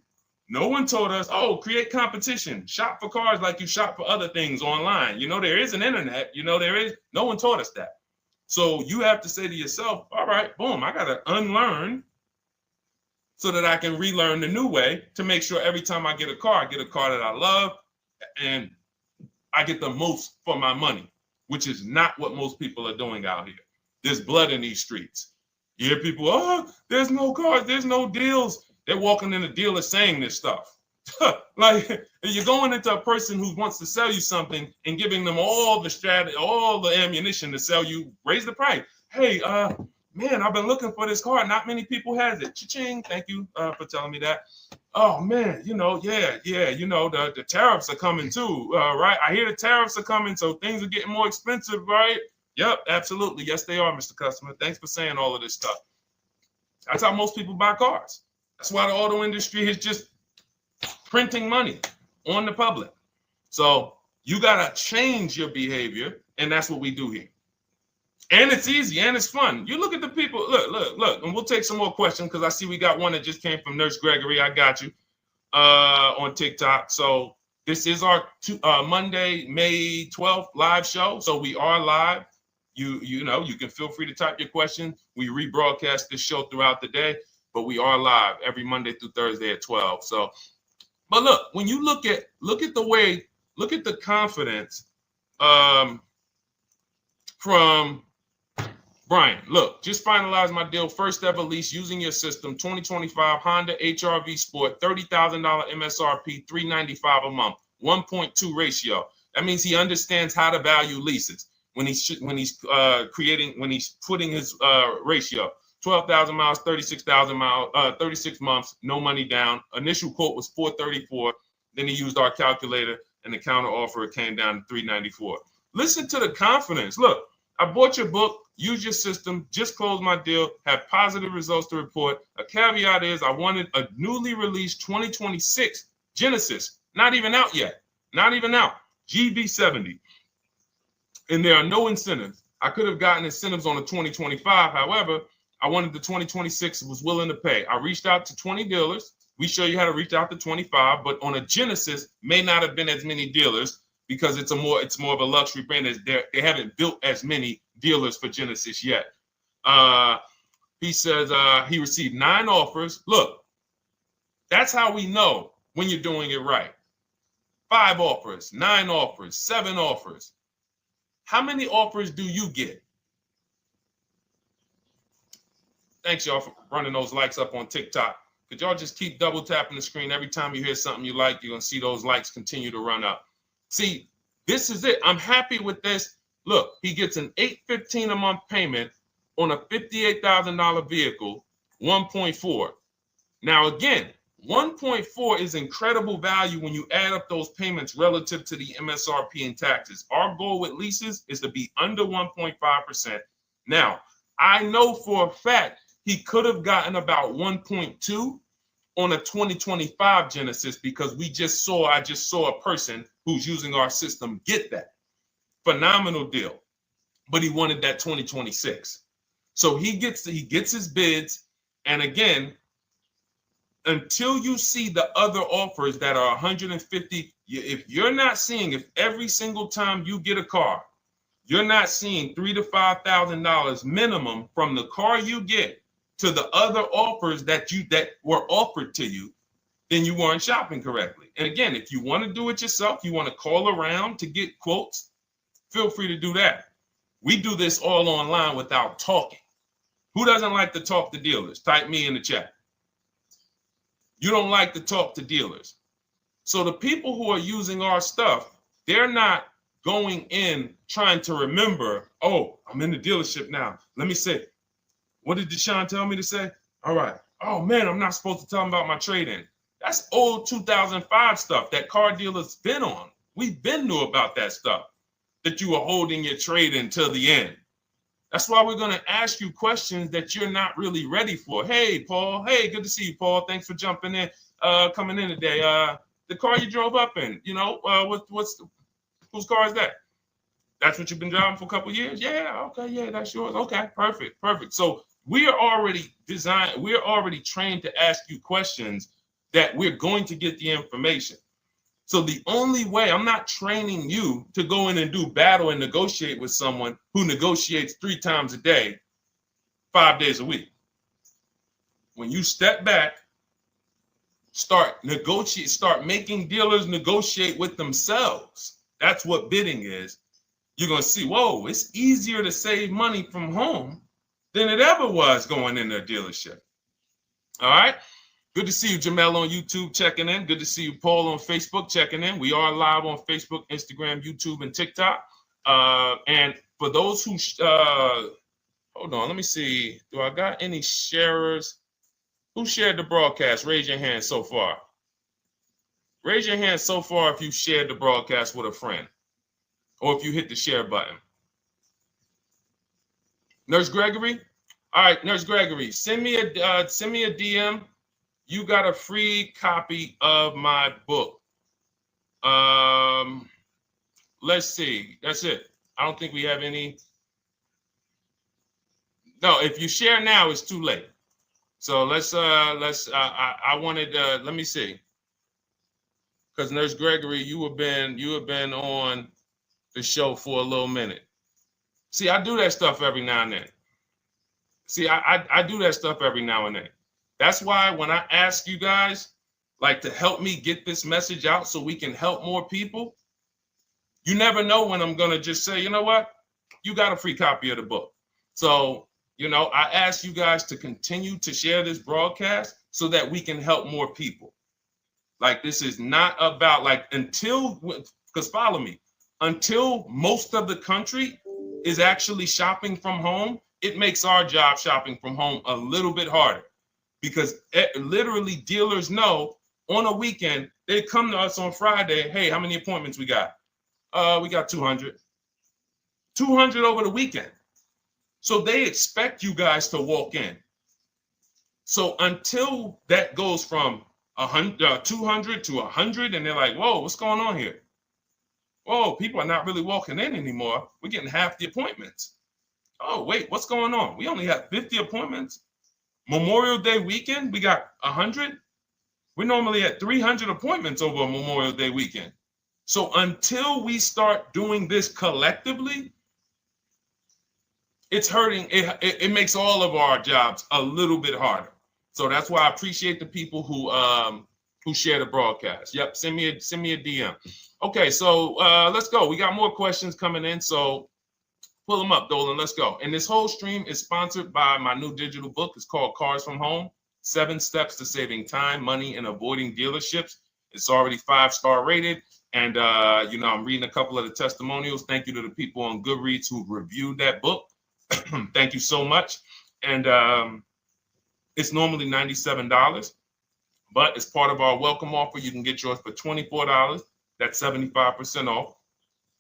Speaker 1: No one told us, oh, create competition, shop for cars like you shop for other things online. There is an internet, no one taught us that. So you have to say to yourself, all right, boom, I got to unlearn so that I can relearn the new way to make sure every time I get a car that I love and I get the most for my money, which is not what most people are doing out here. There's blood in these streets. You hear people, oh, there's no cars, there's no deals. They're walking in the dealer saying this stuff. Like, you're going into a person who wants to sell you something and giving them all the strategy, all the ammunition to sell you, raise the price. Hey, man, I've been looking for this car. Not many people has it. Cha-ching. Thank you for telling me that. Oh, man, the tariffs are coming too, right? I hear the tariffs are coming, so things are getting more expensive, right? Yep, absolutely. Yes, they are, Mr. Customer. Thanks for saying all of this stuff. That's how most people buy cars. That's why the auto industry is just printing money on the public. So you got to change your behavior, and that's what we do here. And it's easy, and it's fun. You look at the people. Look, and we'll take some more questions because I see we got one that just came from Nurse Gregory. I got you on TikTok. So this is our Monday, May 12th live show. So we are live. You can feel free to type your question. We rebroadcast this show throughout the day, but we are live every Monday through Thursday at 12. So, but look, when you look at the confidence from Brian. Look, just finalized my deal. First ever lease using your system. 2025 Honda HR-V Sport, $30,000 MSRP, $395 a month, 1.2 ratio. That means he understands how to value leases when he's putting his ratio. 12,000 miles, 36,000 miles, 36 months, no money down. Initial quote was $434. Then he used our calculator, and the counter offer came down to $394. Listen to the confidence. Look, I bought your book, use your system, just closed my deal, have positive results to report. A caveat is I wanted a newly released 2026 Genesis, not even out yet, GB70. And there are no incentives. I could have gotten incentives on the 2025. However, I wanted the 2026, was willing to pay. I reached out to 20 dealers. We show you how to reach out to 25, but on a Genesis, may not have been as many dealers because it's more of a luxury brand. They haven't built as many dealers for Genesis yet. He says he received 9 offers. Look, that's how we know when you're doing it right. 5 offers, 9 offers, 7 offers. How many offers do you get? Thanks, y'all, for running those likes up on TikTok. Could y'all just keep double tapping the screen every time you hear something you like? You're going to see those likes continue to run up. See, this is it. I'm happy with this. Look, he gets an $815 a month payment on a $58,000 vehicle, 1.4. Now, again, 1.4 is incredible value when you add up those payments relative to the MSRP and taxes. Our goal with leases is to be under 1.5%. Now, I know for a fact he could have gotten about 1.2 on a 2025 Genesis because I just saw a person who's using our system get that. Phenomenal deal. But he wanted that 2026. So he gets his bids. And again, until you see the other offers that are 150, if every single time you get a car, you're not seeing $3,000 to $5,000 minimum from the car you get to the other offers that were offered to you, then you weren't shopping correctly. And again, if you want to do it yourself, you want to call around to get quotes, feel free to do that. We do this all online without talking. Who doesn't like to talk to dealers? Type me in the chat. You don't like to talk to dealers. So the people who are using our stuff, they're not going in trying to remember, oh, I'm in the dealership now. Let me say, what did Deshone tell me to say? All right. Oh, man, I'm not supposed to tell them about my trade-in. That's old 2005 stuff that car dealers been on. We've been knew about that stuff, that you were holding your trade-in till the end. That's why we're going to ask you questions that you're not really ready for. Hey, Paul. Hey, good to see you, Paul. Thanks for jumping in, coming in today. The car you drove up in, you know, whose car is that? That's what you've been driving for a couple of years? Yeah, okay, yeah, that's yours. Okay, perfect. So we are already designed, we're already trained to ask you questions that we're going to get the information. So the only way, I'm not training you to go in and do battle and negotiate with someone who negotiates 3 times a day, 5 days a week. When you step back, start making dealers negotiate with themselves. That's what bidding is. You're going to see, whoa, it's easier to save money from home than it ever was going in a dealership. All right. Good to see you, Jamel, on YouTube checking in. Good to see you, Paul, on Facebook checking in. We are live on Facebook, Instagram, YouTube, and TikTok. And for those who, hold on, let me see. Do I got any sharers? Who shared the broadcast? Raise your hand so far. Raise your hand so far if you shared the broadcast with a friend or if you hit the share button. Nurse Gregory? All right, Nurse Gregory, send me a DM. You got a free copy of my book. Let's see. That's it. I don't think we have any. No, if you share now, it's too late. So I wanted, let me see. Because Nurse Gregory, you have been on the show for a little minute. See, I do that stuff every now and then. I do that stuff every now and then. That's why when I ask you guys, like, to help me get this message out so we can help more people, you never know when I'm going to just say, you know what? You got a free copy of the book. So, you know, I ask you guys to continue to share this broadcast so that we can help more people. Like, this is not about, like, because follow me, until most of the country is actually shopping from home, it makes our job shopping from home a little bit harder. Because literally dealers know on a weekend, they come to us on Friday, hey, how many appointments we got? We got 200. 200 over the weekend. So they expect you guys to walk in. So until that goes from 200 to 100, and they're like, whoa, what's going on here? Whoa, people are not really walking in anymore. We're getting half the appointments. Oh, wait, what's going on? We only have 50 appointments. Memorial Day weekend, we got 100. We're normally at 300 appointments over a Memorial Day weekend. So until we start doing this collectively, it's hurting. It makes all of our jobs a little bit harder. So that's why I appreciate the people who share the broadcast. Yep, send me a DM. Okay, so let's go. We got more questions coming in. So pull them up, Dolan. Let's go. And this whole stream is sponsored by my new digital book. It's called Cars from Home, 7 Steps to Saving Time, Money, and Avoiding Dealerships. It's already 5-star rated. And, you know, I'm reading a couple of the testimonials. Thank you to the people on Goodreads who reviewed that book. Thank you so much. And it's normally $97, but as part of our welcome offer, you can get yours for $24. That's 75% off.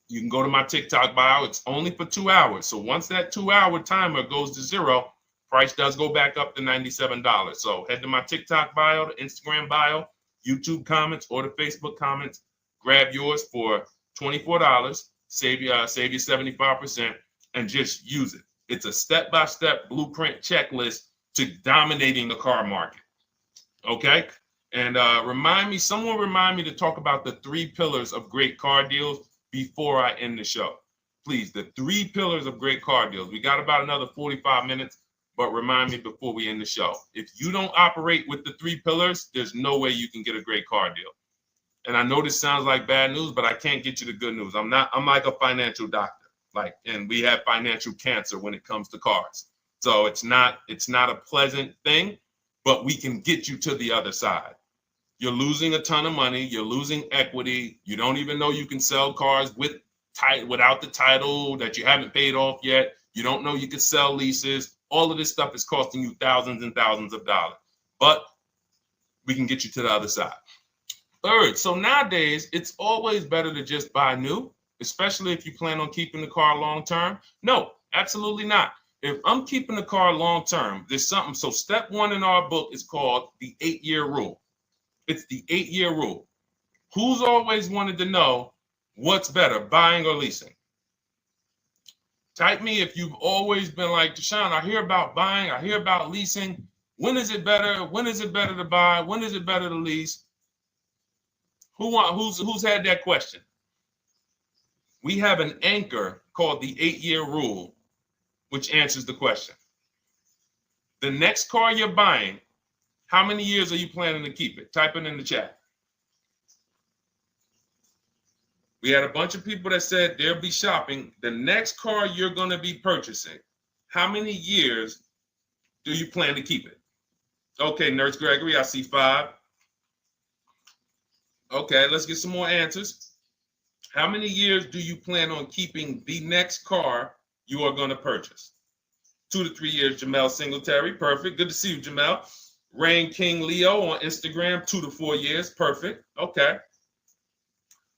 Speaker 1: You can go to my TikTok bio. It's only for 2 hours. So once that 2-hour timer goes to 0, price does go back up to $97. So head to my TikTok bio, the Instagram bio, YouTube comments, or the Facebook comments. Grab yours for $24. Save you 75%, and just use it. It's a step-by-step blueprint checklist to dominating the car market. Okay? And someone remind me to talk about the 3 pillars of great car deals before I end the show. Please, the 3 pillars of great car deals. We got about another 45 minutes, but remind me before we end the show. If you don't operate with the 3 pillars, there's no way you can get a great car deal. And I know this sounds like bad news, but I can't get you the good news. I'm like a financial doctor, and we have financial cancer when it comes to cars. So it's not a pleasant thing, but we can get you to the other side. You're losing a ton of money. You're losing equity. You don't even know you can sell cars without the title that you haven't paid off yet. You don't know you can sell leases. All of this stuff is costing you thousands and thousands of dollars, but we can get you to the other side. Third, so nowadays, it's always better to just buy new, especially if you plan on keeping the car long term. No, absolutely not. If I'm keeping the car long term, there's something. So step 1 in our book is called the 8-year rule. It's the 8-year rule. Who's always wanted to know what's better, buying or leasing? Type me if you've always been like, Deshone, I hear about buying, I hear about leasing. When is it better? When is it better to buy? When is it better to lease? Who's had that question? We have an anchor called the 8-year rule, which answers the question. The next car you're buying, how many years are you planning to keep it? Type it in the chat. We had a bunch of people that said they'll be shopping. The next car you're going to be purchasing, how many years do you plan to keep it? Okay, Nurse Gregory, I see 5. Okay, let's get some more answers. How many years do you plan on keeping the next car you are going to purchase? 2 to 3 years, Jamel Singletary. Perfect. Good to see you, Jamel. Rain King Leo on Instagram, 2 to 4 years. Perfect. Okay.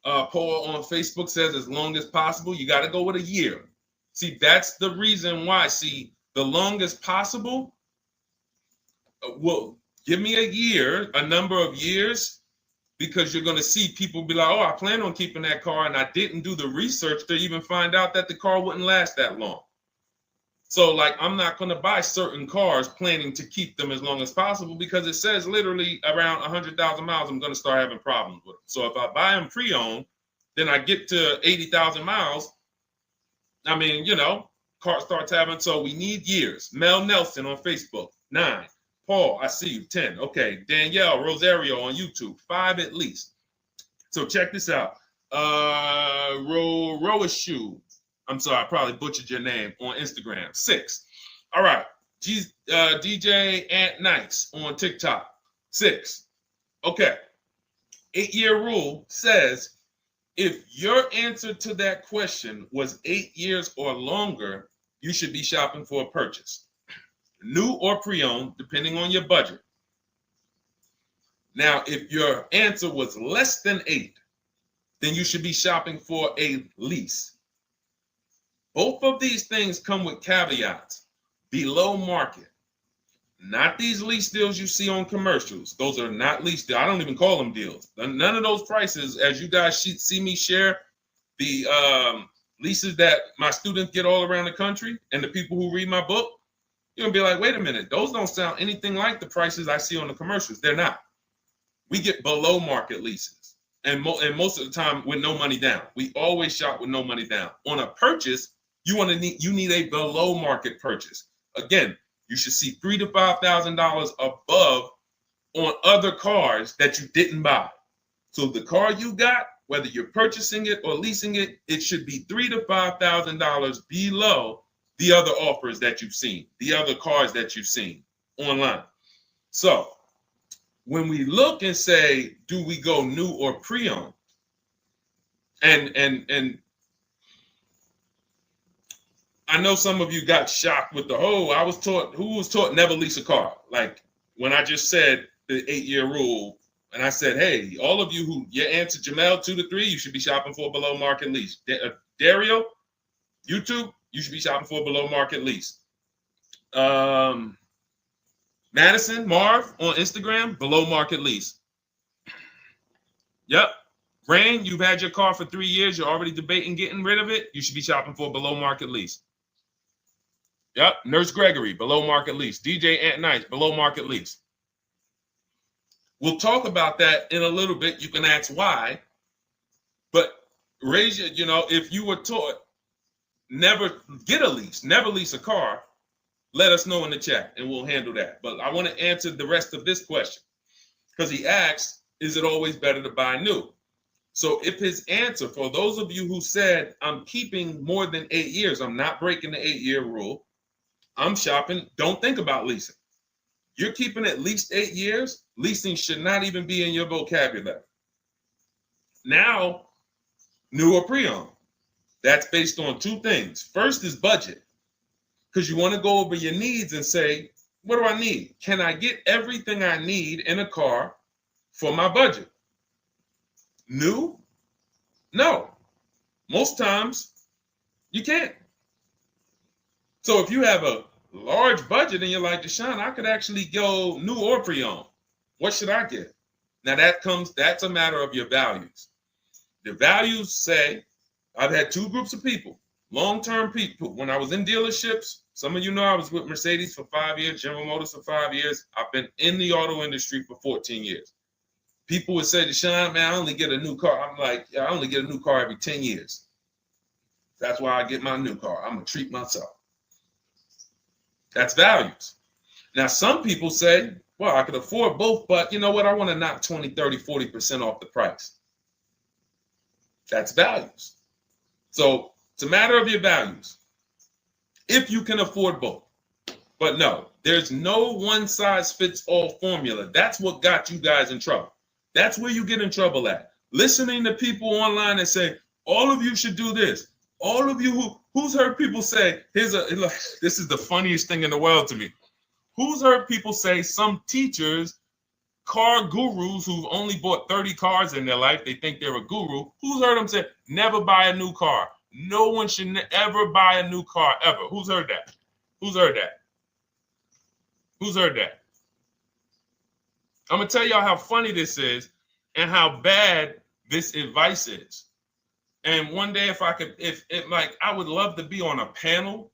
Speaker 1: Paul on Facebook says as long as possible. You got to go with a year. See, that's the reason why. See, the longest possible, well, give me a year, a number of years, because you're going to see people be like, oh, I plan on keeping that car, and I didn't do the research to even find out that the car wouldn't last that long. So, I'm not going to buy certain cars planning to keep them as long as possible because it says literally around 100,000 miles, I'm going to start having problems with them. So if I buy them pre-owned, then I get to 80,000 miles. I mean, car starts having, so we need years. Mel Nelson on Facebook, 9. Paul, I see you, 10. Okay, Danielle Rosario on YouTube, 5 at least. So check this out. Roashu, I'm sorry, I probably butchered your name, on Instagram, 6. All right, DJ Ant Nights on TikTok, 6. Okay, 8-year rule says if your answer to that question was 8 years or longer, you should be shopping for a purchase. New or pre-owned, depending on your budget. Now, if your answer was less than 8, then you should be shopping for a lease. Both of these things come with caveats. Below market. Not these lease deals you see on commercials. Those are not lease deals. I don't even call them deals. None of those prices, as you guys see me share the leases that my students get all around the country and the people who read my book, you're going to be like, wait a minute, those don't sound anything like the prices I see on the commercials. They're not. We get below market leases. And most of the time with no money down. We always shop with no money down. On a purchase, you need a below market purchase. Again, you should see $3,000 to $5,000 above on other cars that you didn't buy. So the car you got, whether you're purchasing it or leasing it, it should be $3,000 to $5,000 below the other offers that you've seen, the other cars that you've seen online. So when we look and say, do we go new or pre-owned? And I know some of you got shocked with who was taught never lease a car. Like when I just said the 8-year rule, and I said, hey, all of you who your answer, Jamel, 2 to 3, you should be shopping for a below market lease. Dario, YouTube, you should be shopping for a below market lease. Madison, Marv on Instagram, below market lease. Yep. Rain, you've had your car for 3 years. You're already debating getting rid of it. You should be shopping for a below market lease. Yep. Nurse Gregory, below market lease. DJ Ant Nice, below market lease. We'll talk about that in a little bit. You can ask why. But raise your, if you were taught never get a lease, never lease a car, let us know in the chat and we'll handle that. But I want to answer the rest of this question because he asked, is it always better to buy new? So if his answer, for those of you who said, I'm keeping more than 8 years, I'm not breaking the 8-year rule, I'm shopping, don't think about leasing. You're keeping at least 8 years, leasing should not even be in your vocabulary. Now, new or pre-owned. That's based on two things. First is budget, because you want to go over your needs and say, what do I need? Can I get everything I need in a car for my budget? New? No. Most times, you can't. So if you have a large budget and you're like, Deshone, I could actually go new or pre-owned. What should I get? Now that's a matter of your values. The values say, I've had two groups of people, long-term people. When I was in dealerships, some of you know I was with Mercedes for 5 years, General Motors for 5 years. I've been in the auto industry for 14 years. People would say, Deshone, man, I only get a new car. I'm like, yeah, I only get a new car every 10 years. That's why I get my new car. I'm going to treat myself. That's values. Now, some people say, well, I could afford both, but you know what? I want to knock 20, 30, 40% off the price. That's values. So it's a matter of your values. If you can afford both. But no, there's no one size fits all formula. That's what got you guys in trouble. That's where you get in trouble at. Listening to people online and say, all of you should do this. All of you who's heard people say, this is the funniest thing in the world to me. Who's heard people say some teachers, car gurus who've only bought 30 cars in their life, they think they're a guru. Who's heard them say, never buy a new car? No one should ever buy a new car ever. Who's heard that? Who's heard that? Who's heard that? I'm going to tell y'all how funny this is and how bad this advice is. And one day, if I would love to be on a panel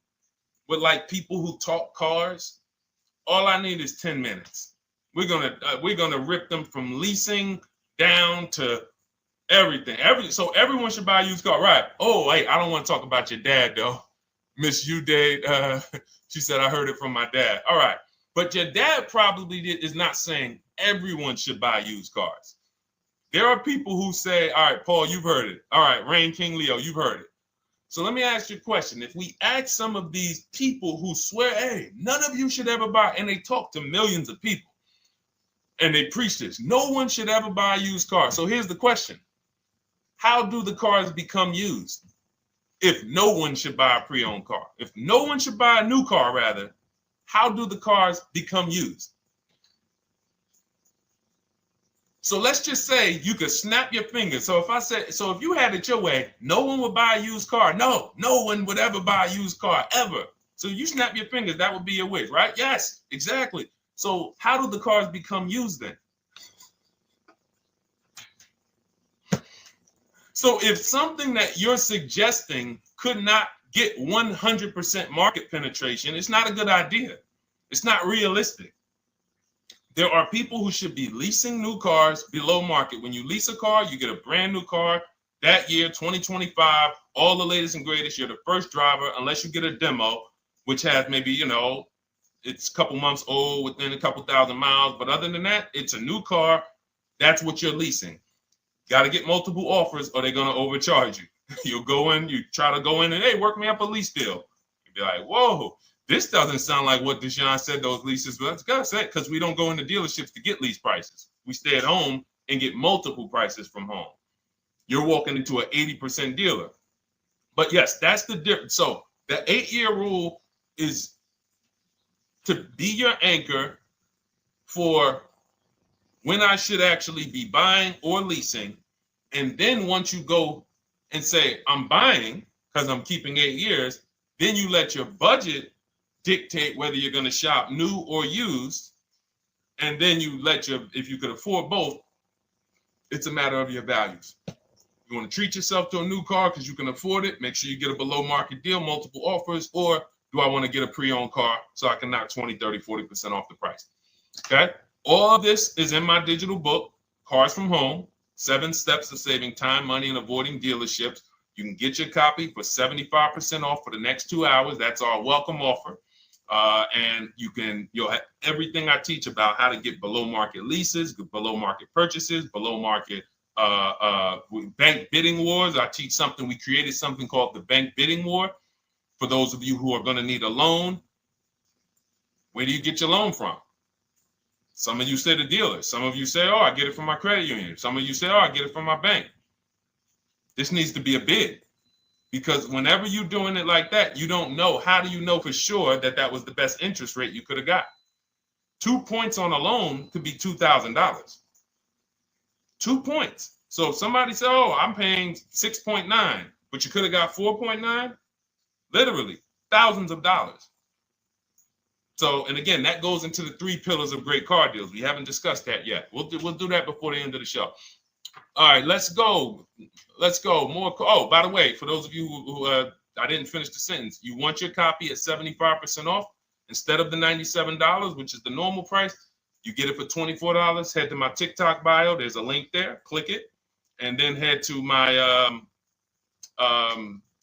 Speaker 1: with like people who talk cars. All I need is 10 minutes. We're gonna rip them from leasing down to everything. So everyone should buy a used car, right? Oh, wait, I don't want to talk about your dad though. Miss you dad. She said I heard it from my dad. All right, but your dad probably is not saying everyone should buy used cars. There are people who say, all right, Paul, you've heard it. All right, Rain King Leo, you've heard it. So let me ask you a question. If we ask some of these people who swear, hey, none of you should ever buy, and they talk to millions of people, and they preach this, no one should ever buy a used car. So here's the question. How do the cars become used if no one should buy a pre-owned car? If no one should buy a new car, rather, how do the cars become used? So let's just say you could snap your fingers. So if you had it your way, no one would buy a used car. No one would ever buy a used car, ever. So you snap your fingers, that would be your wish, right? Yes, exactly. So how do the cars become used then? So if something that you're suggesting could not get 100% market penetration, it's not a good idea. It's not realistic. There are people who should be leasing new cars below market. When you lease a car, you get a brand new car that year, 2025, all the latest and greatest. You're the first driver, unless you get a demo, which has maybe, it's a couple months old, within a couple thousand miles. But other than that, it's a new car. That's what you're leasing. Got to get multiple offers or they're going to overcharge you. You'll go in, you try to go in and, hey, work me up a lease deal. You'll be like, whoa. This doesn't sound like what Deshone said those leases, but that's got to say because we don't go into dealerships to get lease prices. We stay at home and get multiple prices from home. You're walking into an 80% dealer. But yes, that's the difference. So the 8-year rule is to be your anchor for when I should actually be buying or leasing. And then once you go and say, I'm buying because I'm keeping 8 years, then you let your budget dictate whether you're going to shop new or used. And then you if you could afford both, it's a matter of your values. You want to treat yourself to a new car because you can afford it, make sure you get a below market deal, multiple offers, or do I want to get a pre-owned car so I can knock 20, 30, 40% off the price? Okay. All of this is in my digital book, Cars from Home, 7 Steps to Saving Time, Money, and Avoiding Dealerships. You can get your copy for 75% off for the next 2 hours. That's our welcome offer. And you'll have everything I teach about how to get below market leases, below market purchases, below market bank bidding wars. I teach something. We created something called the bank bidding war. For those of you who are going to need a loan, where do you get your loan from? Some of you say the dealer. Some of you say, oh, I get it from my credit union. Some of you say, oh, I get it from my bank. This needs to be a bid, because whenever you're doing it like that, you don't know. How do you know for sure that that was the best interest rate you could have got? 2 points on a loan could be $2,000. 2 points. So if somebody said, oh, I'm paying 6.9, but you could have got 4.9, literally thousands of dollars. So, and again, that goes into the 3 pillars of great car deals. We haven't discussed that yet. We'll do that before the end of the show. All right, let's go. More. Oh, by the way, for those of you who I didn't finish the sentence, you want your copy at 75% off instead of the $97, which is the normal price. You get it for $24. Head to my TikTok bio. There's a link there. Click it, and then head to my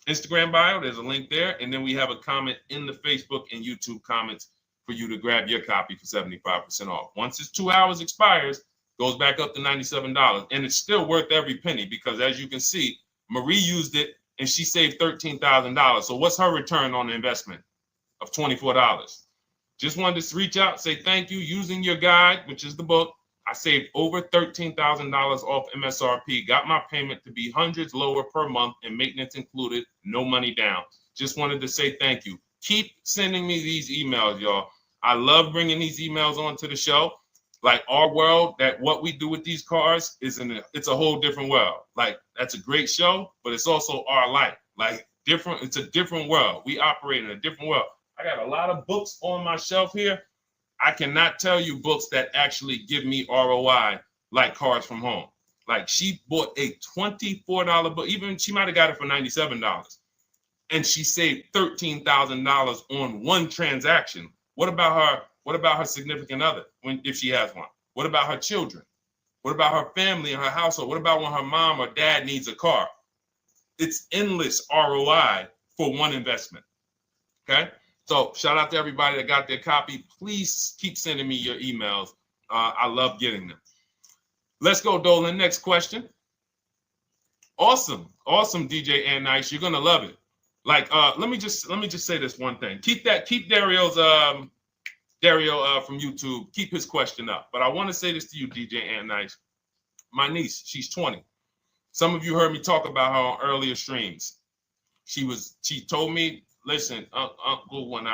Speaker 1: Instagram bio. There's a link there, and then we have a comment in the Facebook and YouTube comments for you to grab your copy for 75% off. Once it's 2 hours expires, goes back up to $97, and it's still worth every penny, because as you can see, Marie used it and she saved $13,000. So what's her return on the investment of $24? Just wanted to reach out, say thank you. Using your guide, which is the book, I saved over $13,000 off MSRP, got my payment to be hundreds lower per month and maintenance included, no money down. Just wanted to say thank you. Keep sending me these emails, y'all. I love bringing these emails onto the show. Like our world, that what we do with these cars it's a whole different world. Like that's a great show, but it's also our life. Like different, it's a different world. We operate in a different world. I got a lot of books on my shelf here. I cannot tell you books that actually give me ROI like Cars from Home. Like she bought a $24 book, even she might have got it for $97, and she saved $13,000 on one transaction. What about her? What about her significant other if she has one? What about her children? What about her family and her household? What about when her mom or dad needs a car? It's endless ROI for one investment. Okay. So shout out to everybody that got their copy. Please keep sending me your emails. I love getting them. Let's go, Dolan. Next question. Awesome, DJ and Nice. You're gonna love it. Like, let me just say this one thing. Keep Dario's Dario from YouTube. Keep his question up. But I want to say this to you, DJ and Nice. My niece, she's 20. Some of you heard me talk about her on earlier streams. She told me, listen, Uncle, when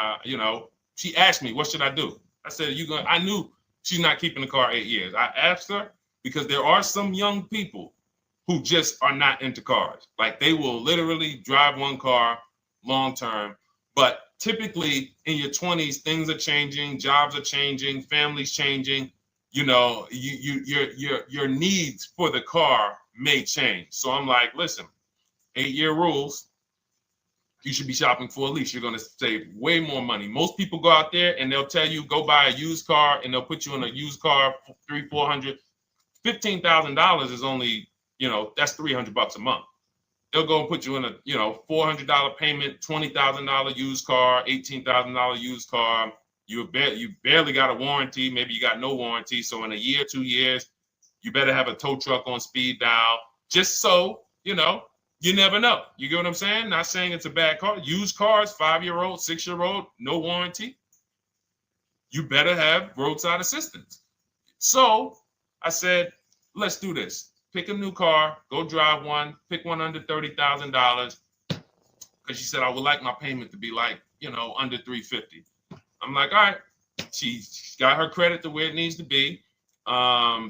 Speaker 1: she asked me, what should I do? I said, I knew she's not keeping the car 8 years. I asked her because there are some young people who just are not into cars. Like they will literally drive one car long term. But typically in your 20s, things are changing, jobs are changing, families changing. Your needs for the car may change. So I'm like, listen, 8-year rules. You should be shopping for a lease. You're going to save way more money. Most people go out there and they'll tell you, go buy a used car, and they'll put you in a used car, $300-400, $15,000 is only, that's $300 a month. They'll go and put you in a, $400 payment, $20,000 used car, $18,000 used car. You barely got a warranty. Maybe you got no warranty. So in a year, 2 years, you better have a tow truck on speed dial, just so, you never know. You get what I'm saying? Not saying it's a bad car. Used cars, 5-year-old, 6-year-old, no warranty. You better have roadside assistance. So I said, let's do this. Pick a new car, go drive one, pick one under $30,000. Because she said, I would like my payment to be like, under $350. I'm like, all right. She's got her credit to where it needs to be.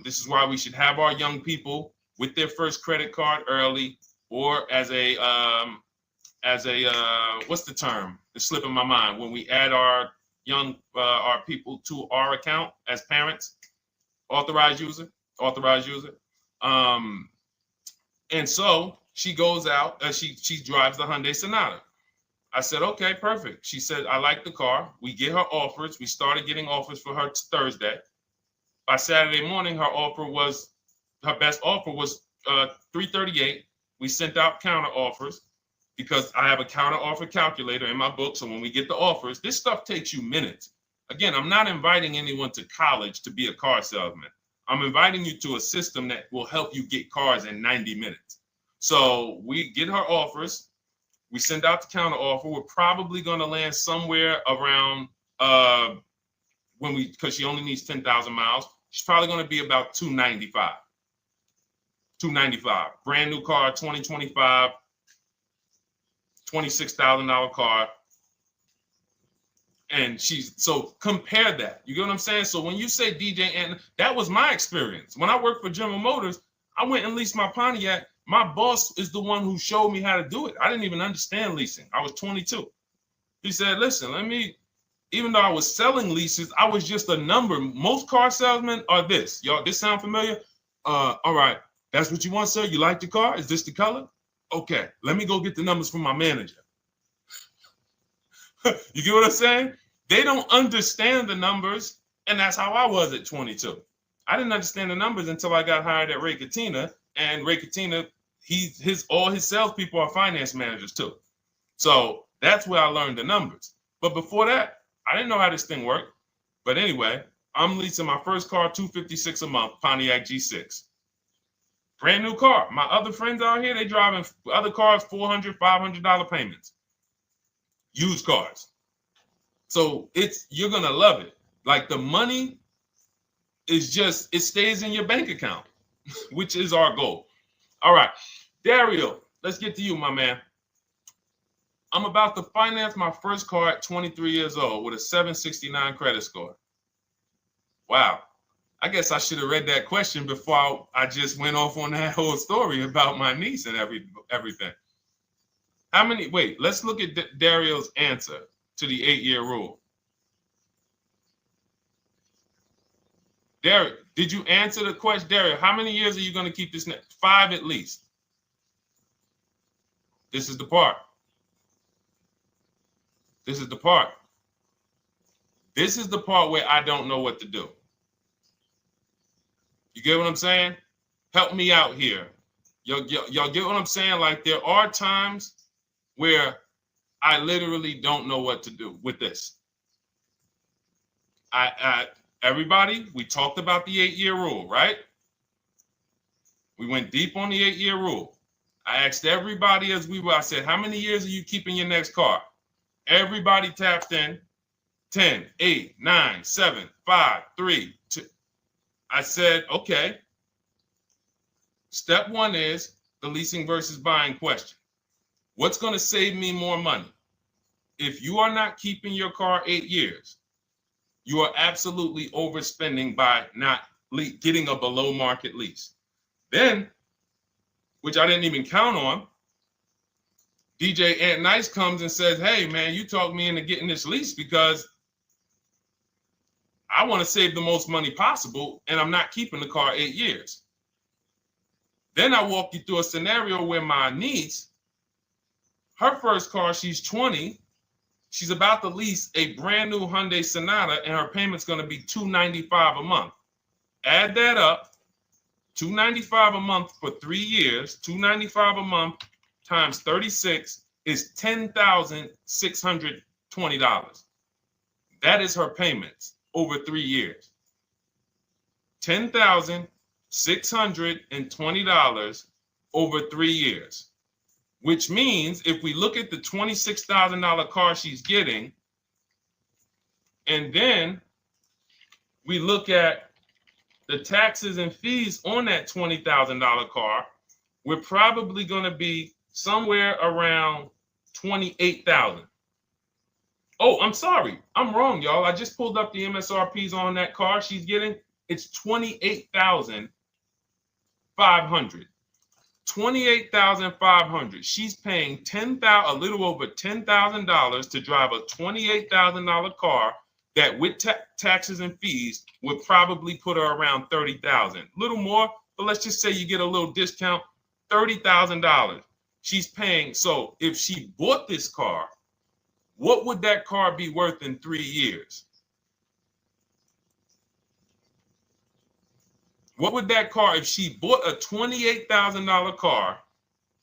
Speaker 1: This is why we should have our young people with their first credit card early, or as a what's the term? It's slipping my mind. When we add our young our people to our account as parents, authorized user. And so she goes out, she drives the Hyundai Sonata. I said, okay, perfect. She said, I like the car. We get her offers. We started getting offers for her Thursday. By Saturday morning, her best offer was $338. We sent out counter offers. because I have a counter offer calculator in my book. So when we get the offers, this stuff takes you minutes. Again, I'm not inviting anyone to college to be a car salesman. I'm inviting you to a system that will help you get cars in 90 minutes. So we get her offers. We send out the counter offer. We're probably going to land somewhere around because she only needs 10,000 miles. She's probably going to be about 295. 295. Brand new car, 2025, $26,000 car. And so compare that. You get what I'm saying? So when you say DJ, and that was my experience. When I worked for General Motors, I went and leased my Pontiac. My boss is the one who showed me how to do it. I didn't even understand leasing. I was 22. He said, listen, even though I was selling leases, I was just a number. Most car salesmen are this. Y'all, this sound familiar? All right, that's what you want, sir? You like the car? Is this the color? Okay, let me go get the numbers from my manager. You get what I'm saying? They don't understand the numbers, and that's how I was at 22. I didn't understand the numbers until I got hired at Ray Katina, and Ray Katina, all his salespeople are finance managers too. So that's where I learned the numbers. But before that, I didn't know how this thing worked. But anyway, I'm leasing my first car, $256 a month, Pontiac G6. Brand new car. My other friends out here, they driving other cars, $400, $500 payments. Used cars. So you're going to love it. Like the money is it stays in your bank account, which is our goal. All right, Dario, let's get to you, my man. I'm about to finance my first car at 23 years old with a 769 credit score. Wow. I guess I should have read that question before I just went off on that whole story about my niece and everything. Let's look at Dario's answer to the 8-year rule. Dario, did you answer the question? Dario, how many years are you going to keep this? 5 at least. This is the part. This is the part. This is the part where I don't know what to do. You get what I'm saying? Help me out here. Y'all get what I'm saying? Like there are times where I literally don't know what to do with this. Everybody, we talked about the 8-year rule, right? We went deep on the 8-year rule. I asked everybody I said, how many years are you keeping your next car? Everybody tapped in 10, 8, 9, 7, 5, 3, 2. I said, okay. Step 1 is the leasing versus buying question. What's going to save me more money? If you are not keeping your car 8 years, you are absolutely overspending by not getting a below market lease. Then, which I didn't even count on, DJ Ant Nice comes and says, hey, man, you talked me into getting this lease because I want to save the most money possible, and I'm not keeping the car 8 years. Then I walk you through a scenario where my niece, her first car, she's 20. She's about to lease a brand new Hyundai Sonata, and her payment's going to be $295 a month. Add that up, $295 a month for 3 years, $295 a month times 36 is $10,620. That is her payments over 3 years. $10,620 over 3 years. Which means if we look at the $26,000 car she's getting, and then we look at the taxes and fees on that $20,000 car, we're probably going to be somewhere around $28,000. Oh, I'm sorry. I'm wrong, y'all. I just pulled up the MSRPs on that car she's getting. It's $28,500. $28,500. She's paying a little over $10,000 to drive a $28,000 car that with taxes and fees would probably put her around $30,000. A little more, but let's just say you get a little discount, $30,000. She's paying. So if she bought this car, what would that car be worth in 3 years? What would that car, if she bought a $28,000 car,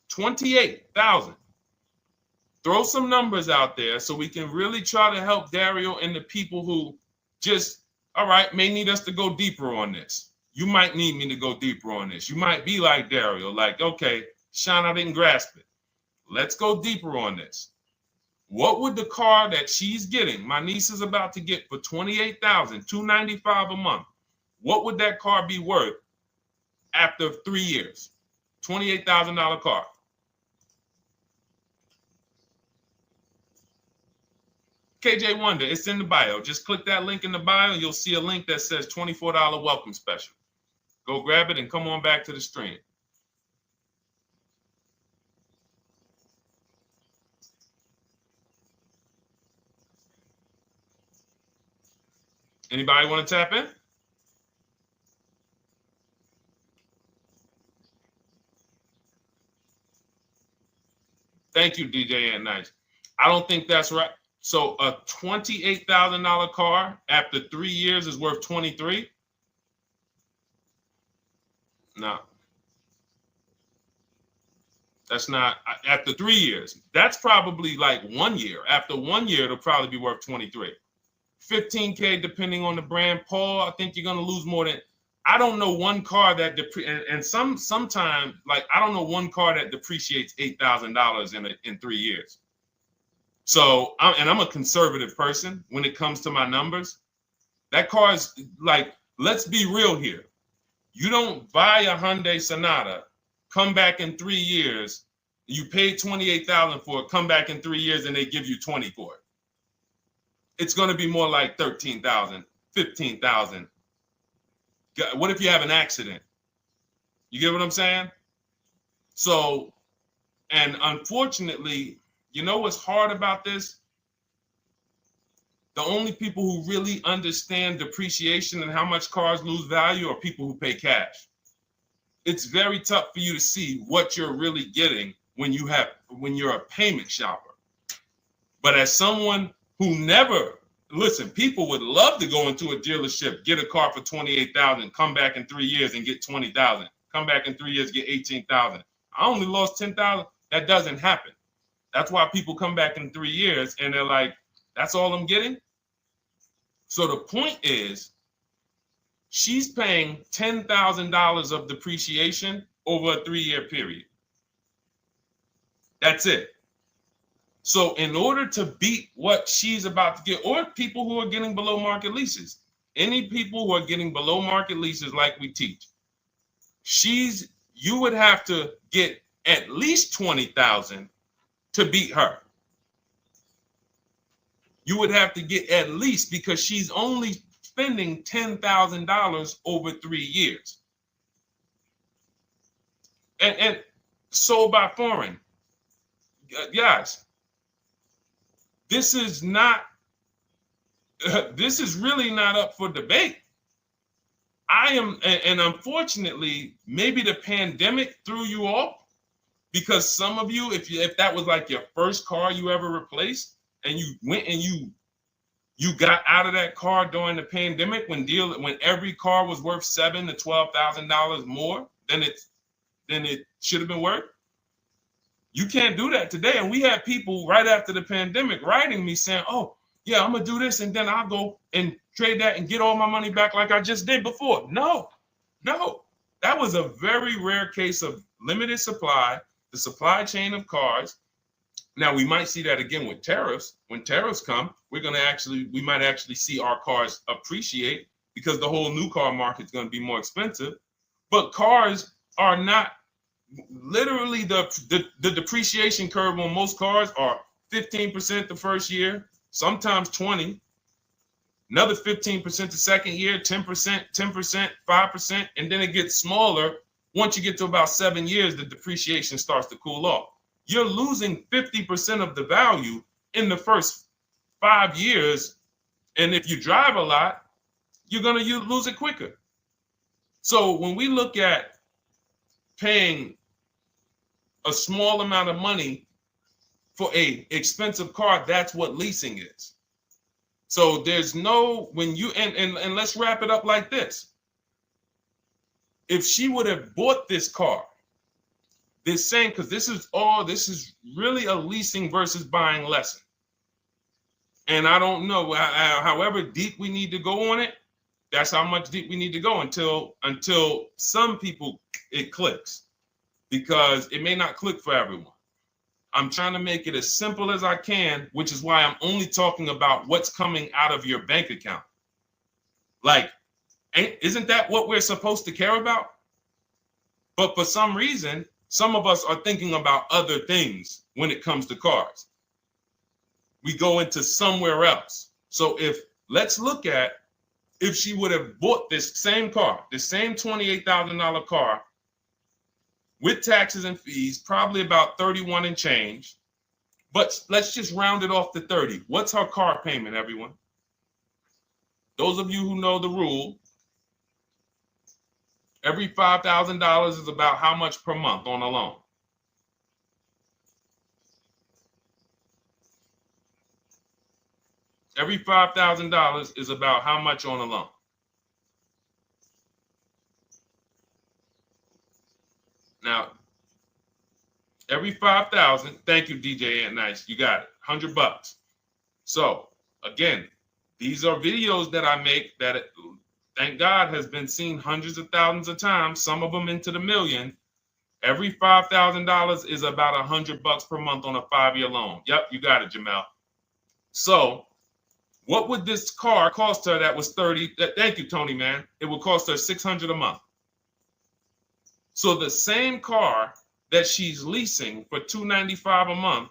Speaker 1: $28,000, throw some numbers out there so we can really try to help Dario and the people who just, all right, may need us to go deeper on this. You might need me to go deeper on this. You might be like Dario, like, okay, Sean, I didn't grasp it. Let's go deeper on this. What would the car that she's getting, my niece is about to get for $28,295 a month, what would that car be worth after 3 years? $28,000 car. KJ Wonder, it's in the bio. Just click that link in the bio and you'll see a link that says $24 welcome special. Go grab it and come on back to the stream. Anybody want to tap in? Thank you, DJ and Nice. I don't think that's right. So a $28,000 car after 3 years is worth 23? No. That's not after 3 years. That's probably like 1 year. After 1 year, it'll probably be worth 23. 15K depending on the brand. Paul, I think you're gonna lose more than. I don't know one car that sometimes like I don't know one car that depreciates $8,000 in 3 years. So I'm a conservative person when it comes to my numbers. That car is like, let's be real here. You don't buy a Hyundai Sonata, come back in 3 years, you paid $28,000 for it, come back in 3 years and they give you 20 for it. It's going to be more like 13,000, 15,000. What if you have an accident? You get what I'm saying? So, and unfortunately, you know what's hard about this? The only people who really understand depreciation and how much cars lose value are people who pay cash. It's very tough for you to see what you're really getting when you're a payment shopper. But as someone who never, listen, people would love to go into a dealership, get a car for $28,000, come back in 3 years and get $20,000, come back in 3 years, get $18,000. I only lost $10,000. That doesn't happen. That's why people come back in 3 years and they're like, that's all I'm getting. So the point is, she's paying $10,000 of depreciation over a 3-year period. That's it. So in order to beat what she's about to get, or people who are getting below market leases, any people who are getting below market leases like we teach, you would have to get at least 20,000 to beat her. You would have to get at least, because she's only spending $10,000 over 3 years. And sold by foreign. Guys, this is really not up for debate. And unfortunately, maybe the pandemic threw you off, because some of you, if that was like your first car you ever replaced, and you went and you got out of that car during the pandemic when every car was worth $7,000 to $12,000 more than it should have been worth. You can't do that today. And we had people right after the pandemic writing me saying, oh, yeah, I'm going to do this, and then I'll go and trade that and get all my money back like I just did before. No. That was a very rare case of limited supply, the supply chain of cars. Now, we might see that again with tariffs. When tariffs come, we might actually see our cars appreciate, because the whole new car market is going to be more expensive. But cars are not, literally the depreciation curve on most cars are 15% the first year, sometimes 20, another 15% the second year, 10%, 5%, and then it gets smaller. Once you get to about 7 years, the depreciation starts to cool off. You're losing 50% of the value in the first 5 years. And if you drive a lot, you're going to lose it quicker. So when we look at paying a small amount of money for a expensive car, that's what leasing is. So there's no, and let's wrap it up like this. If she would have bought this car, this saying, because this is really a leasing versus buying lesson. And I don't know, however deep we need to go on it, that's how much deep we need to go until some people it clicks, because it may not click for everyone. I'm trying to make it as simple as I can, which is why I'm only talking about what's coming out of your bank account. Like, isn't that what we're supposed to care about? But for some reason, some of us are thinking about other things when it comes to cars. We go into somewhere else. So let's look at if she would have bought this same car, the same $28,000 car with taxes and fees, probably about 31 and change. But let's just round it off to 30. What's her car payment, everyone? Those of you who know the rule, every $5,000 is about how much per month on a loan? Every $5,000 is about how much on a loan? Now, every 5,000, thank you, DJ Ant Nice, you got it, $100. So again, these are videos that I make that, thank God, has been seen hundreds of thousands of times, some of them into the million. Every $5,000 is about $100 per month on a 5-year loan. Yep, you got it, Jamel. So what would this car cost her that was 30? Thank you, Tony, man. It would cost her $600 a month. So the same car that she's leasing for $295 a month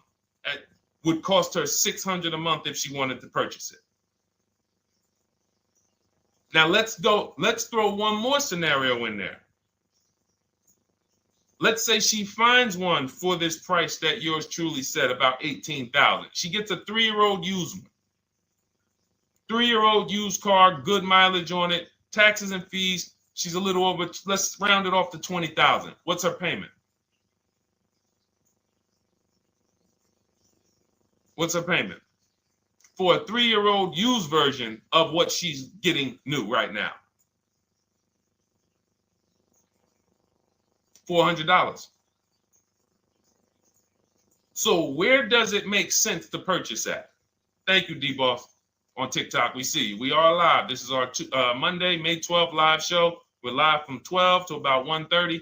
Speaker 1: would cost her $600 a month if she wanted to purchase it. Now let's throw one more scenario in there. Let's say she finds one for this price that yours truly said, about $18,000. She gets a 3-year-old used one. 3-year-old used car, good mileage on it, taxes and fees. She's a little over, let's round it off to $20,000. What's her payment? What's her payment for a 3-year-old used version of what she's getting new right now? $400. So where does it make sense to purchase at? Thank you, D-Boss. On TikTok, we see you. We are live. This is our Monday, May 12th live show. We're live from 12 to about 1:30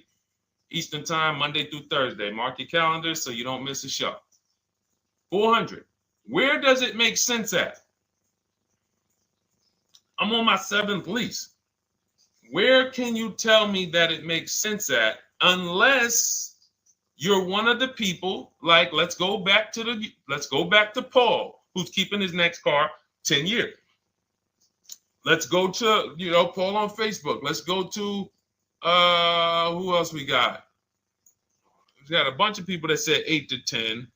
Speaker 1: Eastern time, Monday through Thursday. Mark your calendars so you don't miss a show. 400. Where does it make sense at? I'm on my 7th lease. Where can you tell me that it makes sense at, unless you're one of the people, like, let's go back to Paul, who's keeping his next car 10 years. Let's go to, Paul on Facebook. Let's go to, who else we got? We got a bunch of people that said 8 to 10.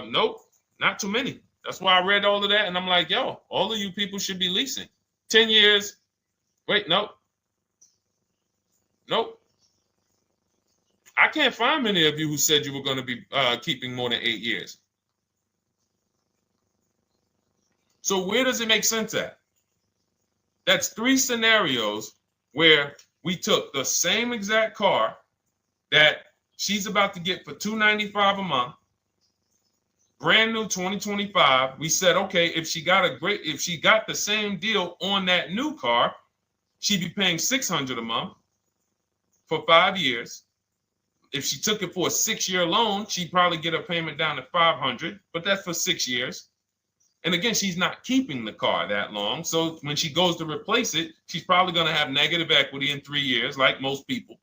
Speaker 1: Nope, not too many. That's why I read all of that, and I'm like, yo, all of you people should be leasing. 10 years. Wait, nope. I can't find many of you who said you were going to be keeping more than 8 years. So where does it make sense at? That's 3 scenarios where we took the same exact car that she's about to get for $295 a month, brand new 2025. We said, okay, if she got the same deal on that new car, she'd be paying $600 a month for 5 years. If she took it for a 6-year loan, she'd probably get her payment down to $500, but that's for 6 years. And again, she's not keeping the car that long. So when she goes to replace it, she's probably going to have negative equity in 3 years, like most people.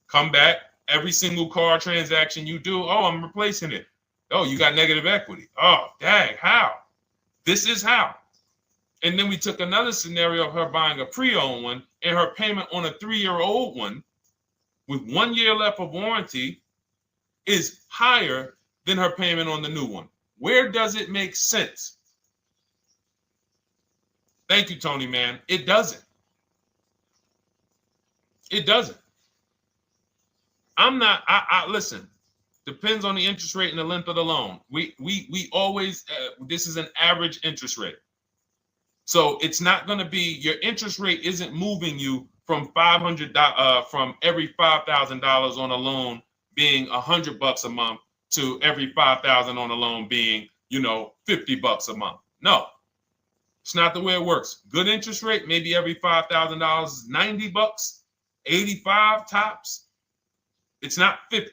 Speaker 1: Come back, every single car transaction you do, oh, I'm replacing it. Oh, you got negative equity. Oh, dang, how? This is how. And then we took another scenario of her buying a pre-owned one, and her payment on a 3-year-old one with 1 year left of warranty is higher than her payment on the new one. Where does it make sense? Thank you, Tony, man. It doesn't. It doesn't. Listen, depends on the interest rate and the length of the loan. We always, this is an average interest rate. So it's not going to be, your interest rate isn't moving you from from every $5,000 on a loan being $100 a month to every $5,000 on a loan being, $50 a month. No, it's not the way it works. Good interest rate, maybe every $5,000 is $90, 85 tops. It's not 50,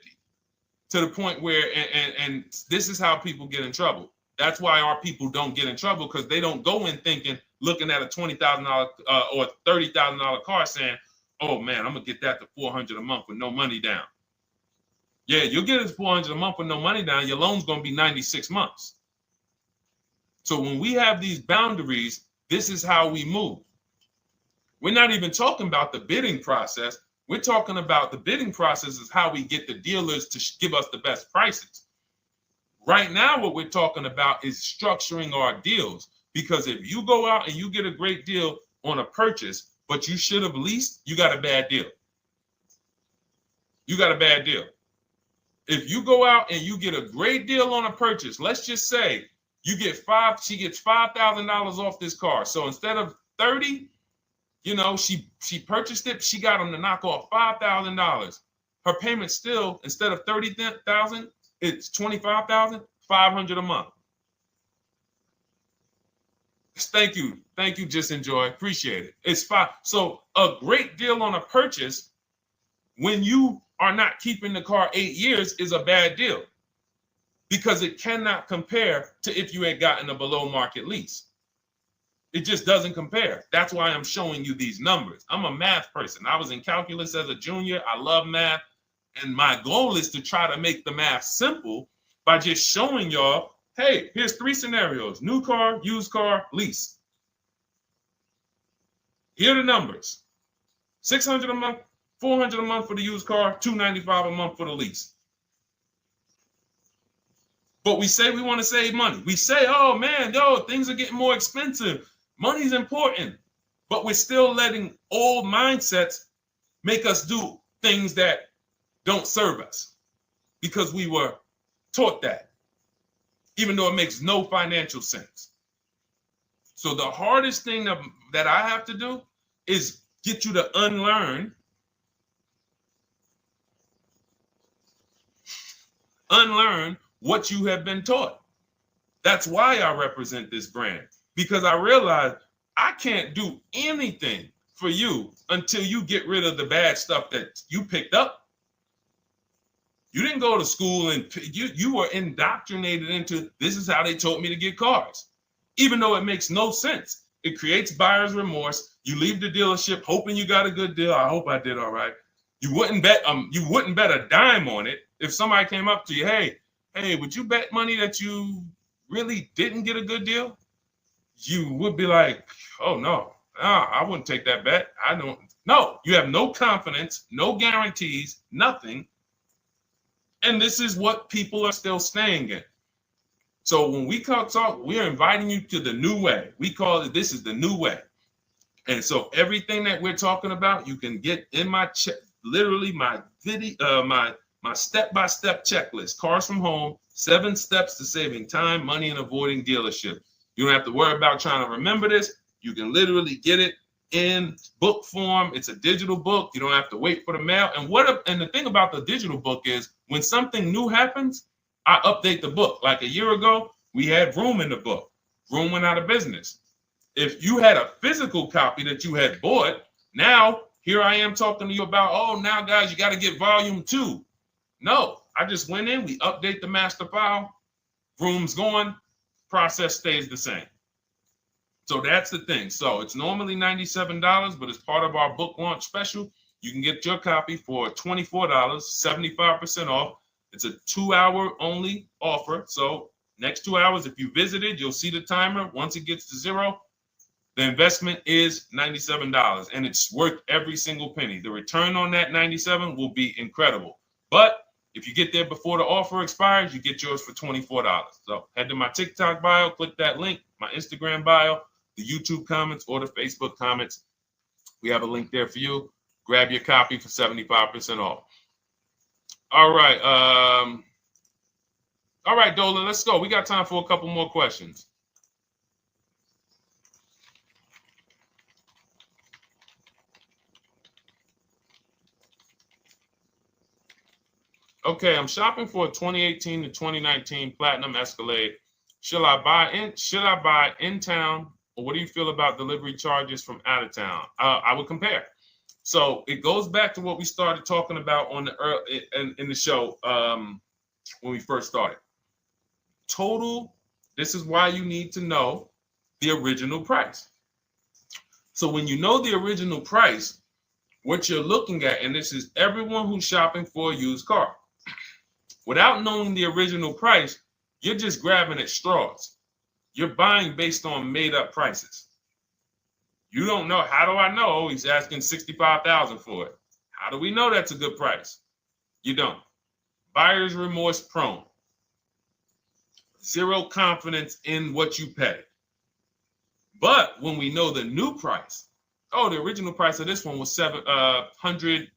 Speaker 1: to the point where, and this is how people get in trouble. That's why our people don't get in trouble, because they don't go in thinking, looking at a $20,000 or $30,000 car saying, oh man, I'm gonna get that to $400 a month with no money down. Yeah, you'll get it $400 a month with no money down. Your loan's gonna be 96 months. So when we have these boundaries, this is how we move. We're not even talking about the bidding process. We're talking about the bidding process is how we get the dealers to give us the best prices. Right now, what we're talking about is structuring our deals. Because if you go out and you get a great deal on a purchase, but you should have leased, you got a bad deal. You got a bad deal. If you go out and you get a great deal on a purchase, let's just say she gets $5,000 off this car. So instead of 30, she purchased it, she got them to knock off $5,000. Her payment still, instead of $30,000, it's $25,500 a month. Thank you. Just enjoy. Appreciate it. It's fine. So a great deal on a purchase, when you are not keeping the car 8 years, is a bad deal, because it cannot compare to if you had gotten a below market lease. It just doesn't compare. That's why I'm showing you these numbers. I'm a math person. I was in calculus as a junior. I love math. And my goal is to try to make the math simple by just showing y'all, hey, here's 3 scenarios: new car, used car, lease. Here are the numbers: $600 a month, $400 a month for the used car, $295 a month for the lease. But we say we want to save money. We say, oh man, things are getting more expensive. Money's important. But we're still letting old mindsets make us do things that don't serve us, because we were taught that, even though it makes no financial sense. So the hardest thing that I have to do is get you to unlearn what you have been taught. That's why I represent this brand, because I realize I can't do anything for you until you get rid of the bad stuff that you picked up. You didn't go to school and you were indoctrinated into, this is how they taught me to get cars, even though it makes no sense. It creates buyer's remorse. You leave the dealership hoping you got a good deal. I hope I did all right. You wouldn't bet a dime on it. If somebody came up to you, hey, would you bet money that you really didn't get a good deal? You would be like, oh no, I wouldn't take that bet. I don't. No, you have no confidence, no guarantees, nothing. And this is what people are still staying in. So when we talk, we're inviting you to the new way. We call it, this is the new way. And so everything that we're talking about, you can get in my literally my video, my step-by-step checklist, Cars from Home, 7 steps to saving time, money, and avoiding dealership. You don't have to worry about trying to remember this. You can literally get it in book form. It's a digital book. You don't have to wait for the mail. And the thing about the digital book is, when something new happens, I update the book. Like a year ago, we had Room in the book. Room went out of business. If you had a physical copy that you had bought, now here I am talking to you about, oh, now guys, you got to get volume 2. No, I just went in, we update the master file, Room's going, process stays the same. So that's the thing. So it's normally $97, but as part of our book launch special, you can get your copy for $24, 75% off. It's a 2-hour only offer. So next 2 hours, if you visited, you'll see the timer. Once it gets to 0, the investment is $97, and it's worth every single penny. The return on that $97 will be incredible. But if you get there before the offer expires, you get yours for $24. So head to my TikTok bio, click that link, my Instagram bio, the YouTube comments, or the Facebook comments. We have a link there for you. Grab your copy for 75% off. All right. All right, Dolan, let's go. We got time for a couple more questions. Okay, I'm shopping for a 2018 to 2019 Platinum Escalade. Should I buy in town, or what do you feel about delivery charges from out of town? I would compare. So it goes back to what we started talking about on the in the show when we first started. Total. This is why you need to know the original price. So when you know the original price, what you're looking at, and this is everyone who's shopping for a used car, without knowing the original price, you're just grabbing at straws. You're buying based on made up prices. You don't know. How do I know he's asking $65,000 for it? How do we know that's a good price? You don't. Buyer's remorse prone. Zero confidence in what you pay. But when we know the new price, oh, the original price of this one was $102,000.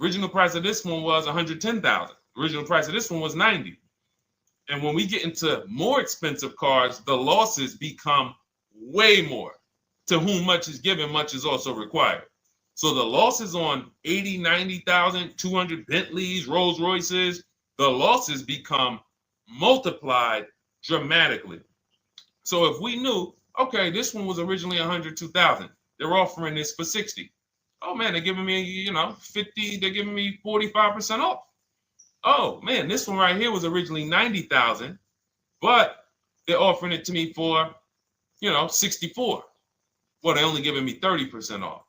Speaker 1: Original price of this one was $110,000. Original price of this one was $90,000. And when we get into more expensive cars, the losses become way more. To whom much is given, much is also required. So the losses on 80, 90,000, 200 Bentleys, Rolls Royces, the losses become multiplied dramatically. So if we knew, okay, this one was originally 102,000, they're offering this for 60. Oh man, they're giving me, 50, they're giving me 45% off. Oh man, this one right here was originally 90,000, but they're offering it to me for, 64. Well, they're only giving me 30% off.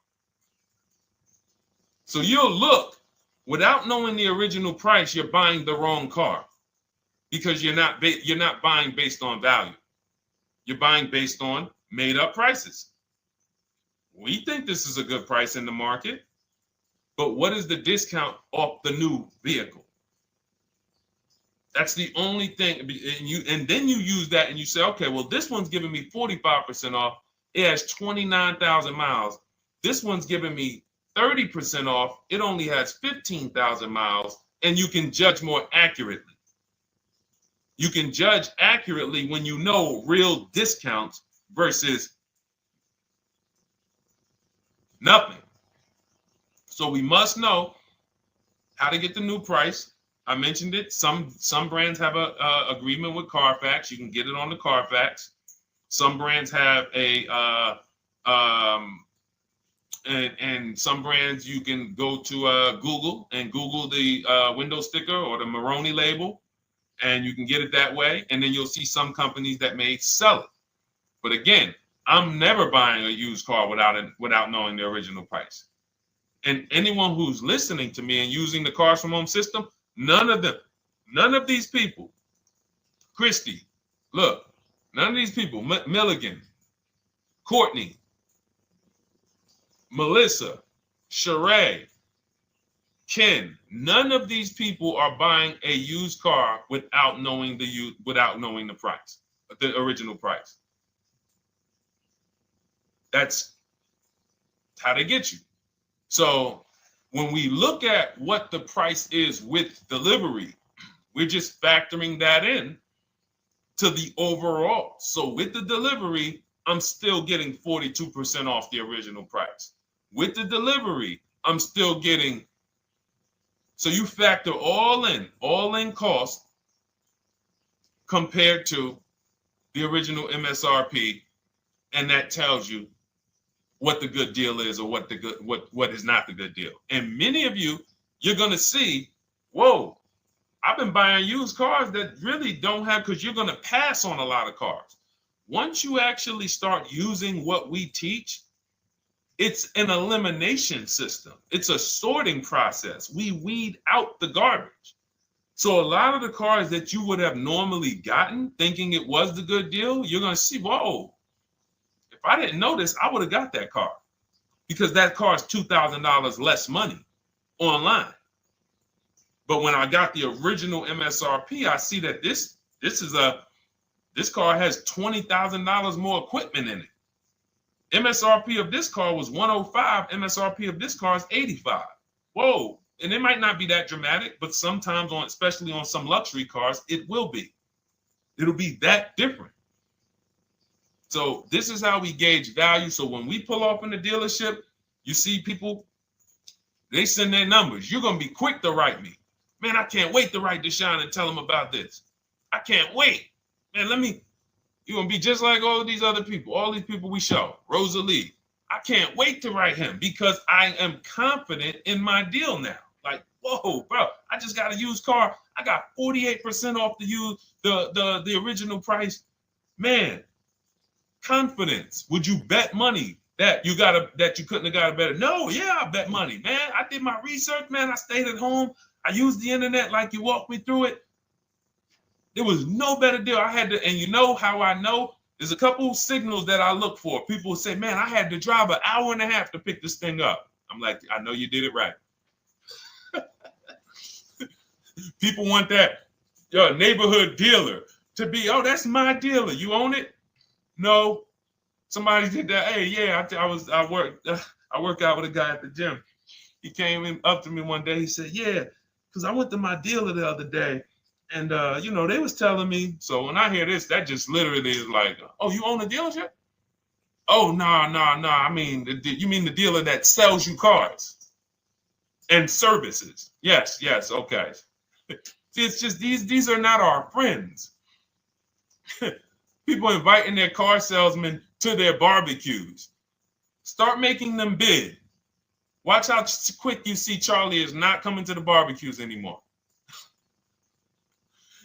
Speaker 1: So you'll look, without knowing the original price, you're buying the wrong car because you're not buying based on value. You're buying based on made up prices. We think this is a good price in the market, but what is the discount off the new vehicle? That's the only thing. And then you use that and you say, okay, well, this one's giving me 45% off. It has 29,000 miles. This one's giving me 30% off. It only has 15,000 miles, and you can judge more accurately. You can judge accurately when you know real discounts versus nothing. So we must know how to get the new price. I mentioned it. Some brands have a agreement with Carfax. You can get it on the Carfax. Some brands have and some brands you can go to Google and Google the window sticker or the Maroni label, and you can get it that way. And then you'll see some companies that may sell it. But again, I'm never buying a used car without knowing the original price. And anyone who's listening to me and using the Cars from Home system, none of these people, Christy, look, none of these people, Milligan, Courtney, Melissa, Sheree, Ken, none of these people are buying a used car without knowing the price, the original price. That's how they get you. So when we look at what the price is with delivery, we're just factoring that in to the overall. So with the delivery, I'm still getting 42% off the original price. With the delivery, I'm still getting, so you factor all in cost compared to the original MSRP, and that tells you what the good deal is or what is not the good deal. And many of you're going to see, whoa, I've been buying used cars that really don't have, because you're going to pass on a lot of cars. Once you actually start using what we teach, it's an elimination system. It's a sorting process. We weed out the garbage. So a lot of the cars that you would have normally gotten thinking it was the good deal, you're going to see, whoa, if I didn't know this, I would have got that car, because that car is $2,000 less money online. But when I got the original MSRP, I see that this car has $20,000 more equipment in it. MSRP of this car was 105. MSRP of this car is 85. Whoa. And it might not be that dramatic, but sometimes especially on some luxury cars, it will be. It'll be that different. So this is how we gauge value. So when we pull off in the dealership, you see people They send their numbers. You're going to be quick to write me. Man, I can't wait to write Deshone and tell him about this. I can't wait. Man, you're going to be just like all these other people, all these people we show. Rosalie. I can't wait to write him because I am confident in my deal now. Like, whoa, bro, I just got a used car. I got 48% off the original price. Man, confidence. Would you bet money that you couldn't have got a better? No, yeah, I bet money, man. I did my research, man. I stayed at home. I used the internet like you walked me through it. There was no better deal. I had to, and you know how I know? There's a couple signals that I look for. People will say, man, I had to drive an hour and a half to pick this thing up. I'm like, I know you did it right. People want that neighborhood dealer to be, oh, that's my dealer. You own it? No. Somebody did that. Hey, yeah, I work out with a guy at the gym. He came up to me one day. He said, yeah, because I went to my dealer the other day. And, they was telling me. So when I hear this, that just literally is like, oh, you own a dealership? Oh, no. I mean, you mean the dealer that sells you cars and services? Yes. Okay. See, it's just these are not our friends. People inviting their car salesmen to their barbecues. Start making them bid. Watch how quick you see Charlie is not coming to the barbecues anymore.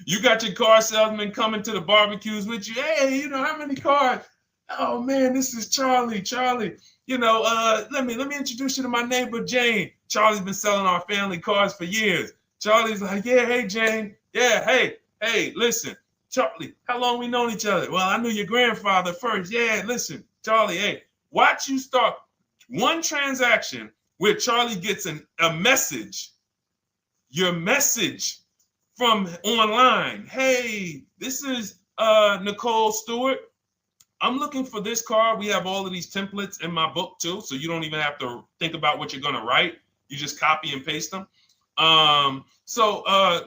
Speaker 1: You got your car salesman coming to the barbecues with you. Hey, how many cars? Oh man, this is Charlie. Charlie, let me introduce you to my neighbor Jane. Charlie's been selling our family cars for years. Charlie's like, yeah, hey Jane. Yeah, hey, listen, Charlie, how long we known each other? Well, I knew your grandfather first. Yeah, listen, Charlie, hey, watch you start one transaction where Charlie gets a message. Your message from online. Hey, this is Nicole Stewart. I'm looking for this car. We have all of these templates in my book too, so you don't even have to think about what you're going to write. You just copy and paste them.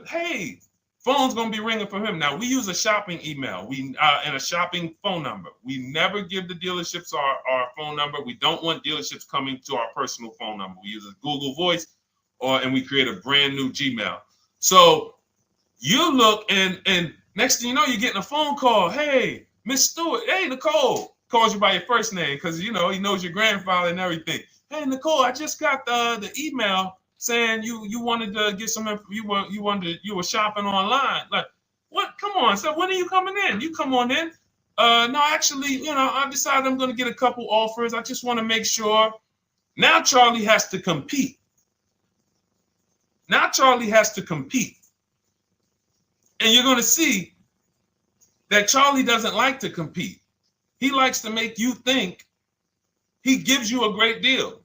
Speaker 1: Hey, phone's going to be ringing for him. Now, we use a shopping email and a shopping phone number. We never give the dealerships our phone number. We don't want dealerships coming to our personal phone number. We use a Google Voice and we create a brand new Gmail. So you look and next thing you know, you're getting a phone call. Hey, Miss Stewart. Hey, Nicole. Calls you by your first name because, he knows your grandfather and everything. Hey, Nicole, I just got the email saying you wanted to get some, you were shopping online. Like, what? Come on. So when are you coming in? You come on in. No, actually, I decided I'm going to get a couple offers. I just want to make sure. Now Charlie has to compete. And you're going to see that Charlie doesn't like to compete. He likes to make you think he gives you a great deal.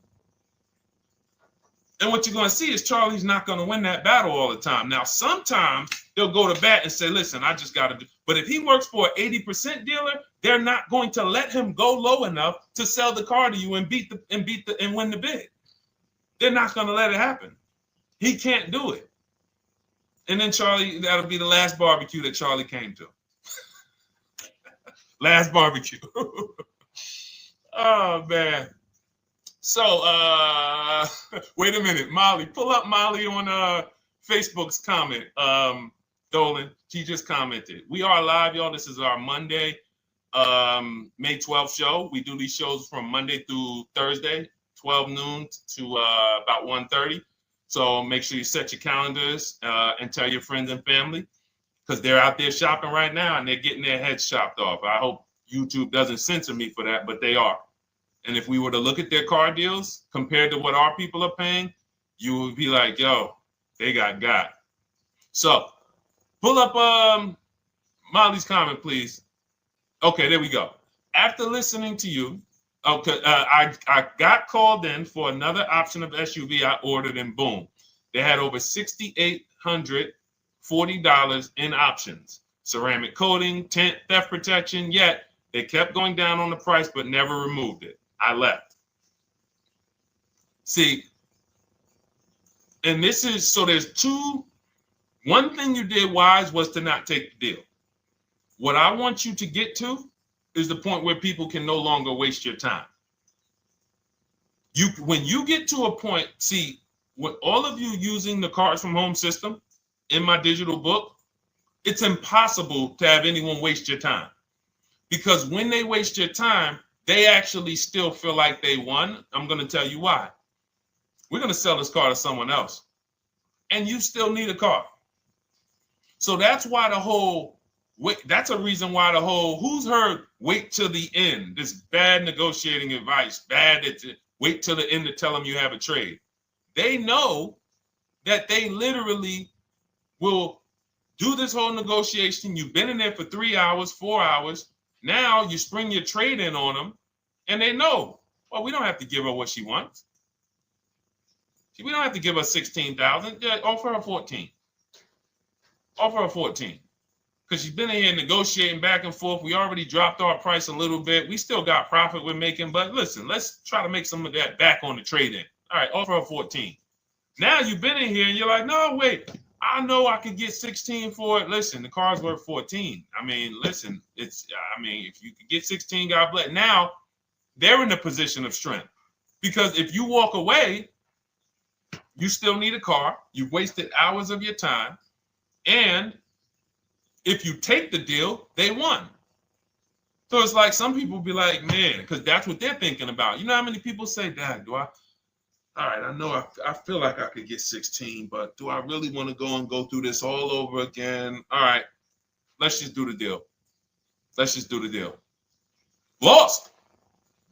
Speaker 1: And what you're going to see is Charlie's not going to win that battle all the time. Now, sometimes they'll go to bat and say, listen, I just got to do. But if he works for an 80% dealer, they're not going to let him go low enough to sell the car to you and win the bid. They're not going to let it happen. He can't do it. And then Charlie, that'll be the last barbecue that Charlie came to. Last barbecue. Oh, man. So, wait a minute. Molly, pull up Molly on Facebook's comment. Dolan, she just commented. We are live, y'all. This is our Monday, May 12th show. We do these shows from Monday through Thursday, 12 noon to about 1:30. So make sure you set your calendars and tell your friends and family because they're out there shopping right now and they're getting their heads chopped off. I hope YouTube doesn't censor me for that, but they are. And if we were to look at their car deals compared to what our people are paying, you would be like, yo, they got. So pull up Molly's comment, please. Okay, there we go. After listening to you, okay, I got called in for another option of SUV I ordered, and boom, they had over $6,840 in options. Ceramic coating, tint, theft protection, yet they kept going down on the price but never removed it. I left. See, and this is, so there's one thing you did wise was to not take the deal. What I want you to get to is the point where people can no longer waste your time. When you get to a point, see, with all of you using the Cars from Home system in my digital book, it's impossible to have anyone waste your time. Because when they waste your time, they actually still feel like they won. I'm going to tell you why. We're going to sell this car to someone else, and you still need a car. So that's why that's a reason why who's heard wait till the end, this bad negotiating advice, wait till the end to tell them you have a trade. They know that they literally will do this whole negotiation. You've been in there for 3 hours, 4 hours. Now you spring your trade in on them, and they know, well, we don't have to give her what she wants. We don't have to give her 16,000. Yeah, offer her 14. Offer her 14. Because she's been in here negotiating back and forth. We already dropped our price a little bit. We still got profit we're making, but listen, let's try to make some of that back on the trade-in. All right, offer her 14. Now you've been in here and you're like, no, wait, I know I could get 16 for it. Listen, the car's worth 14. I mean, listen, if you could get 16, God bless. Now they're in a position of strength. Because if you walk away, you still need a car. You've wasted hours of your time. And if you take the deal, they won. So it's like some people be like, man, because that's what they're thinking about. You know how many people say, Dad, all right, I know I feel like I could get 16, but do I really want to go through this all over again? All right, let's just do the deal. Lost.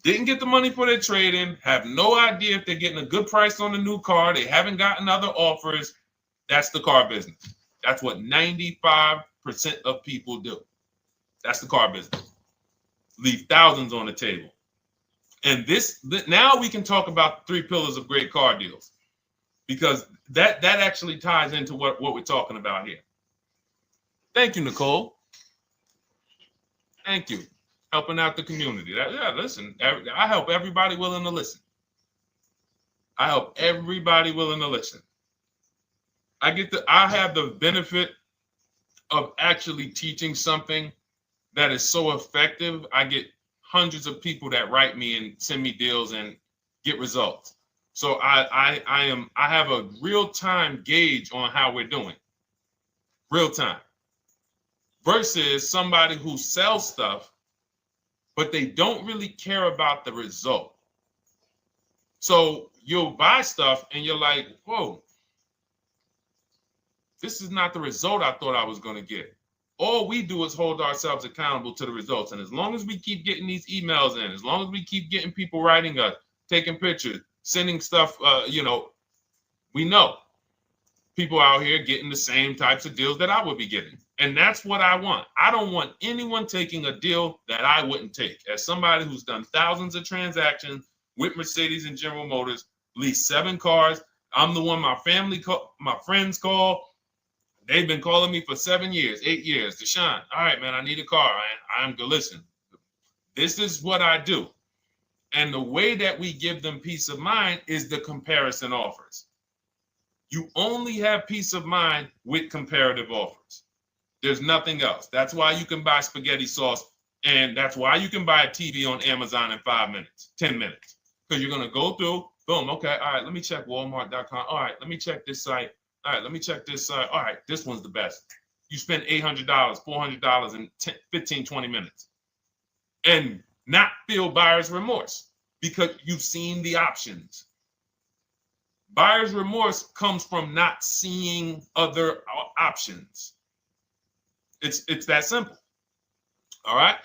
Speaker 1: Didn't get the money for their trade-in, have no idea if they're getting a good price on the new car. They haven't gotten other offers. That's the car business. That's what 95% of people do. That's the car business. Leave thousands on the table. And now we can talk about the 3 pillars of great car deals, because that actually ties into what we're talking about here. Thank you, Nicole. Thank you. Helping out the community. Listen, I help everybody willing to listen. I have the benefit of actually teaching something that is so effective. I get hundreds of people that write me and send me deals and get results. So I have a real-time gauge on how we're doing. Real time. Versus somebody who sells stuff, but they don't really care about the result. So you'll buy stuff and you're like, whoa, this is not the result I thought I was going to get. All we do is hold ourselves accountable to the results. And as long as we keep getting these emails in, as long as we keep getting people writing us, taking pictures, sending stuff, we know people out here getting the same types of deals that I would be getting. And that's what I want. I don't want anyone taking a deal that I wouldn't take. As somebody who's done thousands of transactions with Mercedes and General Motors, leased 7 cars. I'm the one my friends call. They've been calling me for 7 years, 8 years. Deshone, all right, man, I need a car. I'm good. Listen, this is what I do. And the way that we give them peace of mind is the comparison offers. You only have peace of mind with comparative offers. There's nothing else. That's why you can buy spaghetti sauce, and that's why you can buy a TV on Amazon in 5 minutes, 10 minutes. Because you're going to go through, boom, okay, all right, let me check Walmart.com. All right, let me check this site. All right, let me check this site. All right, this one's the best. You spend $800, $400 in 15, 20 minutes. And not feel buyer's remorse because you've seen the options. Buyer's remorse comes from not seeing other options. It's that simple. All right,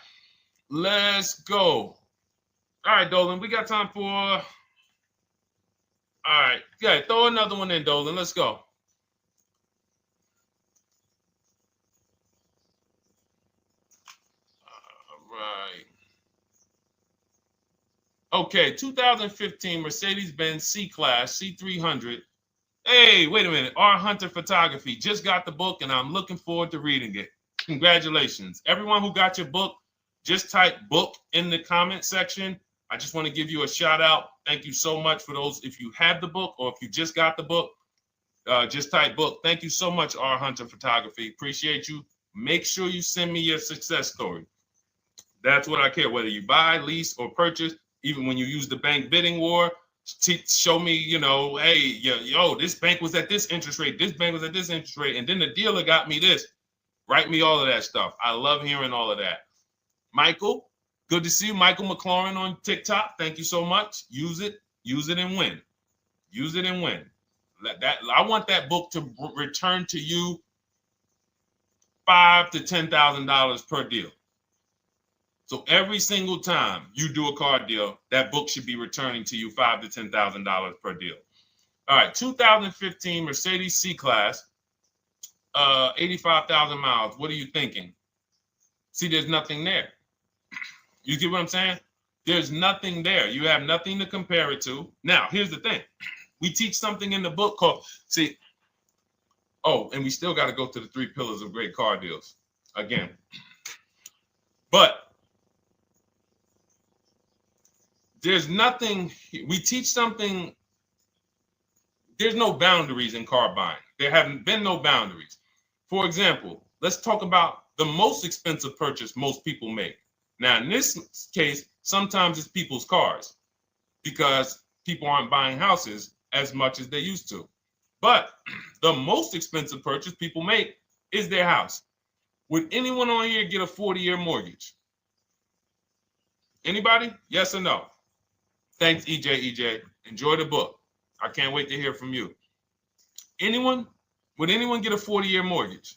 Speaker 1: let's go. All right, Dolan, we got time for. All right, yeah, throw another one in, Dolan. Let's go. All right. Okay, 2015 Mercedes-Benz C-Class C300. Hey, wait a minute. R. Hunter Photography. Just got the book, and I'm looking forward to reading it. Congratulations. Everyone who got your book, just type book in the comment section. I just want to give you a shout out. Thank you so much for those. If you have the book or if you just got the book, just type book. Thank you so much, R. Hunter Photography. Appreciate you. Make sure you send me your success story. That's what I care, whether you buy, lease, or purchase. Even when you use the bank bidding war, show me, hey, yo, this bank was at this interest rate, this bank was at this interest rate, and then the dealer got me this. Write me all of that stuff. I love hearing all of that. Michael, good to see you. Michael McLaurin on TikTok. Thank you so much. Use it and win. Use it and win. I want that book to return to you $5,000 to $10,000 per deal. So every single time you do a car deal, that book should be returning to you $5,000 to $10,000 per deal. All right, 2015 Mercedes C-Class, 85,000 miles. What are you thinking? See, there's nothing there. You get what I'm saying? There's nothing there. You have nothing to compare it to. Now, here's the thing. We teach something in the book called, and we still got to go to the 3 pillars of great car deals again. But there's nothing, we teach something, there's no boundaries in car buying. There haven't been no boundaries. For example, let's talk about the most expensive purchase most people make. Now, in this case, sometimes it's people's cars because people aren't buying houses as much as they used to. But the most expensive purchase people make is their house. Would anyone on here get a 40-year mortgage? Anybody? Yes or no? Thanks, EJ. Enjoy the book. I can't wait to hear from you. Anyone? Would anyone get a 40-year mortgage?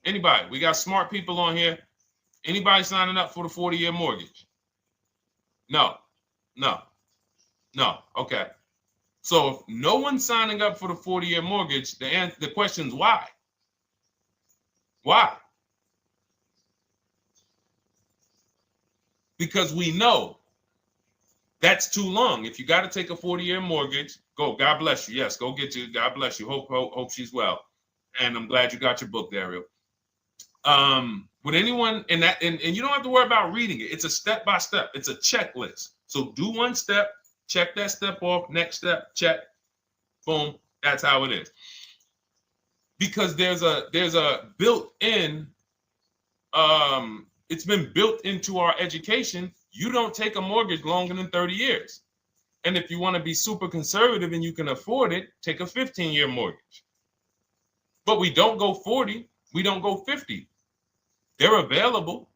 Speaker 1: Anybody? We got smart people on here. Anybody signing up for the 40-year mortgage? No. Okay. So if no one's signing up for the 40-year mortgage, the question is why? Why? Because we know that's too long. If you got to take a 40-year mortgage, go. God bless you. Yes, go get you. God bless you. Hope she's well. And I'm glad you got your book there, Ariel. Would anyone and you don't have to worry about reading it. It's a step by step. It's a checklist. So do one step, check that step off. Next step, check. Boom. That's how it is. Because there's a built-in. It's been built into our education. You don't take a mortgage longer than 30 years. And if you want to be super conservative and you can afford it, take a 15-year mortgage. But we don't go 40. We don't go 50. They're available.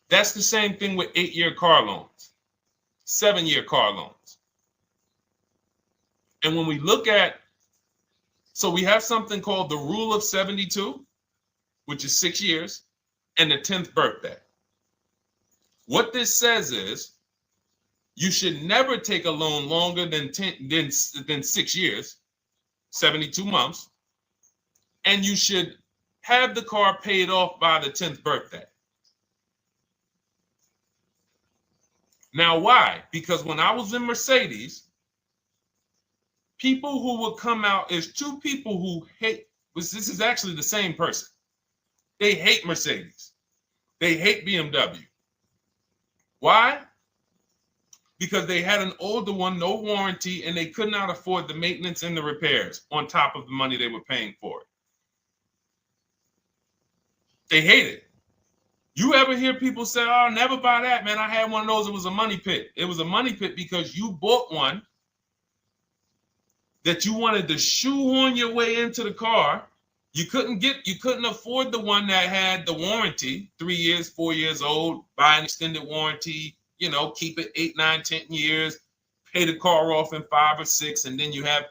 Speaker 1: That's the same thing with 8-year car loans, 7-year car loans. And when we look at, so we have something called the rule of 72, which is 6 years, and the 10th birthday. What this says is you should never take a loan longer than 6 years, 72 months, and you should have the car paid off by the 10th birthday. Now, why? Because when I was in Mercedes, people who would come out is 2 people who hate, this is actually the same person. They hate Mercedes. They hate BMW. Why? Because they had an older one, no warranty, and they could not afford the maintenance and the repairs on top of the money they were paying for it. They hate it. You ever hear people say, oh, never buy that, man. I had one of those. It was a money pit. It was a money pit because you bought one that you wanted to shoehorn your way into the car. You couldn't afford the one that had the warranty, 3 years, 4 years old, buy an extended warranty, keep it 8, 9, 10 years, pay the car off in 5 or 6, and then you have,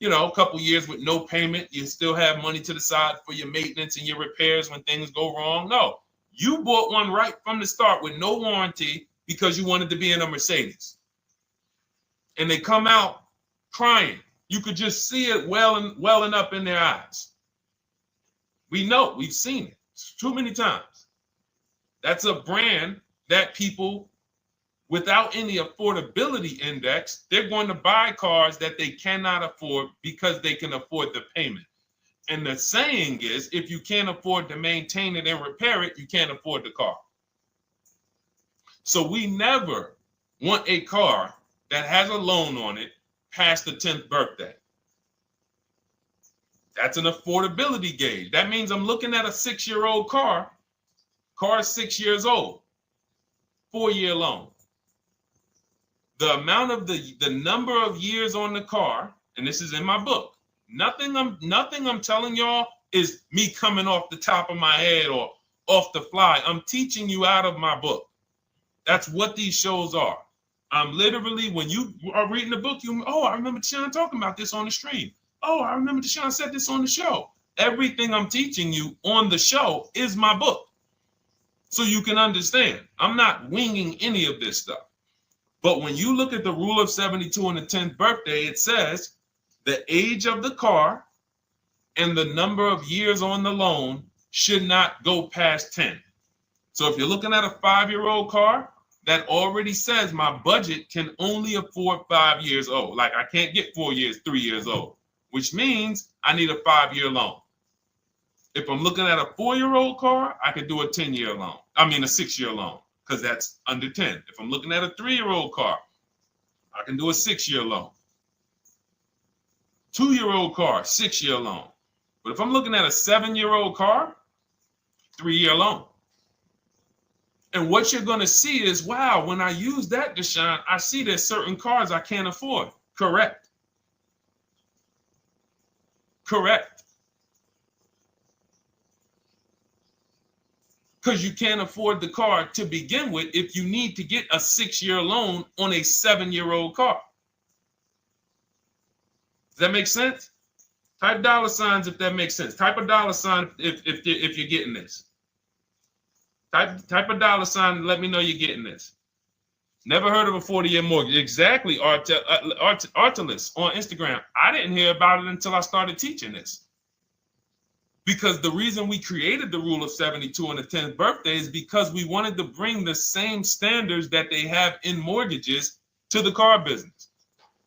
Speaker 1: a couple years with no payment. You still have money to the side for your maintenance and your repairs when things go wrong. No, you bought one right from the start with no warranty because you wanted to be in a Mercedes. And they come out crying. You could just see it welling up in their eyes. We know, we've seen it too many times. That's a brand that people without any affordability index, they're going to buy cars that they cannot afford because they can afford the payment. And the saying is, if you can't afford to maintain it and repair it, you can't afford the car. So we never want a car that has a loan on it past the 10th birthday. That's an affordability gauge. That means I'm looking at a 6-year-old car Car is 6 years old, 4-year loan. The amount of the number of years on the car, and this is in my book. Nothing I'm telling y'all is me coming off the top of my head or off the fly. I'm teaching you out of my book. That's what these shows are. I'm literally, when you are reading the book, I remember Deshaun talking about this on the stream. Oh, I remember Deshaun said this on the show. Everything I'm teaching you on the show is my book. So you can understand. I'm not winging any of this stuff. But when you look at the rule of 72 on the 10th birthday, it says the age of the car and the number of years on the loan should not go past 10. So if you're looking at a 5-year-old car, that already says my budget can only afford 5 years old. Like I can't get 4 years, 3 years old, which means I need a 5-year loan. If I'm looking at a 4-year-old car, I could do a 10-year loan. I mean a 6-year loan, because that's under 10. If I'm looking at a 3-year-old car, I can do a 6-year loan. 2-year-old car, 6-year loan. But if I'm looking at a 7-year-old car, 3-year loan. And what you're going to see is, wow, when I use that, Deshaun, I see there's certain cars I can't afford. Correct. Correct. Because you can't afford the car to begin with if you need to get a 6-year loan on a 7-year-old car. Does that make sense? Type dollar signs if that makes sense. Type a dollar sign if you're getting this. Type a dollar sign and let me know you're getting this. Never heard of a 40-year mortgage. Exactly, Artelis on Instagram. I didn't hear about it until I started teaching this. Because the reason we created the rule of 72 on the 10th birthday is because we wanted to bring the same standards that they have in mortgages to the car business.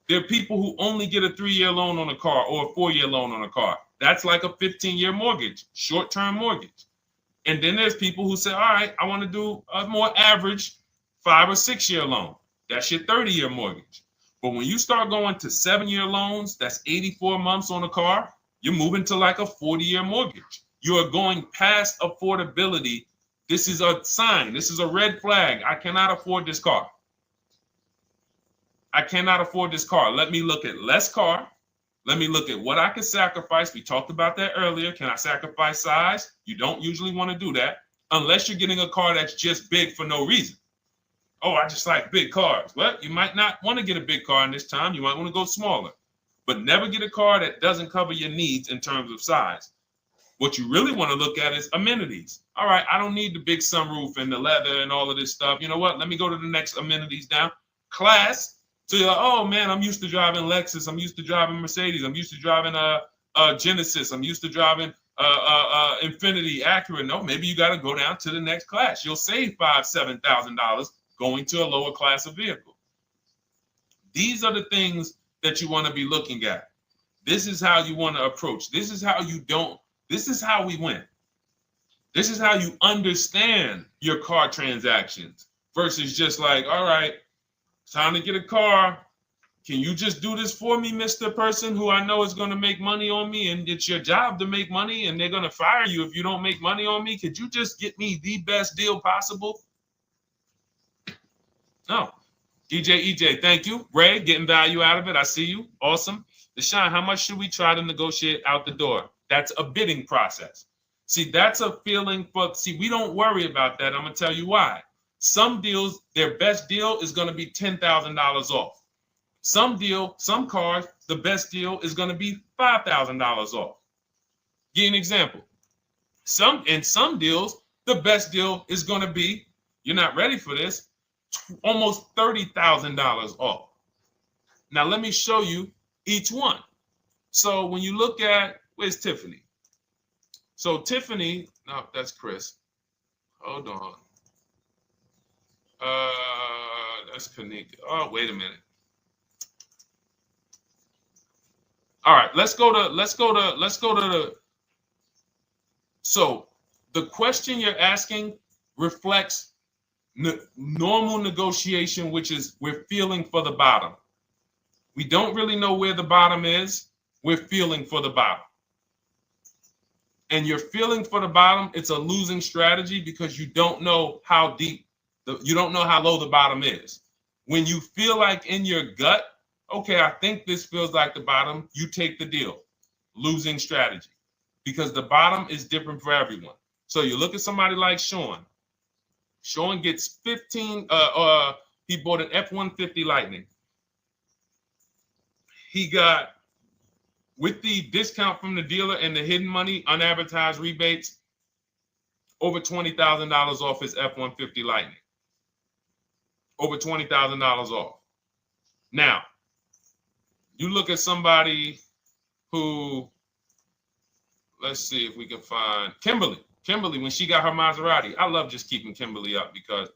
Speaker 1: There are people who only get a 3-year loan on a car or a 4-year loan on a car. That's like a 15-year mortgage, short-term mortgage. And then there's people who say, all right, I want to do a more average 5 or 6-year loan. That's your 30-year mortgage. But when you start going to 7-year loans, that's 84 months on a car, you're moving to like a 40-year mortgage. You are going past affordability. This is a sign. This is a red flag. I cannot afford this car. I cannot afford this car. Let me look at less car. Let me look at what I can sacrifice. We talked about that earlier. Can I sacrifice size? You don't usually want to do that unless you're getting a car that's just big for no reason. Oh, I just like big cars. Well, you might not want to get a big car in this time. You might want to go smaller, but never get a car that doesn't cover your needs in terms of size. What you really want to look at is amenities. All right, I don't need the big sunroof and the leather and all of this stuff. You know what? Let me go to the next amenities down. Class. So you're like, oh man, I'm used to driving Lexus. I'm used to driving Mercedes. I'm used to driving Genesis. I'm used to driving Infiniti, Acura. No, maybe you got to go down to the next class. You'll save $5,000-$7,000 going to a lower class of vehicle. These are the things that you want to be looking at. This is how you want to approach. This is how you don't. This is how we win. This is how you understand your car transactions versus just like, all right, time to get a car. Can you just do this for me, Mr. Person who I know is going to make money on me, and it's your job to make money and they're going to fire you if you don't make money on me? Could you just get me the best deal possible? No. DJ EJ, thank you. Ray, getting value out of it. I see you. Awesome. Deshaun, how much should we try to negotiate out the door? That's a bidding process. See, that's a feeling for, we don't worry about that. I'm going to tell you why. Some deals, their best deal is going to be $10,000 off. Some cars, the best deal is going to be $5,000 off. Give you an example. In some deals, the best deal is going to be, you're not ready for this, almost $30,000 off. Now, let me show you each one. So when you look at, where's Tiffany? So Tiffany, no, that's Chris. Hold on. That's Kanika. Oh, wait a minute. All right, let's go to the. So the question you're asking reflects normal negotiation, which is we're feeling for the bottom. We don't really know where the bottom is. We're feeling for the bottom. and you're feeling for the bottom, it's a losing strategy because you don't know how deep, you don't know how low the bottom is. When you feel like in your gut, okay, I think this feels like the bottom, you take the deal. Losing strategy, because the bottom is different for everyone. So you look at somebody like Sean. Sean gets 15, he bought an F-150 Lightning. He got, with the discount from the dealer and the hidden money, unadvertised rebates, over $20,000 off his F-150 Lightning. Over $20,000 off. Now, you look at somebody who, let's see if we can find Kimberly. Kimberly, when she got her Maserati, I love just keeping Kimberly up because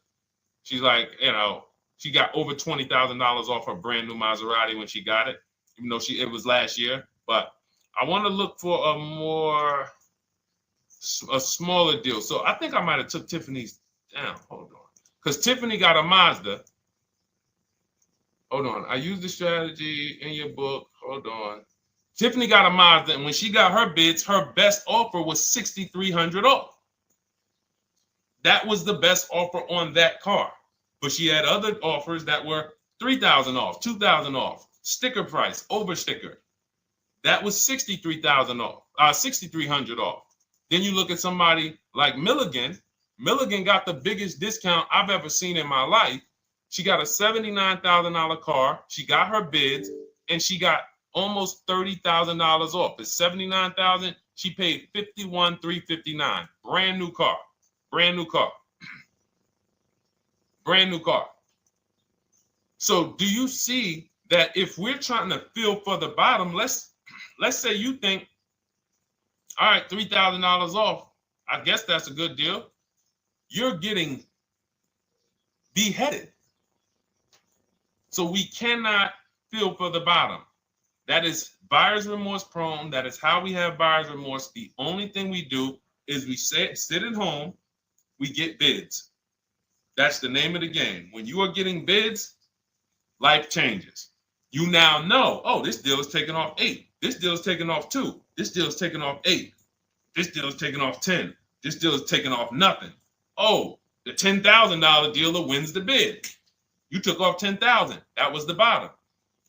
Speaker 1: she's like, you know, she got over $20,000 off her brand new Maserati when she got it, even though it was last year. But I want to look for a smaller deal. So I think I might have took Tiffany's down. Hold on. Because Tiffany got a Mazda. Hold on. I used the strategy in your book. Hold on. Tiffany got a Mazda, and when she got her bids, her best offer was $6,300 off. That was the best offer on that car. But she had other offers that were $3,000 off, $2,000 off, sticker price, over sticker. That was $63,000 off, $6,300 off. Then you look at somebody like Milligan. Milligan got the biggest discount I've ever seen in my life. She got a $79,000 car. She got her bids, and she got almost $30,000 off. It's $79,000. She paid $51,359. Brand new car. Brand new car. Brand new car. So do you see that if we're trying to feel for the bottom, let's say you think, all right, $3,000 off. I guess that's a good deal. You're getting beheaded. So we cannot feel for the bottom. That is buyer's remorse prone. That is how we have buyer's remorse. The only thing we do is we sit at home, we get bids. That's the name of the game. When you are getting bids, life changes. You now know, oh, this deal is taking off 8. This deal is taking off 2. This deal is taking off 8. This deal is taking off 10. This deal is taking off nothing. Oh, the $10,000 dealer wins the bid. You took off $10,000. That was the bottom.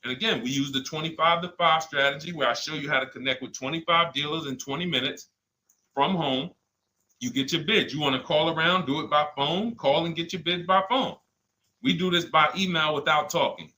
Speaker 1: And again, we use the 25-to-5 strategy where I show you how to connect with 25 dealers in 20 minutes from home. You get your bid. You want to call around, do it by phone, call and get your bid by phone. We do this by email without talking.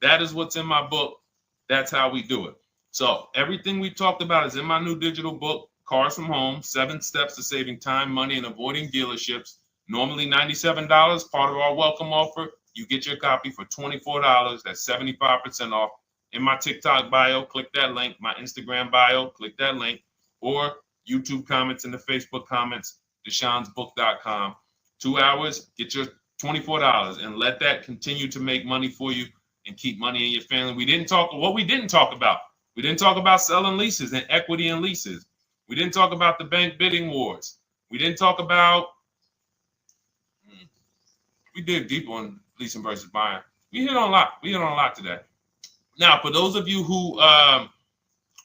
Speaker 1: That is what's in my book. That's how we do it. So everything we talked about is in my new digital book, Cars from Home, 7 Steps to Saving Time, Money, and Avoiding Dealerships. Normally $97, part of our welcome offer. You get your copy for $24. That's 75% off. In my TikTok bio, click that link. My Instagram bio, click that link. Or YouTube comments and the Facebook comments, deshonsbook.com. 2 hours, get your $24 and let that continue to make money for you and keep money in your family. We didn't talk about. We didn't talk about selling leases and equity in leases. We didn't talk about the bank bidding wars. We didn't talk about, we did deep on leasing versus buying. We hit on a lot. We hit on a lot today. Now, for those of you who are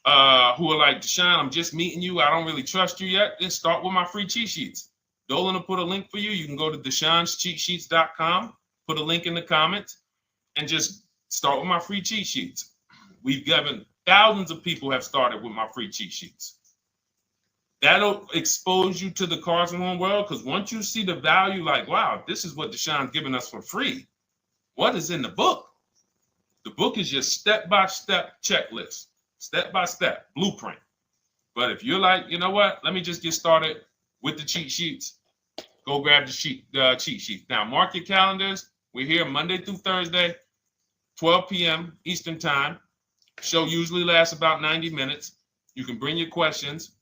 Speaker 1: like, Deshone, I'm just meeting you, I don't really trust you yet, then start with my free cheat sheets. Dolan will put a link for you. You can go to DeshonesCheatSheets.com, put a link in the comments, and just start with my free cheat sheets. We've given thousands of people have started with my free cheat sheets. That'll expose you to the Cars from Home world, because once you see the value, like, wow, this is what Deshone's giving us for free. What is in the book? The book is your step-by-step checklist, step-by-step blueprint. But if you're like, you know what, let me just get started with the cheat sheets, go grab the cheat sheets. Now, mark your calendars. We're here Monday through Thursday, 12 p.m. Eastern Time. Show usually lasts about 90 minutes. You can bring your questions.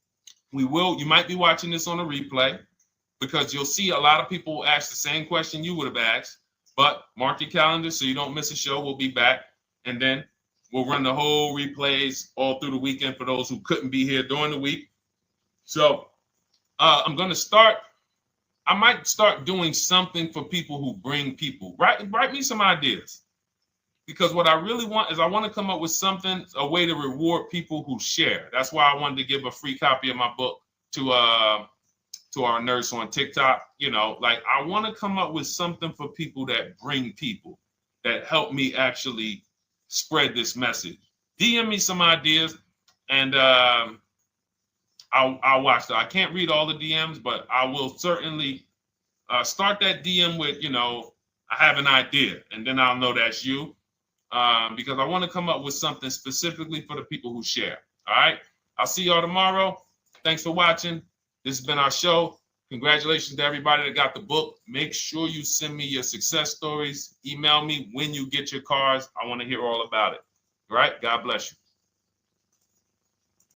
Speaker 1: You might be watching this on a replay, because you'll see a lot of people ask the same question you would have asked. But mark your calendar so you don't miss a show. We'll be back, and then we'll run the whole replays all through the weekend for those who couldn't be here during the week. So I'm going to start. I might start doing something for people who bring people. Write me some ideas, because what I really want is I want to come up with something, a way to reward people who share. That's why I wanted to give a free copy of my book to our nurse on TikTok. You know, like I want to come up with something for people that bring people, that help me actually spread this message. DM me some ideas, and I'll watch that. I can't read all the DMs, but I will certainly start that DM with, you know, I have an idea, and then I'll know that's you, because I want to come up with something specifically for the people who share. All right. I'll see y'all tomorrow. Thanks for watching. This has been our show. Congratulations to everybody that got the book. Make sure you send me your success stories. Email me when you get your cars. I want to hear all about it. All right. God bless you.